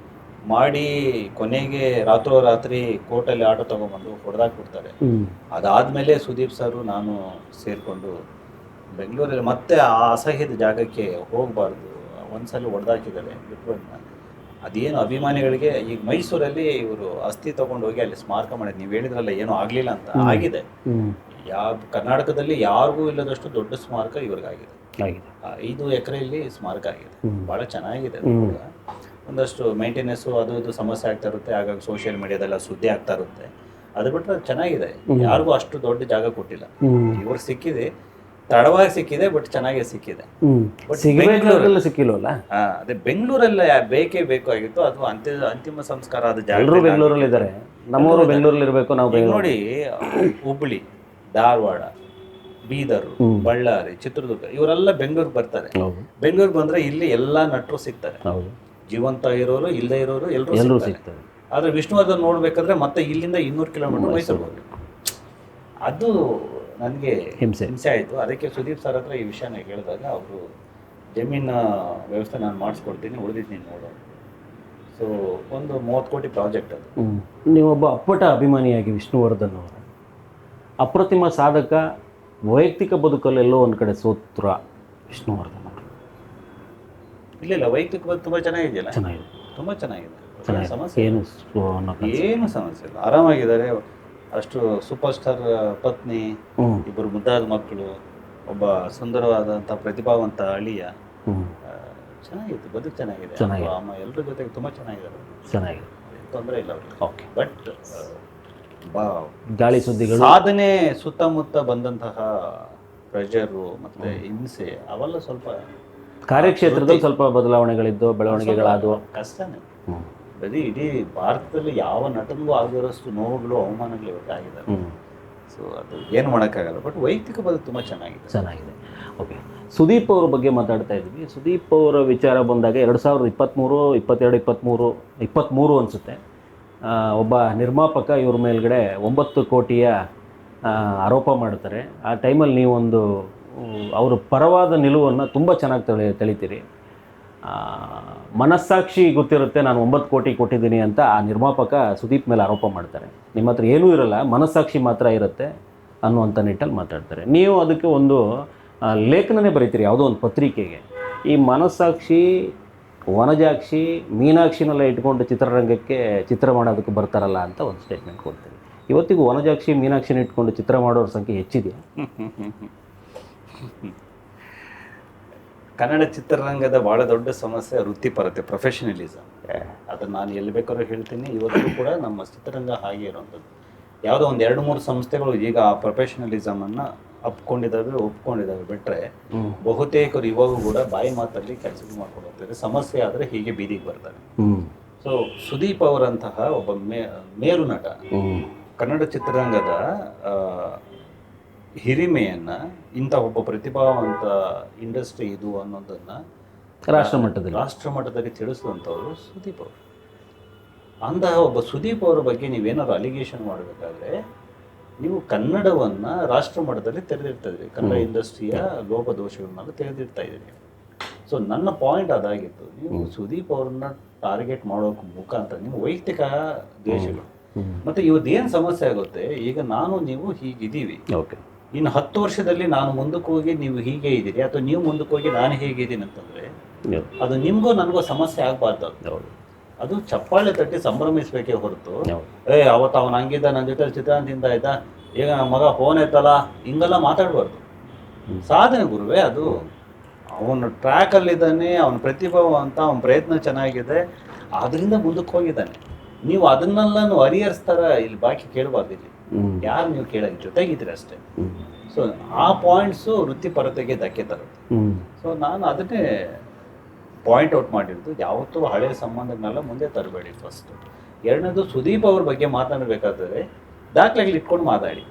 ಮಾಡಿ ಕೊನೆಗೆ ರಾತ್ರೋರಾತ್ರಿ ಕೋರ್ಟಲ್ಲಿ ಆಟೋ ತೊಗೊಂಬಂದು ಹೊಡೆದಾಕ್ಬಿಡ್ತಾರೆ. ಅದಾದಮೇಲೆ ಸುದೀಪ್ ಸರು ನಾನು ಸೇರಿಕೊಂಡು ಬೆಂಗಳೂರಲ್ಲಿ ಮತ್ತೆ ಆ ಅಸಹ್ಯದ ಜಾಗಕ್ಕೆ ಹೋಗಬಾರ್ದು, ಒಂದ್ಸಲ ಹೊಡೆದಾಕಿದ್ದಾರೆ ಬಿಟ್ಬಿಟ್ಟು. ಅದೇನು ಅಭಿಮಾನಿಗಳಿಗೆ ಈಗ ಮೈಸೂರಲ್ಲಿ ಇವರು ಅಸ್ಥಿ ತೊಗೊಂಡು ಹೋಗಿ ಅಲ್ಲಿ ಸ್ಮಾರಕ ಮಾಡಿದ್ರು. ನೀವು ಹೇಳಿದ್ರಲ್ಲ ಏನೂ ಆಗಲಿಲ್ಲ ಅಂತ, ಆಗಿದೆ. ಕರ್ನಾಟಕದಲ್ಲಿ ಯಾರಿಗೂ ಇಲ್ಲದಷ್ಟು ದೊಡ್ಡ ಸ್ಮಾರಕ ಇವ್ರಿಗಾಗಿದೆ. 5 ಎಕರೆಯಲ್ಲಿ ಸ್ಮಾರಕ ಆಗಿದೆ, ಭಾಳ ಚೆನ್ನಾಗಿದೆ. ಒಂದಷ್ಟು ಮೇಂಟೆನೆನ್ಸು ಅದು ಇದು ಸಮಸ್ಯೆ ಆಗ್ತಾ ಇರುತ್ತೆ, ಹಾಗಾಗಿ ಸೋಷಿಯಲ್ ಮೀಡಿಯಾದೆಲ್ಲ ಸುದ್ದಿ ಆಗ್ತಾ ಇರುತ್ತೆ. ಅದು ಬಿಟ್ಟರೆ ಚೆನ್ನಾಗಿದೆ, ಯಾರಿಗೂ ಅಷ್ಟು ದೊಡ್ಡ ಜಾಗ ಕೊಟ್ಟಿಲ್ಲ. ಇವ್ರು ಸಿಕ್ಕಿದೆ, ತಡವಾಗಿ ಸಿಕ್ಕಿದೆ, ಬಟ್ ಚೆನ್ನಾಗೇ ಸಿಕ್ಕಿದೆ. ಬೆಂಗಳೂರಲ್ಲಿ ಸಿಕ್ಕಿಲ್ವಲ್ಲ? ಅದೇ ಬೆಂಗಳೂರಲ್ಲ ಬೇಕೇ ಬೇಕಾಗಿತ್ತು, ಅದು ಅಂತಿಮ ಸಂಸ್ಕಾರ ಅದು ಎಲ್ಲರೂ ಬೆಂಗಳೂರಲ್ಲಿ ಇದ್ದಾರೆ, ನಮ್ಮವರು ಬೆಂಗಳೂರಲ್ಲಿ ಇರಬೇಕು. ನಾವು ನೋಡಿ, ಹುಬ್ಬಳ್ಳಿ, ಧಾರವಾಡ, ಬೀದರು, ಬಳ್ಳಾರಿ, ಚಿತ್ರದುರ್ಗ ಇವರೆಲ್ಲ ಬೆಂಗಳೂರಿಗೆ ಬರ್ತಾರೆ. ಬೆಂಗಳೂರಿಗೆ ಬಂದ್ರೆ ಇಲ್ಲಿ ಎಲ್ಲಾ ನಟರು ಸಿಗ್ತಾರೆ, ಜೀವಂತ ಇರೋರು ಇಲ್ಲದೆ ಇರೋರು ಎಲ್ಲರೂ ಸಿಗ್ತಾರೆ. ಆದ್ರೆ ವಿಷ್ಣುವರ್ಧನ್ ನೋಡ್ಬೇಕಾದ್ರೆ ಮತ್ತೆ ಇಲ್ಲಿಂದ 200 ಕಿಲೋಮೀಟರ್ ಮೈಸೂರು ಹೋಗ್ಬೇಕು. ಅದು ನನಗೆ ಹಿಂಸೆ ಆಯಿತು. ಅದಕ್ಕೆ ಸುದೀಪ್ ಸರ್ ಹತ್ರ ಈ ವಿಷಯನ ಹೇಳಿದಾಗ ಅವರು ಜಮೀನ ವ್ಯವಸ್ಥೆ ನಾನು ಮಾಡಿಸ್ಕೊಡ್ತೀನಿ, ಉಳಿದಿದ್ದು ನೀನು ನೋಡೋ. ಸೊ ಒಂದು 30 ಕೋಟಿ ಪ್ರಾಜೆಕ್ಟ್ ಅದು. ನೀವೊಬ್ಬ ಅಪ್ಪಟ ಅಭಿಮಾನಿಯಾಗಿ ವಿಷ್ಣುವರ್ಧನ್ ಅವರ ಅಪ್ರತಿಮ ಸಾಧಕ, ವೈಯಕ್ತಿಕ ಬದುಕಲ್ಲೆಲ್ಲೋ ಒಂದು ಕಡೆ ಸೋತ್ರ ವಿಷ್ಣುವರ್ಧನ್ ಅವರು. ಇಲ್ಲ, ವೈಯಕ್ತಿಕ ಬದುಕು ತುಂಬ ಚೆನ್ನಾಗಿದೆಯಲ್ಲ? ಚೆನ್ನಾಗಿದೆ, ತುಂಬ ಚೆನ್ನಾಗಿದೆ. ಸಮಸ್ಯೆ ಏನು ಸಮಸ್ಯೆ ಇಲ್ಲ, ಆರಾಮಾಗಿದ್ದಾರೆ. ಅಷ್ಟು ಸೂಪರ್ ಸ್ಟಾರ್ ಪತ್ನಿ, ಇಬ್ಬರು ಮುದ್ದಾದ ಮಕ್ಕಳು, ಒಬ್ಬ ಸುಂದರವಾದಂಥ ಪ್ರತಿಭಾವಂತ ಅಳಿಯ. ಚೆನ್ನಾಗಿತ್ತು, ಬದುಕು ಚೆನ್ನಾಗಿದೆ. ಅಮ್ಮ ಎಲ್ಲರ ಜೊತೆಗೆ ತುಂಬ ಚೆನ್ನಾಗಿದೆ, ತೊಂದರೆ ಇಲ್ಲ ಅವ್ರಿಗೆ. ಓಕೆ. ಬಟ್ ಗಾಳಿ ಸುದ್ದಿಗಳು, ಸಾಧನೆ ಸುತ್ತಮುತ್ತ ಬಂದಂತಹ ಪ್ರೆಷರು ಮತ್ತೆ ಹಿಂಸೆ ಅವೆಲ್ಲ ಸ್ವಲ್ಪ ಕಾರ್ಯಕ್ಷೇತ್ರದಲ್ಲಿ ಸ್ವಲ್ಪ ಬದಲಾವಣೆಗಳಿದ್ದು, ಬೆಳವಣಿಗೆಗಳಾದವು. ಕಷ್ಟನೇ. ಬರೀ ಇಡೀ ಭಾರತದಲ್ಲಿ ಯಾವ ನಟನಿಗೂ ಆಗಿರೋಷ್ಟು ನೋವುಗಳು, ಅವಮಾನಗಳು ಇವತ್ತಾಗಿದ್ದಾರೆ. ಸೊ ಅದು ಏನು ಮಾಡೋಕ್ಕಾಗಲ್ಲ. ಬಟ್ ವೈಯಕ್ತಿಕ ಬದುಕು ತುಂಬ ಚೆನ್ನಾಗಿದೆ. ಓಕೆ, ಸುದೀಪ್ ಅವ್ರ ಬಗ್ಗೆ ಮಾತಾಡ್ತಾ ಇದ್ವಿ. ಸುದೀಪ್ ಅವರ ವಿಚಾರ ಬಂದಾಗ 2023, 22, 23 ಅನಿಸುತ್ತೆ, ಒಬ್ಬ ನಿರ್ಮಾಪಕ ಇವ್ರ ಮೇಲ್ಗಡೆ 9 ಕೋಟಿಯ ಆರೋಪ ಮಾಡ್ತಾರೆ. ಆ ಟೈಮಲ್ಲಿ ನೀವೊಂದು ಅವ್ರ ಪರವಾದ ನಿಲುವನ್ನು ತುಂಬ ಚೆನ್ನಾಗಿ ತಿಳಿತೀರಿ. ಮನಸ್ಸಾಕ್ಷಿ ಗೊತ್ತಿರುತ್ತೆ, ನಾನು 9 ಕೋಟಿ ಕೊಟ್ಟಿದ್ದೀನಿ ಅಂತ ಆ ನಿರ್ಮಾಪಕ ಸುದೀಪ್ ಮೇಲೆ ಆರೋಪ ಮಾಡ್ತಾರೆ. ನಿಮ್ಮ ಹತ್ರ ಏನೂ ಇರಲ್ಲ, ಮನಸ್ಸಾಕ್ಷಿ ಮಾತ್ರ ಇರುತ್ತೆ ಅನ್ನುವಂಥ ನಿಟ್ಟಲ್ಲಿ ಮಾತಾಡ್ತಾರೆ. ನೀವು ಅದಕ್ಕೆ ಒಂದು ಲೇಖನನೇ ಬರೀತೀರಿ ಯಾವುದೋ ಒಂದು ಪತ್ರಿಕೆಗೆ. ಈ ಮನಸ್ಸಾಕ್ಷಿ, ವನಜಾಕ್ಷಿ, ಮೀನಾಕ್ಷಿನೆಲ್ಲ ಇಟ್ಕೊಂಡು ಚಿತ್ರರಂಗಕ್ಕೆ ಚಿತ್ರ ಮಾಡೋದಕ್ಕೆ ಬರ್ತಾರಲ್ಲ ಅಂತ ಒಂದು ಸ್ಟೇಟ್ಮೆಂಟ್ ಕೊಡ್ತೀರಿ. ಇವತ್ತಿಗೂ ವನಜಾಕ್ಷಿ, ಮೀನಾಕ್ಷಿನ ಇಟ್ಕೊಂಡು ಚಿತ್ರ ಮಾಡೋರ ಸಂಖ್ಯೆ ಹೆಚ್ಚಿದೆಯಾ? ಕನ್ನಡ ಚಿತ್ರರಂಗದ ಭಾಳ ದೊಡ್ಡ ಸಮಸ್ಯೆ ವೃತ್ತಿಪರತೆ, ಪ್ರೊಫೆಷನಲಿಸಮ್. ಅದನ್ನು ನಾನು ಎಲ್ಲಿ ಬೇಕಾದ್ರೂ ಹೇಳ್ತೀನಿ. ಇವತ್ತು ಕೂಡ ನಮ್ಮ ಚಿತ್ರರಂಗ ಹಾಗೆ ಇರುವಂಥದ್ದು. ಯಾವುದೋ ಒಂದು 2-3 ಸಂಸ್ಥೆಗಳು ಈಗ ಆ ಪ್ರೊಫೆಷನಲಿಸಮನ್ನು ಒಪ್ಕೊಂಡಿದ್ದಾವೆ ಬಿಟ್ಟರೆ ಬಹುತೇಕರು ಇವಾಗೂ ಕೂಡ ಬಾಯಿ ಮಾತಲ್ಲಿ ಕೆಲಸ ಮಾಡ್ಕೊಂಡು ಹೋಗ್ತಾರೆ. ಸಮಸ್ಯೆ ಆದರೆ ಹೀಗೆ ಬೀದಿಗೆ ಬರ್ತಾರೆ. ಸೊ ಸುದೀಪ್ ಅವರಂತಹ ಒಬ್ಬ ಮೇರು ನಟ ಕನ್ನಡ ಚಿತ್ರರಂಗದ ಹಿರಿಮೆಯನ್ನ, ಇಂಥ ಒಬ್ಬ ಪ್ರತಿಭಾವಂತ ಇಂಡಸ್ಟ್ರಿ ಇದು ಅನ್ನೋದನ್ನ ರಾಷ್ಟ್ರ ಮಟ್ಟದಲ್ಲಿ ತಿಳಿಸುವಂಥವ್ರು ಸುದೀಪ್ ಅವರು. ಅಂತಹ ಒಬ್ಬ ಸುದೀಪ್ ಅವರ ಬಗ್ಗೆ ನೀವೇನಾದ್ರು ಅಲಿಗೇಷನ್ ಮಾಡಬೇಕಾದ್ರೆ ನೀವು ಕನ್ನಡವನ್ನು ರಾಷ್ಟ್ರ ಮಟ್ಟದಲ್ಲಿ ತೆರೆದಿಡ್ತಾ ಇದ್ದೀರಿ, ಕನ್ನಡ ಇಂಡಸ್ಟ್ರಿಯ ಲೋಪದೋಷಗಳನ್ನೆಲ್ಲ ತೆರೆದಿಡ್ತಾ ಇದ್ದೀರಿ. ಸೊ ನನ್ನ ಪಾಯಿಂಟ್ ಅದಾಗಿತ್ತು. ನೀವು ಸುದೀಪ್ ಅವ್ರನ್ನ ಟಾರ್ಗೆಟ್ ಮಾಡೋಕೆ ಮುಖಾಂತರ ನಿಮ್ಮ ವೈಯಕ್ತಿಕ ದ್ವೇಷಗಳು. ಮತ್ತು ಇವತ್ತೇನು ಸಮಸ್ಯೆ ಆಗುತ್ತೆ, ಈಗ ನಾನು ನೀವು ಹೀಗಿದ್ದೀವಿ, ಇನ್ನು 10 ವರ್ಷದಲ್ಲಿ ನಾನು ಮುಂದಕ್ಕೆ ಹೋಗಿ ನೀವು ಹೀಗೆ ಇದ್ದೀರಿ, ಅಥವಾ ನೀವು ಮುಂದಕ್ಕೆ ಹೋಗಿ ನಾನು ಹೇಗಿದ್ದೀನಿ ಅಂತಂದರೆ ಅದು ನಿಮಗೂ ನನಗೂ ಸಮಸ್ಯೆ ಆಗಬಾರ್ದು. ಅದು ಚಪ್ಪಾಳೆ ತಟ್ಟಿ ಸಂಭ್ರಮಿಸ್ಬೇಕೇ ಹೊರತು ಅವತ್ತು ಅವನು ಹಂಗಿದ್ದ, ನನ್ನ ಜೊತೆ ಚಿತ್ರಾಂತದಿಂದ ಆಯ್ತಾ, ಈಗ ನಮ್ಮ ಮಗ ಫೋನ್ ಎತ್ತಲ್ಲ, ಹಿಂಗೆಲ್ಲ ಮಾತಾಡಬಾರ್ದು. ಸಾಧನೆ ಗುರುವೇ ಅದು. ಅವನು ಟ್ರ್ಯಾಕಲ್ಲಿದ್ದಾನೆ, ಅವನ ಪ್ರತಿಭಾವಂತ, ಅವನ ಪ್ರಯತ್ನ ಚೆನ್ನಾಗಿದೆ, ಅದರಿಂದ ಮುಂದಕ್ಕೆ ಹೋಗಿದ್ದಾನೆ. ನೀವು ಅದನ್ನೆಲ್ಲ ಹರಿಹರಿಸ್ತಾರ ಇಲ್ಲಿ ಬಾಕಿ ಕೇಳಬಾರ್ದು. ಇಲ್ಲಿ ಯಾರು ನೀವು ಕೇಳೋದು, ಜೊತೆಗಿದ್ದೀರಿ ಅಷ್ಟೇ. ಸೊ ಆ ಪಾಯಿಂಟ್ಸು ವೃತ್ತಿಪರತೆಗೆ ಧಕ್ಕೆ ತರುತ್ತೆ. ಸೊ ನಾನು ಅದನ್ನೇ ಪಾಯಿಂಟ್ ಔಟ್ ಮಾಡಿರೋದು. ಯಾವತ್ತೂ ಹಳೆಯ ಸಂಬಂಧಗಳನ್ನೆಲ್ಲ ಮುಂದೆ ತರಬೇಡಿ ಫಸ್ಟ್. ಎರಡನೇದು, ಸುದೀಪ್ ಅವ್ರ ಬಗ್ಗೆ ಮಾತನಾಡಬೇಕಾದ್ರೆ ದಾಖಲೆಗಳು ಇಟ್ಕೊಂಡು ಮಾತಾಡಿ.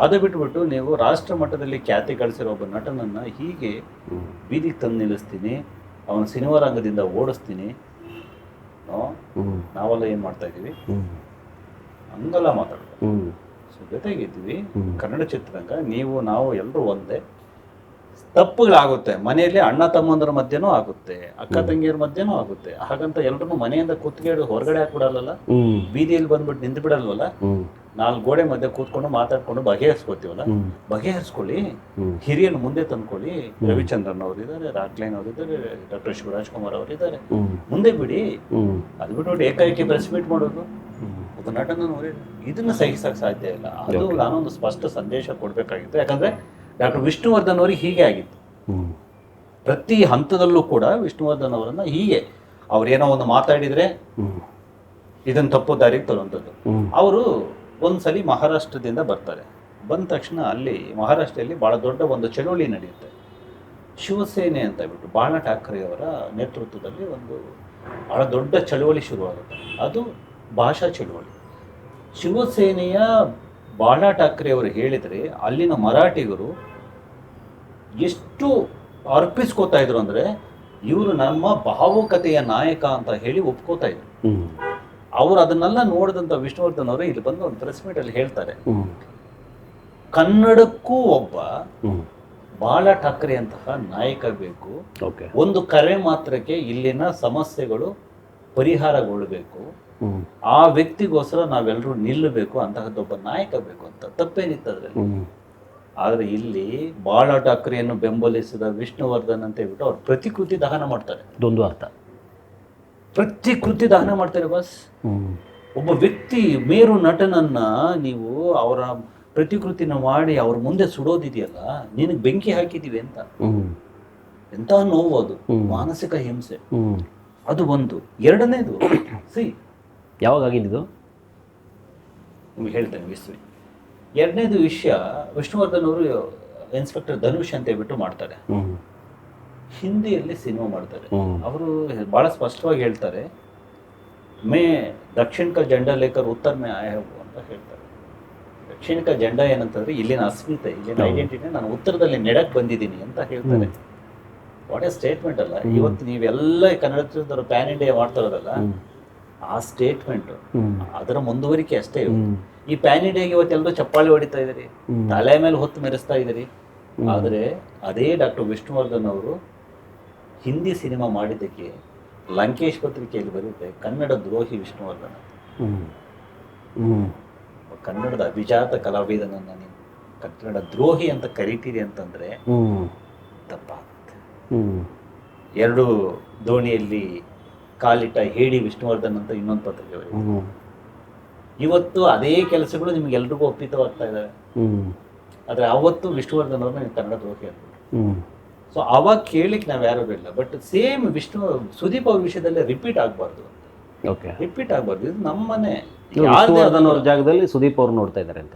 ಅದು ಬಿಟ್ಬಿಟ್ಟು ನೀವು ರಾಷ್ಟ್ರ ಮಟ್ಟದಲ್ಲಿ ಖ್ಯಾತಿ ಗಳಿಸಿರೋ ಒಬ್ಬ ನಟನನ್ನು ಹೀಗೆ ಬೀದಿಗೆ ತಂದು ನಿಲ್ಲಿಸ್ತೀನಿ, ಅವನ ಸಿನಿಮಾ ರಂಗದಿಂದ ಓಡಿಸ್ತೀನಿ, ನಾವೆಲ್ಲ ಏನು ಮಾಡ್ತಾ ಇದ್ದೀವಿ ಹಂಗೆಲ್ಲ ಮಾತಾಡೋದು. ಸೊ ಜೊತೆಗಿದ್ದೀವಿ ಕನ್ನಡ ಚಿತ್ರರಂಗ, ನೀವು ನಾವು ಎಲ್ಲರೂ ಒಂದೇ. ತಪ್ಪುಗಳಾಗುತ್ತೆ ಮನೆಯಲ್ಲಿ, ಅಣ್ಣ ತಮ್ಮಂದ್ರ ಮಧ್ಯನೂ ಆಗುತ್ತೆ, ಅಕ್ಕ ತಂಗಿಯರ ಮಧ್ಯನೂ ಆಗುತ್ತೆ. ಹಾಗಂತ ಎಲ್ಲರೂ ಮನೆಯಿಂದ ಕೂತ್ಕೊಂಡು ಹೊರಗಡೆ ಹಾಕ್ಬಿಡಲ್ಲ, ಬೀದಿಯಲ್ಲಿ ಬಂದ್ಬಿಟ್ಟು ನಿಂತು ಬಿಡಲ್ವಲ್ಲ. 4 ಗೋಡೆ ಮಧ್ಯೆ ಕೂತ್ಕೊಂಡು ಮಾತಾಡ್ಕೊಂಡು ಬಗೆಹರಿಸ್ಕೋತೀವಲ್ಲ, ಬಗೆಹರಿಸ್ಕೊಳ್ಳಿ. ಹಿರಿಯರು ಮುಂದೆ ತಂದ್ಕೊಳ್ಳಿ. ರವಿಚಂದ್ರನ್ ಅವರಿದ್ದಾರೆ, ರಾಕ್ಲೈನ್ ಅವರಿದ್ದಾರೆ, ಡಾಕ್ಟರ್ ಶಿವರಾಜ್ಕುಮಾರ್ ಅವರಿದ್ದಾರೆ, ಮುಂದೆ ಬಿಡಿ. ಅದು ಬಿಟ್ಬಿಟ್ಟು ಏಕಾಏಕಿ ಪ್ರೆಸ್ ಮೀಟ್ ಮಾಡೋದು, ಒಬ್ಬ ನಟನ ನೋಡಿ, ಇದನ್ನ ಸಹಿಸಕ್ಕೆ ಸಾಧ್ಯ ಇಲ್ಲ. ಅದು ನಾನೊಂದು ಸ್ಪಷ್ಟ ಸಂದೇಶ ಕೊಡಬೇಕಾಗಿತ್ತು. ಯಾಕಂದ್ರೆ ಡಾಕ್ಟರ್ ವಿಷ್ಣುವರ್ಧನ್ ಅವರಿಗೆ ಹೀಗೆ ಆಗಿತ್ತು. ಪ್ರತಿ ಹಂತದಲ್ಲೂ ಕೂಡ ವಿಷ್ಣುವರ್ಧನ್ ಅವರನ್ನ ಹೀಗೆ ಅವ್ರೇನೋ ಒಂದು ಮಾತಾಡಿದರೆ ಇದನ್ನು ತಪ್ಪು ದಾರಿಗೆ ತರುವಂಥದ್ದು. ಅವರು ಒಂದ್ಸಲಿ ಮಹಾರಾಷ್ಟ್ರದಿಂದ ಬರ್ತಾರೆ. ಬಂದ ತಕ್ಷಣ ಅಲ್ಲಿ ಮಹಾರಾಷ್ಟ್ರದಲ್ಲಿ ಭಾಳ ದೊಡ್ಡ ಒಂದು ಚಳುವಳಿ ನಡೆಯುತ್ತೆ. ಶಿವಸೇನೆ ಅಂತ ಹೇಳ್ಬಿಟ್ಟು ಬಾಳಾ ಠಾಕ್ರೆ ಅವರ ನೇತೃತ್ವದಲ್ಲಿ ಒಂದು ಭಾಳ ದೊಡ್ಡ ಚಳುವಳಿ ಶುರುವಾಗುತ್ತೆ. ಅದು ಭಾಷಾ ಚಳುವಳಿ. ಶಿವಸೇನೆಯ ಬಾಳಾ ಠಾಕ್ರೆ ಅವರು ಹೇಳಿದರೆ ಅಲ್ಲಿನ ಮರಾಠಿಗರು ಎಷ್ಟು ಅರ್ಪಿಸ್ಕೋತಾ ಇದ್ರು ಅಂದರೆ, ಇವರು ನಮ್ಮ ಭಾವುಕತೆಯ ನಾಯಕ ಅಂತ ಹೇಳಿ ಒಪ್ಕೋತಾ ಇದ್ರು. ಅವರು ಅದನ್ನೆಲ್ಲ ನೋಡಿದಂಥ ವಿಷ್ಣುವರ್ಧನ್ ಅವರು ಇಲ್ಲಿ ಬಂದು ಒಂದು ಪ್ರೆಸ್ ಮೀಟ್ ಅಲ್ಲಿ ಹೇಳ್ತಾರೆ, ಕನ್ನಡಕ್ಕೂ ಒಬ್ಬ ಬಾಳಾ ಠಾಕ್ರೆ ಅಂತಹ ನಾಯಕ ಬೇಕು. ಒಂದು ಕರೆ ಮಾತ್ರಕ್ಕೆ ಇಲ್ಲಿನ ಸಮಸ್ಯೆಗಳು ಪರಿಹಾರಗೊಳ್ಳಬೇಕು. ಆ ವ್ಯಕ್ತಿಗೋಸ್ಕರ ನಾವೆಲ್ಲರೂ ನಿಲ್ಲಬೇಕು, ಅಂತಹದ್ದೊಬ್ಬ ನಾಯಕ ಬೇಕು ಅಂತ. ತಪ್ಪೇನಿತ್ತದ್ರಲ್ಲಿ. ಆದರೆ ಇಲ್ಲಿ ಬಾಳಾ ಠಾಕ್ರೆಯನ್ನು ಬೆಂಬಲಿಸಿದ ವಿಷ್ಣುವರ್ಧನ್ ಅಂತ ಹೇಳ್ಬಿಟ್ಟು ಅವ್ರು ಪ್ರತಿಕೃತಿ ದಹನ ಮಾಡ್ತಾರೆ. ಇದೊಂದು ಅರ್ಥ, ಪ್ರತಿಕೃತಿ ದಹನ ಮಾಡ್ತಾರೆ ಬಾಸ್. ಒಬ್ಬ ವ್ಯಕ್ತಿ ಮೇರು ನಟನನ್ನ ನೀವು ಅವರ ಪ್ರತಿಕೃತಿನ ಮಾಡಿ ಅವ್ರ ಮುಂದೆ ಸುಡೋದಿದೆಯಲ್ಲ, ನಿನಗೆ ಬೆಂಕಿ ಹಾಕಿದೀವಿ ಅಂತ. ಎಂತ ನೋವು ಅದು, ಮಾನಸಿಕ ಹಿಂಸೆ. ಅದು ಒಂದು. ಎರಡನೇದು ಯಾವಾಗ ಆಗಿದ್ದು ನಿಮ್ಗೆ ಹೇಳ್ತೇನೆ ವಿಶ್ವಿ. ಎರಡನೇದು ವಿಷಯ, ವಿಷ್ಣುವರ್ಧನ್ ಅವರು ಇನ್ಸ್ಪೆಕ್ಟರ್ ಧನುಷ್ ಅಂತ ಹೇಳ್ಬಿಟ್ಟು ಮಾಡ್ತಾರೆ. ಹಿಂದಿಯಲ್ಲಿ ಸಿನಿಮಾ ಮಾಡ್ತಾರೆ. ಅವರು ಬಹಳ ಸ್ಪಷ್ಟವಾಗಿ ಹೇಳ್ತಾರೆ, ಮೇ ದಕ್ಷಿಣ ಕಾ ಜೆಂಡಾ ಲೇಕರ್ ಉತ್ತರ ಮೇ ಆಯ ಅಂತ ಹೇಳ್ತಾರೆ. ದಕ್ಷಿಣ ಕಾ ಜೆಂಡಾ ಏನಂತಂದ್ರೆ ಇಲ್ಲಿನ ಅಸ್ಮಿತೆ, ಇಲ್ಲಿನ ಐಡೆಂಟಿಟಿ, ನಾನು ಉತ್ತರದಲ್ಲಿ ನೆಡಕ್ ಬಂದಿದ್ದೀನಿ ಅಂತ ಹೇಳ್ತಾರೆ. ವಾಟ್ ಎ ಸ್ಟೇಟ್ಮೆಂಟ್ ಅಲ್ಲ. ಇವತ್ತು ನೀವೆಲ್ಲ ಕನ್ನಡ ಚಿತ್ರದವರು ಪ್ಯಾನ್ ಇಂಡಿಯಾ ಮಾಡ್ತಾರಲ್ಲ, ಆ ಸ್ಟೇಟ್ಮೆಂಟ್ ಅದರ ಮುಂದುವರಿಕೆ ಅಷ್ಟೇ. ಈ ಪ್ಯಾನ್ ಇಂಡಿಯಾಗೆ ಇವತ್ತೆಲ್ಲರೂ ಚಪ್ಪಾಳಿ ಹೊಡಿತಾ ಇದ್ದೀರಿ, ತಲೆ ಮೇಲೆ ಹೊತ್ತು ಮೆರೆಸ್ತಾ ಇದ್ದೀರಿ. ಆದರೆ ಅದೇ ಡಾಕ್ಟರ್ ವಿಷ್ಣುವರ್ಧನ್ ಅವರು ಹಿಂದಿ ಸಿನಿಮಾ ಮಾಡಿದ್ದಕ್ಕೆ ಲಂಕೇಶ್ ಪತ್ರಿಕೆಯಲ್ಲಿ ಬರುತ್ತೆ, ಕನ್ನಡ ದ್ರೋಹಿ ವಿಷ್ಣುವರ್ಧನ್ ಅಂತ. ಕನ್ನಡದ ಅಭಿಜಾತ ಕಲಾವಿದನನ್ನ ನೀವು ಕನ್ನಡ ದ್ರೋಹಿ ಅಂತ ಕರಿತೀರಿ ಅಂತಂದ್ರೆ ತಪ್ಪಾಗುತ್ತೆ. ಎರಡು ದೋಣಿಯಲ್ಲಿ ಕಾಲಿಟ್ಟ ಹೇಳಿ ವಿಷ್ಣುವರ್ಧನ್ ಅಂತ ಇನ್ನೊಂದು ಪತ್ರಿಕೆ ಬರುತ್ತೆ. ಇವತ್ತು ಅದೇ ಕೆಲಸಗಳು ನಿಮ್ಗೆಲ್ರಿಗೂ ಒಪ್ಪಿತವಾಗ್ತಾ ಇದ್ದಾವೆ. ಆದರೆ ಅವತ್ತು ವಿಷ್ಣುವರ್ಧನ್ ಅವ್ರನ್ನ ಕನ್ನಡ ದ್ರೋಹಿ ಅಂದ್ಬಿಟ್ಟು. ಸೊ ಅವಾಗ ಕೇಳಲಿಕ್ಕೆ ನಾವು ಯಾರು ಇಲ್ಲ. ಬಟ್ ಸೇಮ್ ಸುದೀಪ್ ಅವ್ರ ವಿಷಯದಲ್ಲೇ ರಿಪೀಟ್ ಆಗಬಾರ್ದು. ರಿಪೀಟ್ ಆಗಬಾರ್ದು. ಇದು ನಮ್ಮನೆ. ವಿಷ್ಣುವರ್ಧನ್ ಅವ್ರ ಜಾಗದಲ್ಲಿ ಸುದೀಪ್ ಅವ್ರು ನೋಡ್ತಾ ಇದ್ದಾರೆ ಅಂತ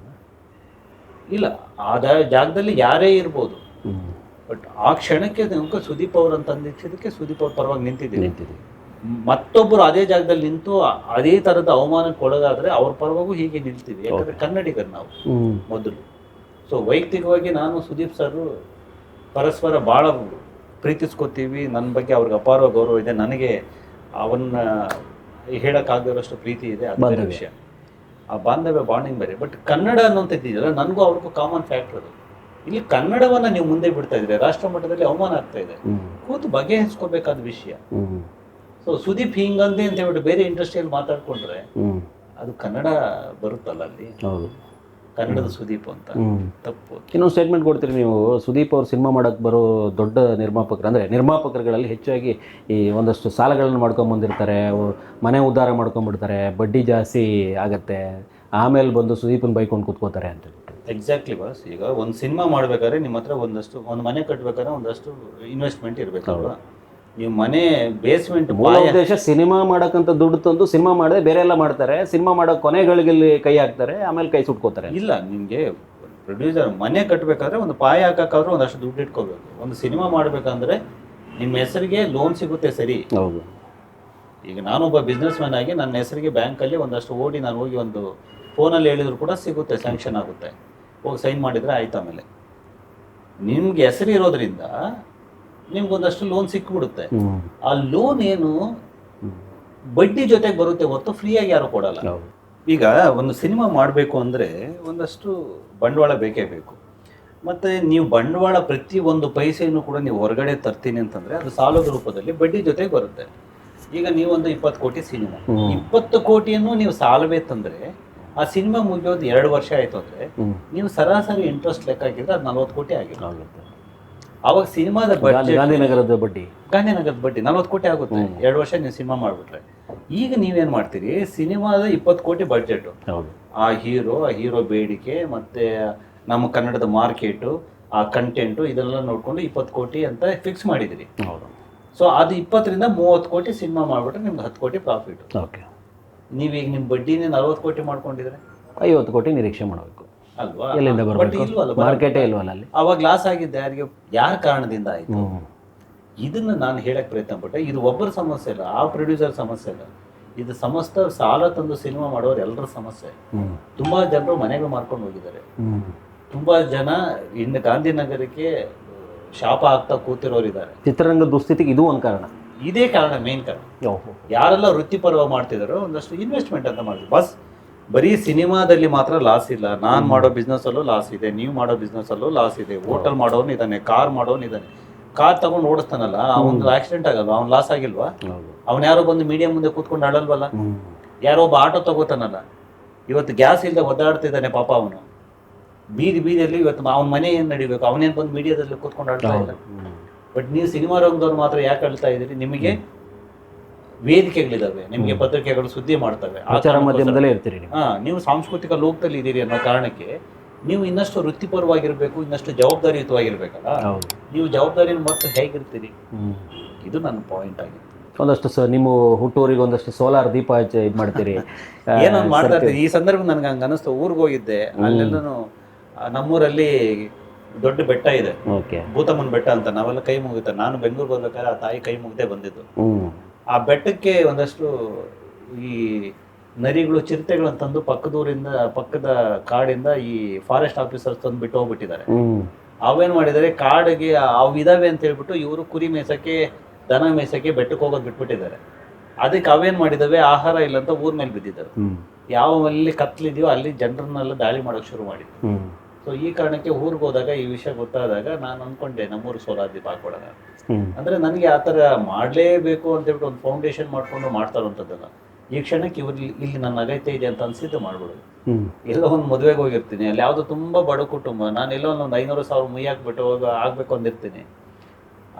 ಇಲ್ಲ, ಆ ಜಾಗದಲ್ಲಿ ಯಾರೇ ಇರ್ಬೋದು. ಬಟ್ ಆ ಕ್ಷಣಕ್ಕೆ ನಮ್ಗೆ ಸುದೀಪ್ ಅವ್ರು ಅಂತ ಅಂದಿದ್ದಕ್ಕೆ ಸುದೀಪ್ ಅವ್ರ ಪರವಾಗಿ ನಿಂತಿದ್ದೀವಿ. ಮತ್ತೊಬ್ಬರು ಅದೇ ಜಾಗದಲ್ಲಿ ನಿಂತು ಅದೇ ತರದ ಅವಮಾನಕ್ಕೆ ಒಳಗಾದ್ರೆ ಅವ್ರ ಪರವಾಗೂ ಹೀಗೆ ನಿಲ್ತೀವಿ. ಯಾಕಂದ್ರೆ ಕನ್ನಡಿಗರು ನಾವು ಮೊದಲು. ಸೊ ವೈಯಕ್ತಿಕವಾಗಿ ನಾನು ಸುದೀಪ್ ಸರ್ ಪರಸ್ಪರ ಭಾಳ ಪ್ರೀತಿಸ್ಕೋತೀವಿ. ನನ್ನ ಬಗ್ಗೆ ಅವ್ರಿಗೆ ಅಪಾರ ಗೌರವ ಇದೆ. ನನಗೆ ಅವನ್ನ ಹೇಳಕ್ಕಾಗದಷ್ಟು ಪ್ರೀತಿ ಇದೆ. ಅದೇ ವಿಷಯ, ಆ ಬಾಂಧವ್ಯ ಬಾಂಡಿಂಗ್ ಬೇರೆ. ಬಟ್ ಕನ್ನಡ ಅನ್ನೋಂಥದ್ದಿದೆಯಲ್ಲ, ನನಗೂ ಅವ್ರಿಗೂ ಕಾಮನ್ ಫ್ಯಾಕ್ಟರ್ ಅದು. ಇಲ್ಲಿ ಕನ್ನಡವನ್ನ ನೀವು ಮುಂದೆ ಬಿಡ್ತಾ ಇದ್ರೆ ರಾಷ್ಟ್ರ ಮಟ್ಟದಲ್ಲಿ ಅವಮಾನ ಆಗ್ತಾ ಇದೆ. ಕೂತು ಬಗೆಹರಿಸ್ಕೋಬೇಕಾದ ವಿಷಯ. ಸೊ ಸುದೀಪ್ ಹಿಂಗಂದೆ ಅಂತ ಹೇಳ್ಬಿಟ್ಟು ಬೇರೆ ಇಂಡಸ್ಟ್ರಿಯಲ್ಲಿ ಮಾತಾಡ್ಕೊಂಡ್ರೆ ಅದು ಕನ್ನಡ ಬರುತ್ತಲ್ಲ ಅಲ್ಲಿ, ಕನ್ನಡದ ಸುದೀಪ್ ಅಂತ. ತಪ್ಪು. ಇನ್ನೊಂದು ಸ್ಟೇಟ್ಮೆಂಟ್ ಕೊಡ್ತೀರಿ ನೀವು, ಸುದೀಪ್ ಅವ್ರು ಸಿನಿಮಾ ಮಾಡೋಕ್ಕೆ ಬರೋ ದೊಡ್ಡ ನಿರ್ಮಾಪಕರು ಅಂದರೆ ನಿರ್ಮಾಪಕರುಗಳಲ್ಲಿ ಹೆಚ್ಚಾಗಿ ಈ ಒಂದಷ್ಟು ಸಾಲಗಳನ್ನು ಮಾಡ್ಕೊಂಬಂದಿರ್ತಾರೆ, ಮನೆ ಉದ್ಧಾರ ಮಾಡ್ಕೊಂಡ್ಬಿಡ್ತಾರೆ, ಬಡ್ಡಿ ಜಾಸ್ತಿ ಆಗತ್ತೆ, ಆಮೇಲೆ ಬಂದು ಸುದೀಪನ ಬೈಕೊಂಡು ಕೂತ್ಕೋತಾರೆ ಅಂತ. Exactly boss. ಈಗ ಒಂದು ಸಿನಿಮಾ ಮಾಡ್ಬೇಕಾದ್ರೆ ನಿಮ್ಮ ಹತ್ರ ಒಂದು ಮನೆ ಕಟ್ಟಬೇಕಾದ್ರೆ ಒಂದಷ್ಟು ಇನ್ವೆಸ್ಟ್ಮೆಂಟ್ ಇರಬೇಕಲ್ವಾ. ನೀವು ಮನೆ ಬೇಸ್ಮೆಂಟ್ ಉದ್ದೇಶ ಸಿನಿಮಾ ಮಾಡೋಕ್ಕಂತ ದುಡ್ಡು ತಂದು ಸಿನಿಮಾ ಮಾಡದೆ ಬೇರೆ ಎಲ್ಲ ಮಾಡ್ತಾರೆ. ಸಿನಿಮಾ ಮಾಡೋ ಕೊನೆಗಳಿಗೆ ಕೈ ಹಾಕ್ತಾರೆ, ಆಮೇಲೆ ಕೈ ಸುಟ್ಕೋತಾರೆ. ಇಲ್ಲ, ನಿಮಗೆ ಪ್ರೊಡ್ಯೂಸರ್ ಮನೆ ಕಟ್ಟಬೇಕಾದ್ರೆ ಒಂದು ಪಾಯ ಹಾಕಕ್ಕಾದ್ರೂ ಒಂದಷ್ಟು ದುಡ್ಡು ಇಟ್ಕೋಬೇಕು. ಒಂದು ಸಿನಿಮಾ ಮಾಡಬೇಕಂದ್ರೆ ನಿಮ್ಮ ಹೆಸರಿಗೆ ಲೋನ್ ಸಿಗುತ್ತೆ, ಸರಿ. ಹೌದು. ಈಗ ನಾನೊಬ್ಬ ಬಿಸ್ನೆಸ್ ಮ್ಯಾನ್ ಆಗಿ ನನ್ನ ಹೆಸರಿಗೆ ಬ್ಯಾಂಕಲ್ಲಿ ಒಂದಷ್ಟು ಓಡಿ ನಾನು ಹೋಗಿ ಒಂದು ಫೋನಲ್ಲಿ ಹೇಳಿದ್ರು ಕೂಡ ಸಿಗುತ್ತೆ, ಸ್ಯಾಂಕ್ಷನ್ ಆಗುತ್ತೆ. ಹೋಗಿ ಸೈನ್ ಮಾಡಿದರೆ ಆಯ್ತು. ಆಮೇಲೆ ನಿಮ್ಗೆ ಹೆಸರು ಇರೋದ್ರಿಂದ ನಿಮ್ಗೊಂದಷ್ಟು ಲೋನ್ ಸಿಕ್ಬಿಡುತ್ತೆ. ಆ ಲೋನ್ ಏನು ಬಡ್ಡಿ ಜೊತೆಗೆ ಬರುತ್ತೆ ಹೊರತು ಫ್ರೀಯಾಗಿ ಯಾರು ಕೊಡಲ್ಲ. ಈಗ ಒಂದು ಸಿನಿಮಾ ಮಾಡಬೇಕು ಅಂದರೆ ಒಂದಷ್ಟು ಬಂಡವಾಳ ಬೇಕೇ ಬೇಕು. ಮತ್ತು ನೀವು ಬಂಡವಾಳ ಪ್ರತಿ ಒಂದು ಪೈಸೆಯನ್ನು ಕೂಡ ನೀವು ಹೊರಗಡೆ ತರ್ತೀನಿ ಅಂತಂದರೆ ಅದು ಸಾಲದ ರೂಪದಲ್ಲಿ ಬಡ್ಡಿ ಜೊತೆಗೆ ಬರುತ್ತೆ. ಈಗ ನೀವೊಂದು 20 ಕೋಟಿ ಸಿನಿಮಾ, 20 ಕೋಟಿಯನ್ನು ನೀವು ಸಾಲವೇ ತಂದರೆ ಆ ಸಿನಿಮಾ ಮುಗಿಯೋದು 2 ವರ್ಷ ಆಯಿತು ಅಂದರೆ ನೀವು ಸರಾಸರಿ ಇಂಟ್ರೆಸ್ಟ್ ಲೆಕ್ಕ ಹಾಕಿದ್ರೆ ಅದು 40 ಕೋಟಿ ಆಗಿರುತ್ತೆ. ಅವಾಗ ಸಿನಿಮಾದ ಬಡ್ಜೆಟ್, ಗಾಂಧಿನಗರದ ಬಡ್ಡಿ 40 ಕೋಟಿ ಆಗುತ್ತೆ 2 ವರ್ಷ ನೀವು ಸಿನಿಮಾ ಮಾಡಿಬಿಟ್ರೆ. ಈಗ ನೀವೇನು ಮಾಡ್ತೀರಿ, ಸಿನಿಮಾದ 20 ಕೋಟಿ ಬಡ್ಜೆಟು, ಆ ಹೀರೋ ಬೇಡಿಕೆ ಮತ್ತು ನಮ್ಮ ಕನ್ನಡದ ಮಾರ್ಕೆಟು, ಆ ಕಂಟೆಂಟು, ಇದೆಲ್ಲ ನೋಡಿಕೊಂಡು 20 ಕೋಟಿ ಅಂತ ಫಿಕ್ಸ್ ಮಾಡಿದಿರಿ. ಸೊ ಅದು 20ರಿಂದ 30 ಕೋಟಿ ಸಿನಿಮಾ ಮಾಡಿಬಿಟ್ರೆ ನಿಮ್ಗೆ 10 ಕೋಟಿ ಪ್ರಾಫಿಟ್. ಓಕೆ. ನೀವೀಗ ನಿಮ್ಮ ಬಡ್ಡಿನೇ 40 ಕೋಟಿ ಮಾಡ್ಕೊಂಡಿದ್ರೆ 50 ಕೋಟಿ ನಿರೀಕ್ಷೆ ಮಾಡಬೇಕು ಅಲ್ವಾ? ಎಲ್ಲಿಂದ ಬಟ್ ಬರಬೇಕು? ಇಲ್ವಲ್ಲ, ಮಾರ್ಕೆಟೇ ಇಲ್ವಲ್ಲ ಅಲ್ಲಿ. ಅವಾಗ ಲಾಸ್ ಆಗಿದ್ದೆ ಯಾರಿಗೆ, ಯಾರ ಕಾರಣದಿಂದ ಆಯಿತು? ಇದನ್ನು ನಾನು ಹೇಳಕ್ಕೆ ಪ್ರಯತ್ನ ಪಟ್ಟೆ. ಇದು ಒಬ್ಬರ ಸಮಸ್ಯೆ ಇಲ್ಲ, ಆ ಪ್ರೊಡ್ಯೂಸರ್ ಸಮಸ್ಯೆ ಇಲ್ಲ, ಇದು ಸಮಸ್ತ ಸಾಲ ತಂದು ಸಿನಿಮಾ ಮಾಡೋರು ಎಲ್ಲರ ಸಮಸ್ಯೆ. ತುಂಬ ಜನರು ಮನೆಗೆ ಮಾರ್ಕೊಂಡು ಹೋಗಿದ್ದಾರೆ. ತುಂಬ ಜನ ಇನ್ನು ಗಾಂಧಿನಗರಕ್ಕೆ ಶಾಪ ಆಗ್ತಾ ಕೂತಿರೋರಿದ್ದಾರೆ. ಚಿತ್ರರಂಗದ ದುಸ್ಥಿತಿಗೆ ಇದು ಒಂದು ಕಾರಣ. ಇದೇ ಕಾರಣ, ಮೇನ್ ಕಾರಣ. ಯಾರೆಲ್ಲ ವೃತ್ತಿಪರವಾಗಿ ಮಾಡ್ತಿದಾರೋ ಒಂದಷ್ಟು ಇನ್ವೆಸ್ಟ್ಮೆಂಟ್ ಅಂತ ಮಾಡಿದ್ರು. ಬಸ್ ಬರೀ ಸಿನಿಮಾದಲ್ಲಿ ಮಾತ್ರ ಲಾಸ್ ಇಲ್ಲ, ನಾನು ಮಾಡೋ ಬಿಸ್ನೆಸ್ಸಲ್ಲೂ ಲಾಸ್ ಇದೆ, ನೀವು ಮಾಡೋ ಬಿಸ್ನೆಸ್ಸಲ್ಲೂ ಲಾಸ್ ಇದೆ. ಹೋಟೆಲ್ ಮಾಡೋನು ಇದ್ದಾನೆ, ಕಾರ್ ಮಾಡೋನು ಇದ್ದಾನೆ. ಕಾರ್ ತಗೊಂಡು ಓಡಿಸ್ತಾನಲ್ಲ, ಅವನು ಆಕ್ಸಿಡೆಂಟ್ ಆಗಲ್ವಾ? ಅವ್ನು ಲಾಸ್ ಆಗಿಲ್ವಾ? ಅವ್ನು ಯಾರೋ ಬಂದು ಮೀಡಿಯಾ ಮುಂದೆ ಕೂತ್ಕೊಂಡು ಆಡಲ್ವಲ್ಲ? ಯಾರೋ ಒಬ್ಬ ಆಟೋ ತಗೋತಾನಲ್ಲ, ಇವತ್ತು ಗ್ಯಾಸ್ ಇಲ್ಲದೆ ಒದ್ದಾಡ್ತಿದ್ದಾನೆ ಪಾಪ ಅವನು ಬೀದಿಯಲ್ಲಿ. ಇವತ್ತು ಅವನ ಮನೆ ಏನು ನಡಿಬೇಕು? ಅವನೇನು ಬಂದು ಮೀಡಿಯಾದಲ್ಲಿ ಕೂತ್ಕೊಂಡು ಆಡ್ತಾ ಇಲ್ಲ. ಬಟ್ ನೀವು ಸಿನಿಮಾ ರಂಗದವ್ರು ಮಾತ್ರ ಯಾಕೆ ಆಳ್ತಾ ಇದ್ದೀರಿ? ನಿಮಗೆ ವೇದಿಕೆಗಳಿದಾವೆ, ನಿಮಗೆ ಪತ್ರಿಕೆಗಳು ಸುದ್ದಿ ಮಾಡ್ತವೆ, ಮಾಧ್ಯಮದಲ್ಲೇ ಇರ್ತೀರಿ. ನೀವು ಸಾಂಸ್ಕೃತಿಕ ಲೋಕದಲ್ಲಿ ಇದ್ದೀರಿ ಅನ್ನೋ ಕಾರಣಕ್ಕೆ ನೀವು ಇನ್ನಷ್ಟು ವೃತ್ತಿಪರವಾಗಿರ್ಬೇಕು, ಇನ್ನಷ್ಟು ಜವಾಬ್ದಾರಿಯುತವಾಗಿರ್ಬೇಕಲ್ಲ. ನೀವು ಜವಾಬ್ದಾರಿನ ಮತ್ತು ಹೇಗಿರ್ತೀರಿ? ಇದು ನನ್ನ ಪಾಯಿಂಟ್ ಆಗಿದೆ. ಒಂದಷ್ಟು ನಿಮ್ಮ ಹುಟ್ಟೂರಿಗೆ ಒಂದಷ್ಟು ಸೋಲಾರ್ ದೀಪ ಇದು ಮಾಡ್ತೀರಿ, ಏನೊಂದು ಮಾಡ್ತಾ ಇರ್ತೀರಿ. ಈ ಸಂದರ್ಭ ನನಗೆ ಹಂಗೆ ಅನಿಸ್ತು. ಊರಿಗೆ ಹೋಗಿದ್ದೆ, ಅಲ್ಲೆಲ್ಲೂ ನಮ್ಮೂರಲ್ಲಿ ದೊಡ್ಡ ಬೆಟ್ಟ ಇದೆ, ಭೂತಮ್ಮನ ಬೆಟ್ಟ ಅಂತ. ನಾವೆಲ್ಲ ಕೈ ಮುಗಿತ. ನಾನು ಬೆಂಗಳೂರು ಬರ್ಬೇಕಾದ್ರೆ ಆ ತಾಯಿ ಕೈ ಮುಗ್ದೇ ಬಂದಿದ್ದು. ಆ ಬೆಟ್ಟಕ್ಕೆ ಒಂದಷ್ಟು ಈ ನರಿಗಳು, ಚಿರತೆಗಳು ತಂದು ಪಕ್ಕದ ಕಾಡಿಂದ ಈ ಫಾರೆಸ್ಟ್ ಆಫೀಸರ್ಸ್ ತಂದು ಬಿಟ್ಟು ಹೋಗ್ಬಿಟ್ಟಿದ್ದಾರೆ. ಅವೇನ್ ಮಾಡಿದ್ದಾರೆ, ಕಾಡಿಗೆ ಅವು ಇದಾವೆ ಅಂತ ಹೇಳ್ಬಿಟ್ಟು ಇವರು ಕುರಿ ಮೇಯ್ಸಕ್ಕೆ, ದನ ಮೇಯ್ಸಕ್ಕೆ ಬೆಟ್ಟಕ್ಕೆ ಹೋಗೋದು ಬಿಟ್ಬಿಟ್ಟಿದ್ದಾರೆ. ಅದಕ್ಕೆ ಅವೇನ್ ಮಾಡಿದಾವೆ, ಆಹಾರ ಇಲ್ಲ ಅಂತ ಊರ್ ಮೇಲೆ ಬಿದ್ದಿದ್ದಾರೆ. ಯಾವಲ್ಲಿ ಕತ್ಲಿದೆಯೋ ಅಲ್ಲಿ ಜನರನ್ನೆಲ್ಲ ದಾಳಿ ಮಾಡೋಕೆ ಶುರು ಮಾಡಿದ್ರು. ಸೊ ಈ ಕಾರಣಕ್ಕೆ ಊರಿಗೆ ಹೋದಾಗ ಈ ವಿಷಯ ಗೊತ್ತಾದಾಗ ನಾನು ಅನ್ಕೊಂಡೆ ನಮ್ಮೂರು ಸೋಲಾರ್ ದೀಪ ಹಾಕೊಡೋಣ. ಅಂದ್ರೆ ನನಗೆ ಆ ಥರ ಮಾಡಲೇಬೇಕು ಅಂತ ಹೇಳ್ಬಿಟ್ಟು ಒಂದು ಫೌಂಡೇಶನ್ ಮಾಡ್ಕೊಂಡು ಮಾಡ್ತಾರಂಥದ್ದಲ್ಲ. ಈ ಕ್ಷಣಕ್ಕೆ ಇಲ್ಲಿ ನನ್ನ ಅಗತ್ಯ ಇದೆ ಅಂತ ಅನ್ಸಿದ್ದು ಮಾಡ್ಬಿಡೋದು. ಎಲ್ಲೋ ಒಂದು ಮದುವೆಗೆ ಹೋಗಿರ್ತೀನಿ, ಅಲ್ಲಿ ಯಾವುದೋ ತುಂಬಾ ಬಡ ಕುಟುಂಬ, ನಾನು ಎಲ್ಲೋ ಒಂದು 500,000 ಮುಯ್ಯಾಕ್ಬಿಟ್ಟು ಆಗ್ಬೇಕು ಅಂದಿರ್ತೀನಿ.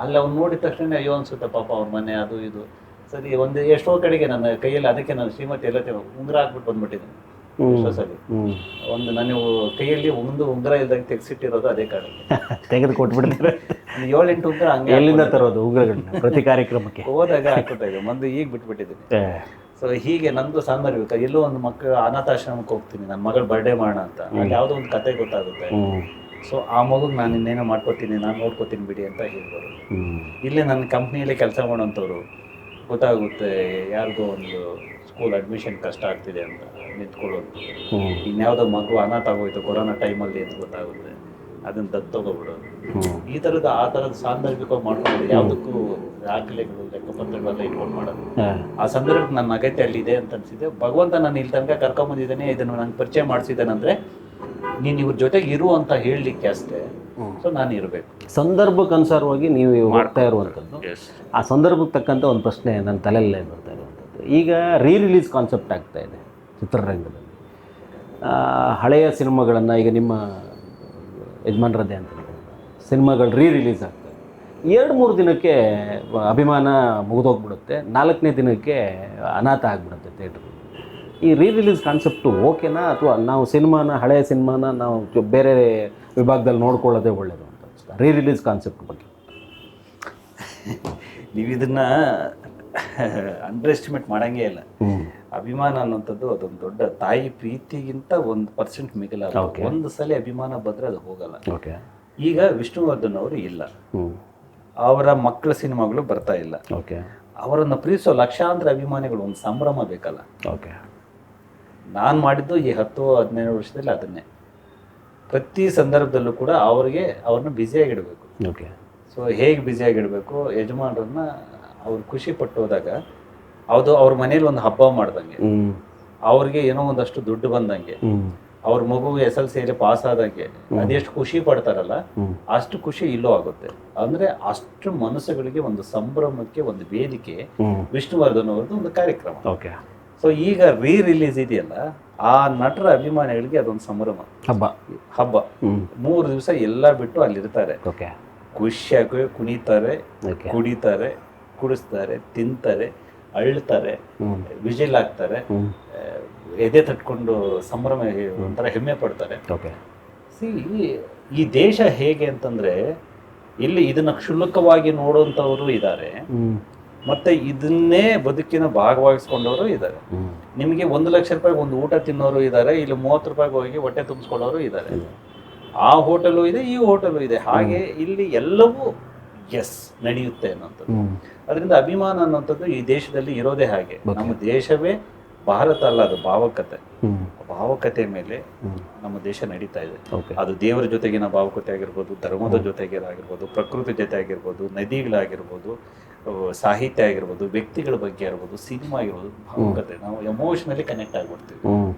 ಅಲ್ಲಿ ಅವ್ನು ನೋಡಿದ ತಕ್ಷಣ ಅಯ್ಯೋ ಅನ್ಸುತ್ತೆ ಪಾಪ ಅವ್ರ ಮನೆ ಅದು ಇದು. ಸರಿ, ಒಂದು ಎಷ್ಟೋ ಕಡೆಗೆ ನನ್ನ ಕೈಯಲ್ಲಿ, ಅದಕ್ಕೆ ನಾನು ಶ್ರೀಮತಿ ಎಲ್ಲ ಉಂಗುರ ಹಾಕ್ಬಿಟ್ಟು ಬಂದ್ಬಿಟ್ಟಿದ್ದೀನಿ. ಎಷ್ಟೋ ಸರಿ ಒಂದು ನಾನು ಕೈಯಲ್ಲಿ ಉಂಗುರ ಇಲ್ದಂಗೆ ತೆಗೆಸಿಟ್ಟಿರೋದು ಅದೇ ಕಾರಣಕ್ಕೆ. ತೆಗೆದು ಕೊಟ್ಬಿಡ್ತಾರೆ. 7-8 ಉಂಗುರ ಹಂಗೆ ಎಲ್ಲಿಂದ ತರೋದು ಉಂಗುರಗಳನ್ನ ಪ್ರತಿ ಕಾರ್ಯಕ್ರಮಕ್ಕೆ ಹೋದಾಗ ಹಾಕ್ಬಿಟ್ಟಾಗ ಮಂದು ಈಗ ಬಿಟ್ಬಿಟ್ಟಿದ್ದೀನಿ. ಸೊ ಹೀಗೆ ನಂದು ಸಾಂದರ್ಭಿಕ. ಎಲ್ಲೋ ಒಂದು ಮಕ್ಕಳು ಅನಾಥಾಶ್ರಮಕ್ಕೆ ಹೋಗ್ತೀನಿ, ನನ್ನ ಮಗಳ ಬರ್ಡೇ ಮಾಡೋಣ ಅಂತ. ಅಲ್ಲಿ ಯಾವುದೋ ಒಂದು ಕತೆ ಗೊತ್ತಾಗುತ್ತೆ. ಸೊ ಆ ಮಗುಗೆ ನಾನು ಇನ್ನೇನೋ ಮಾಡ್ಕೋತೀನಿ, ನಾನು ನೋಡ್ಕೋತೀನಿ ಬಿಡಿ ಅಂತ ಹೇಳ್ಬೋದು. ಇಲ್ಲೇ ನನ್ನ ಕಂಪ್ನಿಯಲ್ಲೇ ಕೆಲಸ ಮಾಡೋಂಥವ್ರು ಗೊತ್ತಾಗುತ್ತೆ, ಯಾರಿಗೋ ಒಂದು ಸ್ಕೂಲ್ ಅಡ್ಮಿಷನ್ ಕಷ್ಟ ಆಗ್ತಿದೆ ಅಂತ ನಿಂತ್ಕೊಳ್ಳೋದು. ಇನ್ಯಾವುದೋ ಮಗು ಅನಾಥ ಆಗೋಯ್ತು ಕೊರೋನಾ ಟೈಮಲ್ಲಿ ಅಂತ ಗೊತ್ತಾಗುತ್ತೆ, ಅದನ್ನು ದತ್ತು ತಗೋಬಿಡೋದು. ಈ ಥರದ್ದು ಆ ಥರದ ಸಾಂದರ್ಭಿಕವಾಗಿ ಮಾಡ್ಕೊಂಡು ಯಾವುದಕ್ಕೂ ದಾಖಲೆಗಳು, ಲೆಕ್ಕಪತ್ರಗಳೆಲ್ಲ ಇಟ್ಕೊಂಡು ಮಾಡೋದು. ಆ ಸಂದರ್ಭಕ್ಕೆ ನನ್ನ ಅಗತ್ಯ ಅಲ್ಲಿದೆ ಅಂತ ಅನಿಸಿದೆ. ಭಗವಂತ ನಾನು ಇಲ್ಲಿ ತನಕ ಕರ್ಕೊಂಬಂದಿದ್ದೇನೆ, ಇದನ್ನು ನಂಗೆ ಪರಿಚಯ ಮಾಡಿಸಿದ್ದಾನಂದರೆ ನೀನು ಇವ್ರ ಜೊತೆಗೆ ಇರು ಅಂತ ಹೇಳಲಿಕ್ಕೆ ಅಷ್ಟೇ. ಸೊ ನಾನು ಇರಬೇಕು. ಸಂದರ್ಭಕ್ಕೆ ಅನುಸಾರವಾಗಿ ನೀವು ಹೋಗ್ತಾ ಇರುವಂಥದ್ದು. ಆ ಸಂದರ್ಭಕ್ಕೆ ತಕ್ಕಂಥ ಒಂದು ಪ್ರಶ್ನೆ ನನ್ನ ತಲೆಯಲ್ಲೇ ಬರ್ತಾ ಇರುವಂಥದ್ದು. ಈಗ ರಿಲೀಸ್ ಕಾನ್ಸೆಪ್ಟ್ ಆಗ್ತಾ ಇದೆ ಚಿತ್ರರಂಗದಲ್ಲಿ. ಹಳೆಯ ಸಿನಿಮಾಗಳನ್ನು, ಈಗ ನಿಮ್ಮ ಯಜಮಾನ್ರದ್ದೇ ಅಂತ ಸಿನಿಮಾಗಳು ರಿಲೀಸ್ ಆಗ್ತದೆ. 2-3 ದಿನಕ್ಕೆ ಅಭಿಮಾನ ಮುಗಿದೋಗ್ಬಿಡುತ್ತೆ, 4ನೇ ದಿನಕ್ಕೆ ಅನಾಥ ಆಗಿಬಿಡುತ್ತೆ ಥಿಯೇಟ್ರ್. ಈ ರಿಲೀಸ್ ಕಾನ್ಸೆಪ್ಟು ಓಕೆನಾ, ಅಥವಾ ನಾವು ಹಳೆಯ ಸಿನಿಮಾನ ನಾವು ಬೇರೆ ವಿಭಾಗದಲ್ಲಿ ನೋಡ್ಕೊಳ್ಳೋದೇ ಒಳ್ಳೆಯದು ಅಂತ ಅನಿಸುತ್ತೆ? ರಿಲೀಸ್ ಕಾನ್ಸೆಪ್ಟ್ ಬಗ್ಗೆ ನೀವು ಇದನ್ನ ಅಂಡರ್ ಎಸ್ಟಿಮೇಟ್ ಮಾಡಂಗೇ ಇಲ್ಲ. ಅಭಿಮಾನ ಅನ್ನೋಂಥದ್ದು ಅದೊಂದು ದೊಡ್ಡ ತಾಯಿ ಪ್ರೀತಿಗಿಂತ 1% ಮಿಗಿಲ. ಒಂದು ಸಲ ಅಭಿಮಾನ ಬಂದರೆ ಅದು ಹೋಗಲ್ಲ. ಈಗ ವಿಷ್ಣುವರ್ಧನ್ ಅವರು ಇಲ್ಲ, ಅವರ ಮಕ್ಕಳ ಸಿನಿಮಾಗಳು ಬರ್ತಾ ಇಲ್ಲ. ಅವರನ್ನು ಪ್ರೀತಿಸೋ ಲಕ್ಷಾಂತರ ಅಭಿಮಾನಿಗಳು, ಒಂದು ಸಂಭ್ರಮ ಬೇಕಲ್ಲ. ನಾನು ಮಾಡಿದ್ದು ಈ 10-15 ವರ್ಷದಲ್ಲಿ ಅದನ್ನೇ. ಪ್ರತಿ ಸಂದರ್ಭದಲ್ಲೂ ಕೂಡ ಅವ್ರನ್ನ ಬ್ಯುಸಿಯಾಗಿಡಬೇಕು. ಸೊ ಹೇಗೆ ಬ್ಯುಸಿಯಾಗಿಡಬೇಕು, ಯಜಮಾನರನ್ನ ಅವ್ರು ಖುಷಿ ಪಟ್ಟು ಹೋದಾಗ ಅದು ಅವ್ರ ಮನೇಲಿ ಒಂದು ಹಬ್ಬ ಮಾಡ್ದಂಗೆ, ಅವ್ರಿಗೆ ಏನೋ ಒಂದಷ್ಟು ದುಡ್ಡು ಬಂದಂಗೆ, ಅವ್ರ ಮಗು SLCಯಲ್ಲಿ ಪಾಸ್ ಆದಂಗೆ ಅದೆಷ್ಟು ಖುಷಿ ಪಡ್ತಾರಲ್ಲ ಅಷ್ಟು ಖುಷಿ ಇಲ್ಲೂ ಆಗುತ್ತೆ. ಅಂದ್ರೆ ಅಷ್ಟು ಮನಸ್ಸುಗಳಿಗೆ ಒಂದು ಸಂಭ್ರಮಕ್ಕೆ ಒಂದು ವೇದಿಕೆ ವಿಷ್ಣುವರ್ಧನ್ ಅವ್ರದ್ದು ಒಂದು ಕಾರ್ಯಕ್ರಮ. ಸೊ ಈಗ ರಿಲೀಸ್ ಇದೆಯಲ್ಲ, ಆ ನಟರ ಅಭಿಮಾನಿಗಳಿಗೆ ಅದೊಂದು ಸಂಭ್ರಮ, ಹಬ್ಬ. 3 ದಿವಸ ಎಲ್ಲ ಬಿಟ್ಟು ಅಲ್ಲಿರ್ತಾರೆ, ಖುಷಿಯಾಗಿ ಕುಣಿತಾರೆ, ಕುಡಿತಾರೆ, ಕುಡಿಸ್ತಾರೆ, ತಿಂತಾರೆ, ಅಳ್ತಾರೆ, ವಿಜಿಲ್ ಹಾಕ್ತಾರೆ, ಎದೆ ತಟ್ಕೊಂಡು ಸಂಭ್ರಮ, ಒಂಥರ ಹೆಮ್ಮೆ ಪಡ್ತಾರೆ. ಈ ದೇಶ ಹೇಗೆ ಅಂತಂದ್ರೆ ಇಲ್ಲಿ ಇದನ್ನ ಕ್ಷುಲ್ಲಕವಾಗಿ ನೋಡುವಂಥವರು ಇದ್ದಾರೆ, ಮತ್ತೆ ಇದನ್ನೇ ಬದುಕಿನ ಭಾಗವಾಗಿಸ್ಕೊಂಡವರು ಇದ್ದಾರೆ. ನಿಮಗೆ 1 ಲಕ್ಷ ರೂಪಾಯಿಗೆ ಒಂದು ಊಟ ತಿನ್ನೋರು ಇದ್ದಾರೆ, ಇಲ್ಲಿ 30 ರೂಪಾಯಿಗೆ ಹೋಗಿ ಹೊಟ್ಟೆ ತುಂಬಿಸ್ಕೊಳ್ಳೋರು ಇದ್ದಾರೆ. ಆ ಹೋಟೆಲು ಇದೆ, ಈ ಹೋಟೆಲು ಇದೆ, ಹಾಗೆ ಇಲ್ಲಿ ಎಲ್ಲವೂ ನಡೆಯುತ್ತೆ ಅನ್ನೋಂಥದ್ದು. ಅದರಿಂದ ಅಭಿಮಾನ ಅನ್ನೋಂಥದ್ದು ಈ ದೇಶದಲ್ಲಿ ಇರೋದೇ ಹಾಗೆ. ನಮ್ಮ ದೇಶವೇ ಭಾರತ ಅಲ್ಲ, ಅದು ಭಾವಕತೆ ಮೇಲೆ ನಮ್ಮ ದೇಶ ನಡೀತಾ ಇದೆ. ಅದು ದೇವರ ಜೊತೆಗಿನ ಭಾವಕತೆ ಆಗಿರ್ಬೋದು, ಧರ್ಮದ ಜೊತೆಗೆ ಆಗಿರ್ಬೋದು, ಪ್ರಕೃತಿ ಜೊತೆ ಆಗಿರ್ಬೋದು, ನದಿಗಳಾಗಿರ್ಬೋದು, ಸಾಹಿತ್ಯ ಆಗಿರ್ಬೋದು, ವ್ಯಕ್ತಿಗಳ ಬಗ್ಗೆ ಆಗಿರ್ಬೋದು, ಸಿನಿಮಾ ಆಗಿರ್ಬೋದು, ಭಾವಕತೆ. ನಾವು ಎಮೋಷನಲಿ ಕನೆಕ್ಟ್ ಆಗಿಬಿಡ್ತೀವಿ.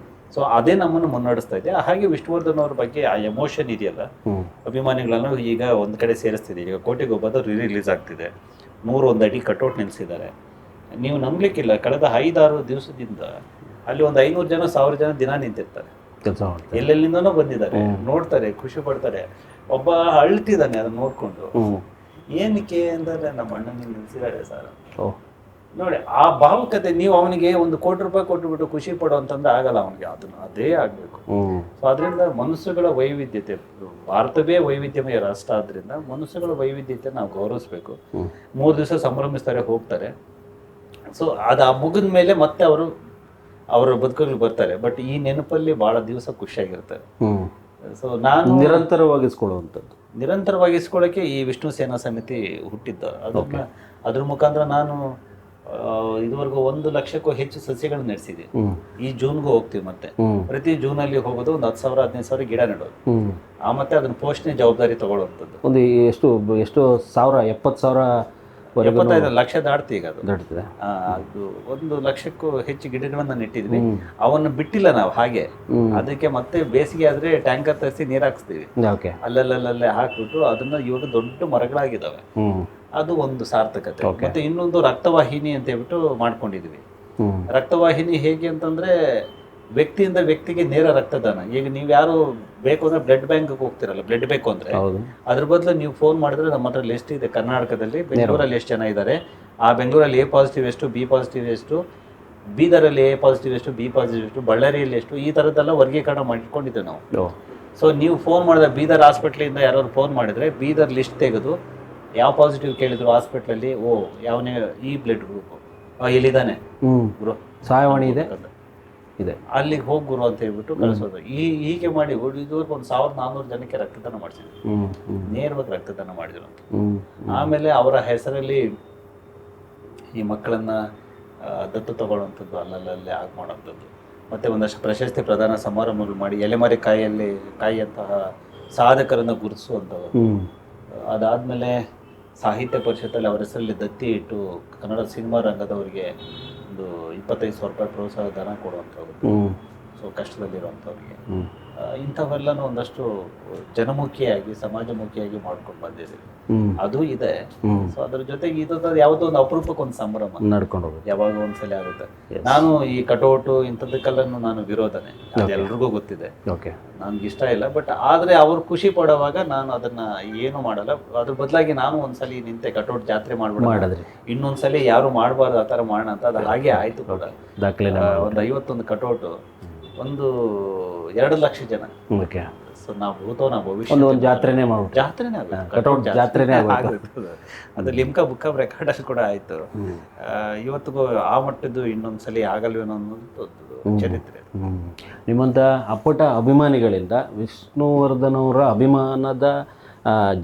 ಸೊ ಅದೇ ನಮ್ಮನ್ನು ಮುನ್ನಡೆಸ್ತಾ ಇದೆ. ಹಾಗೆ ವಿಷ್ಣುವರ್ಧನ್ ಅವ್ರ ಬಗ್ಗೆ ಆ ಎಮೋಷನ್ ಇದೆಯಲ್ಲ, ಅಭಿಮಾನಿಗಳನ್ನು ಈಗ ಒಂದ್ ಕಡೆ ಸೇರಿಸ್ತಿದೆ. ಈಗ ಕೋಟೆಗೊಬ್ಬದ ರಿಲೀಸ್ ಆಗ್ತಿದೆ, 101 ಅಡಿ ಕಟೌಟ್ ನಿಲ್ಸಿದ್ದಾರೆ. ನೀವು ನಂಬಲಿಕ್ಕಿಲ್ಲ, ಕಳೆದ 5-6 ದಿವಸದಿಂದ ಅಲ್ಲಿ ಒಂದು 500 ಜನ 1000 ಜನ ದಿನ ನಿಂತಿರ್ತಾರೆ. ಎಲ್ಲೆಲ್ಲಿಂದನೋ ಬಂದಿದ್ದಾರೆ, ನೋಡ್ತಾರೆ, ಖುಷಿ ಪಡ್ತಾರೆ. ಒಬ್ಬ ಅಳ್ತಿದ್ದಾನೆ ಅದನ್ನ ನೋಡ್ಕೊಂಡು. ಏನಕ್ಕೆ ಅಂದ್ರೆ ನಮ್ಮ ಅಣ್ಣನಿಗೆ ನಿಲ್ಸಿದ್ದಾರೆ ಸರ್ ನೋಡಿ. ಆ ಭಾವುಕತೆ ನೀವು ಅವನಿಗೆ 1 ಕೋಟಿ ರೂಪಾಯಿ ಕೊಟ್ಟುಬಿಟ್ಟು ಖುಷಿ ಪಡೋ ಅಂತಂದ್ರೆ ಆಗಲ್ಲ, ಅವನಿಗೆ ಅದನ್ನ ಅದೇ ಆಗ್ಬೇಕು. ಸೊ ಅದರಿಂದ ಮನಸ್ಸುಗಳ ವೈವಿಧ್ಯತೆ, ಭಾರತವೇ ವೈವಿಧ್ಯಮಯ ರಾಷ್ಟ್ರ ಆದ್ರಿಂದ ಮನಸ್ಸುಗಳ ವೈವಿಧ್ಯತೆ ನಾವು ಗೌರವಿಸ್ಬೇಕು. 3 ದಿವಸ ಸಂಭ್ರಮಿಸ್ತಾರೆ, ಹೋಗ್ತಾರೆ. ಸೊ ಅದು ಆ ಮುಗಿದ ಮೇಲೆ ಮತ್ತೆ ಅವರು ಅವರ ಬದುಕಲ್ಲಿ ಬರ್ತಾರೆ. ಬಟ್ ಈ ನೆನಪಲ್ಲಿ ಬಹಳ ದಿವಸ ಖುಷಿಯಾಗಿರ್ತಾರೆ. ಸೊ ನಾನು ನಿರಂತರವಾಗಿಸ್ಕೊಳ್ಳೋಕೆ ಈ ವಿಷ್ಣು ಸೇನಾ ಸಮಿತಿ ಹುಟ್ಟಿದ್ದ. ಅದನ್ನ ಅದ್ರ ಮುಖಾಂತರ ನಾನು ಇದುವರೆಗೂ 1 ಲಕ್ಷಕ್ಕೂ ಹೆಚ್ಚು ಸಸ್ಯಗಳನ್ನ ನಡೆಸಿದೆ. ಈ ಜೂನ್ಗೂ ಹೋಗ್ತೀವಿ, ಮತ್ತೆ ಪ್ರತಿ ಜೂನಲ್ಲಿ ಹೋಗೋದು ಒಂದು 10,000-15,000 ಗಿಡ ನೆಡೋದು. ಮತ್ತೆ ಅದನ್ನ ಪೋಷಣೆ ಜವಾಬ್ದಾರಿ ತಗೊಳ್ಳುವಂಥದ್ದು. ಒಂದು ಎಷ್ಟು 75 ಲಕ್ಷ ದಾಟ್ತಿ ಈಗ ಅದು. ಅದು 1 ಲಕ್ಷಕ್ಕೂ ಹೆಚ್ಚು ಗಿಡಗಳನ್ನ ನೆಟ್ಟಿದ್ವಿ. ಅವನ್ನ ಬಿಟ್ಟಿಲ್ಲ ನಾವು ಹಾಗೆ. ಅದಕ್ಕೆ ಮತ್ತೆ ಬೇಸಿಗೆ ಆದ್ರೆ ಟ್ಯಾಂಕರ್ ತರಿಸಿ ನೀರ್ ಹಾಕ್ಸ್ತೀವಿ, ಅಲ್ಲಲ್ಲೇ ಹಾಕ್ಬಿಟ್ಟು ಅದನ್ನ ಇವಾಗ ದೊಡ್ಡ ಮರಗಳಾಗಿದ್ದಾವೆ. ಅದು ಒಂದು ಸಾರ್ಥಕತೆ. ಮತ್ತೆ ಇನ್ನೊಂದು ರಕ್ತವಾಹಿನಿ ಅಂತ ಹೇಳ್ಬಿಟ್ಟು ಮಾಡ್ಕೊಂಡಿದ್ವಿ. ರಕ್ತವಾಹಿನಿ ಹೇಗೆ ಅಂತಂದ್ರೆ ವ್ಯಕ್ತಿಯಿಂದ ವ್ಯಕ್ತಿಗೆ ನೇರ ರಕ್ತದಾನ. ಈಗ ನೀವು ಯಾರು ಬೇಕು ಅಂದ್ರೆ ಬ್ಲಡ್ ಬ್ಯಾಂಕ್ ಹೋಗ್ತಿರಲ್ಲ, ಬ್ಲಡ್ ಬೇಕು ಅಂದ್ರೆ ಅದ್ರ ಬದಲು ನೀವು ಫೋನ್ ಮಾಡಿದ್ರೆ ನಮ್ಮ ಹತ್ರ ಲಿಸ್ಟ್ ಇದೆ. ಕರ್ನಾಟಕದಲ್ಲಿ ಬೆಂಗಳೂರಲ್ಲಿ ಎಷ್ಟು ಜನ ಇದ್ದಾರೆ, ಆ ಬೆಂಗಳೂರಲ್ಲಿ A ಪಾಸಿಟಿವ್ ಎಷ್ಟು, B ಪಾಸಿಟಿವ್ ಎಷ್ಟು, ಬೀದರಲ್ಲಿ A ಪಾಸಿಟಿವ್ ಎಷ್ಟು, B ಪಾಸಿಟಿವ್ ಎಷ್ಟು, ಬಳ್ಳಾರಿಯಲ್ಲಿ ಎಷ್ಟು, ಈ ಥರದ್ದೆಲ್ಲ ವರ್ಗೀಕರಣ ಮಾಡಿಕೊಂಡಿದ್ದೇವೆ ನಾವು. ಸೊ ನೀವು ಫೋನ್ ಮಾಡಿದ್ರೆ ಬೀದರ್ ಹಾಸ್ಪಿಟ್ಲಿಂದ ಯಾರು ಫೋನ್ ಮಾಡಿದ್ರೆ ಬೀದರ್ ಲಿಸ್ಟ್ ತೆಗೆದು ಯಾವ ಪಾಸಿಟಿವ್ ಕೇಳಿದ್ರು ಹಾಸ್ಪಿಟ್ಲಲ್ಲಿ, ಯಾವನೇ ಈ ಬ್ಲಡ್ ಗ್ರೂಪ್ ಎಲ್ಲಿದ್ದಾನೆ ಗುರು, ಸಹಾಯವಾಣಿ ಇದೆ, ಅಲ್ಲಿಗೆ ಹೋಗಿ ಗುರು ಅಂತ ಹೇಳ್ಬಿಟ್ಟು ಕಳಿಸೋದು. ಹೀಗೆ ಮಾಡಿ ಇದುವರೆಗೂ 1,400 ಜನಕ್ಕೆ ರಕ್ತದಾನ ಮಾಡಿಸಿದ್ರು, ನೇರವಾಗಿ ರಕ್ತದಾನ ಮಾಡಿದ್ರು ಅಂತ. ಆಮೇಲೆ ಅವರ ಹೆಸರಲ್ಲಿ ಈ ಮಕ್ಕಳನ್ನ ದತ್ತು ತಗೊಳ್ಳುವಂಥದ್ದು, ಅಲ್ಲಲ್ಲೇ ಆಗಿ ಮಾಡೋವಂಥದ್ದು. ಮತ್ತೆ ಒಂದಷ್ಟು ಪ್ರಶಸ್ತಿ ಪ್ರದಾನ ಸಮಾರಂಭಗಳು ಮಾಡಿ ಎಲೆಮರೆ ಕಾಯಿಯಂತಹ ಸಾಧಕರನ್ನು ಗುರುತಿಸುವಂಥದ್ದು. ಅದಾದ್ಮೇಲೆ ಸಾಹಿತ್ಯ ಪರಿಷತ್ತಲ್ಲಿ ಅವರ ಹೆಸರಲ್ಲಿ ದತ್ತಿ ಇಟ್ಟು ಕನ್ನಡ ಸಿನಿಮಾ ರಂಗದವರಿಗೆ ಒಂದು 25,000 ರೂಪಾಯಿ ಪ್ರೋತ್ಸಾಹ ಧನ ಕೊಡುವಂಥದ್ದು. ಸೊ ಕಷ್ಟದಲ್ಲಿರುವಂಥವ್ರಿಗೆ ಇಂಥವೆಲ್ಲನೂ ಒಂದಷ್ಟು ಜನಮುಖಿಯಾಗಿ ಸಮಾಜಮುಖಿಯಾಗಿ ಮಾಡ್ಕೊಂಡು ಬಂದಿದ್ದೀವಿ. ಅದು ಇದೆ. ಸೊ ಅದ್ರ ಜೊತೆಗೆ ಇದು ಯಾವುದೋ ಒಂದು ಅಪರೂಪಕ್ಕೆ ಒಂದು ಸಂಭ್ರಮ ನಡ್ಕೊಂಡು ಹೋಗುತ್ತೆ, ಯಾವಾಗ ಒಂದ್ಸಲ ಆಗುತ್ತೆ. ನಾನು ಈ ಕಟೌಟು ಇಂಥದಕ್ಕೆಲ್ಲ ನಾನು ವಿರೋಧನೆ, ಅದೆಲ್ರಿಗೂ ಗೊತ್ತಿದೆ, ನನ್ಗೆ ಇಷ್ಟ ಇಲ್ಲ. ಬಟ್ ಆದ್ರೆ ಅವ್ರು ಖುಷಿ ಪಡುವಾಗ ನಾನು ಅದನ್ನ ಏನು ಮಾಡಲ್ಲ. ಅದ್ರ ಬದಲಾಗಿ ನಾನು ಒಂದ್ಸಲಿ ನಿಂತೆ ಕಟೌಟ್ ಜಾತ್ರೆ ಮಾಡಿದ್ರೆ ಇನ್ನೊಂದ್ಸಲಿ ಯಾರು ಮಾಡಬಾರ್ದು ಆ ಥರ ಮಾಡೋಣ ಅಂತ. ಅದು ಹಾಗೆ ಆಯ್ತು ಕೂಡ. ಒಂದು 51 ಕಟೌಟು, ಒಂದು 2 ಲಕ್ಷ ಜನ. ಸೊ ನಾವು ಭೂತೋ ನಾವು ಭವಿಷ್ಯ ಜಾತ್ರೆನೇ ಆಗುತ್ತೆ. ಅದು ಲಿಮ್ಕಾ ಬುಕ್ ಆಫ್ ರೆಕಾರ್ಡ್ ಕೂಡ ಆಯ್ತು. ಇವತ್ತಿಗೂ ಆ ಮಟ್ಟದ್ದು ಇನ್ನೊಂದ್ಸಲಿ ಆಗಲ್ವೇನೋ ಅನ್ನೋದು ಚರಿತ್ರೆ. ನಿಮ್ಮಂಥ ಅಪ್ಪಟ ಅಭಿಮಾನಿಗಳಿಂದ ವಿಷ್ಣುವರ್ಧನ್ ಅವರ ಅಭಿಮಾನದ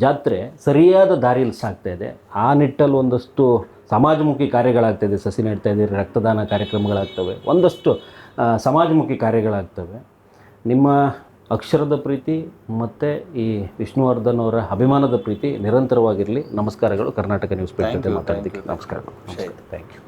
ಜಾತ್ರೆ ಸರಿಯಾದ ದಾರಿಯಲ್ಲಿ ಸಾಗ್ತಾ ಇದೆ. ಆ ನಿಟ್ಟಲ್ಲಿ ಒಂದಷ್ಟು ಸಮಾಜಮುಖಿ ಕಾರ್ಯಗಳಾಗ್ತಾಯಿದೆ, ಸಸಿ ನೆಡ್ತಾ ಇದ್ದೀರಿ, ರಕ್ತದಾನ ಕಾರ್ಯಕ್ರಮಗಳಾಗ್ತವೆ, ಒಂದಷ್ಟು ಸಮಾಜಮುಖಿ ಕಾರ್ಯಗಳಾಗ್ತವೆ. ನಿಮ್ಮ ಅಕ್ಷರದ ಪ್ರೀತಿ ಮತ್ತು ಈ ವಿಷ್ಣುವರ್ಧನ್ ಅವರ ಅಭಿಮಾನದ ಪ್ರೀತಿ ನಿರಂತರವಾಗಿರಲಿ. ನಮಸ್ಕಾರಗಳು. ಕರ್ನಾಟಕ ನ್ಯೂಸ್ ಪೇಪರ್ ಜೊತೆ ಮಾತಾಡೋದಕ್ಕೆ ನಮಸ್ಕಾರ. Thank you.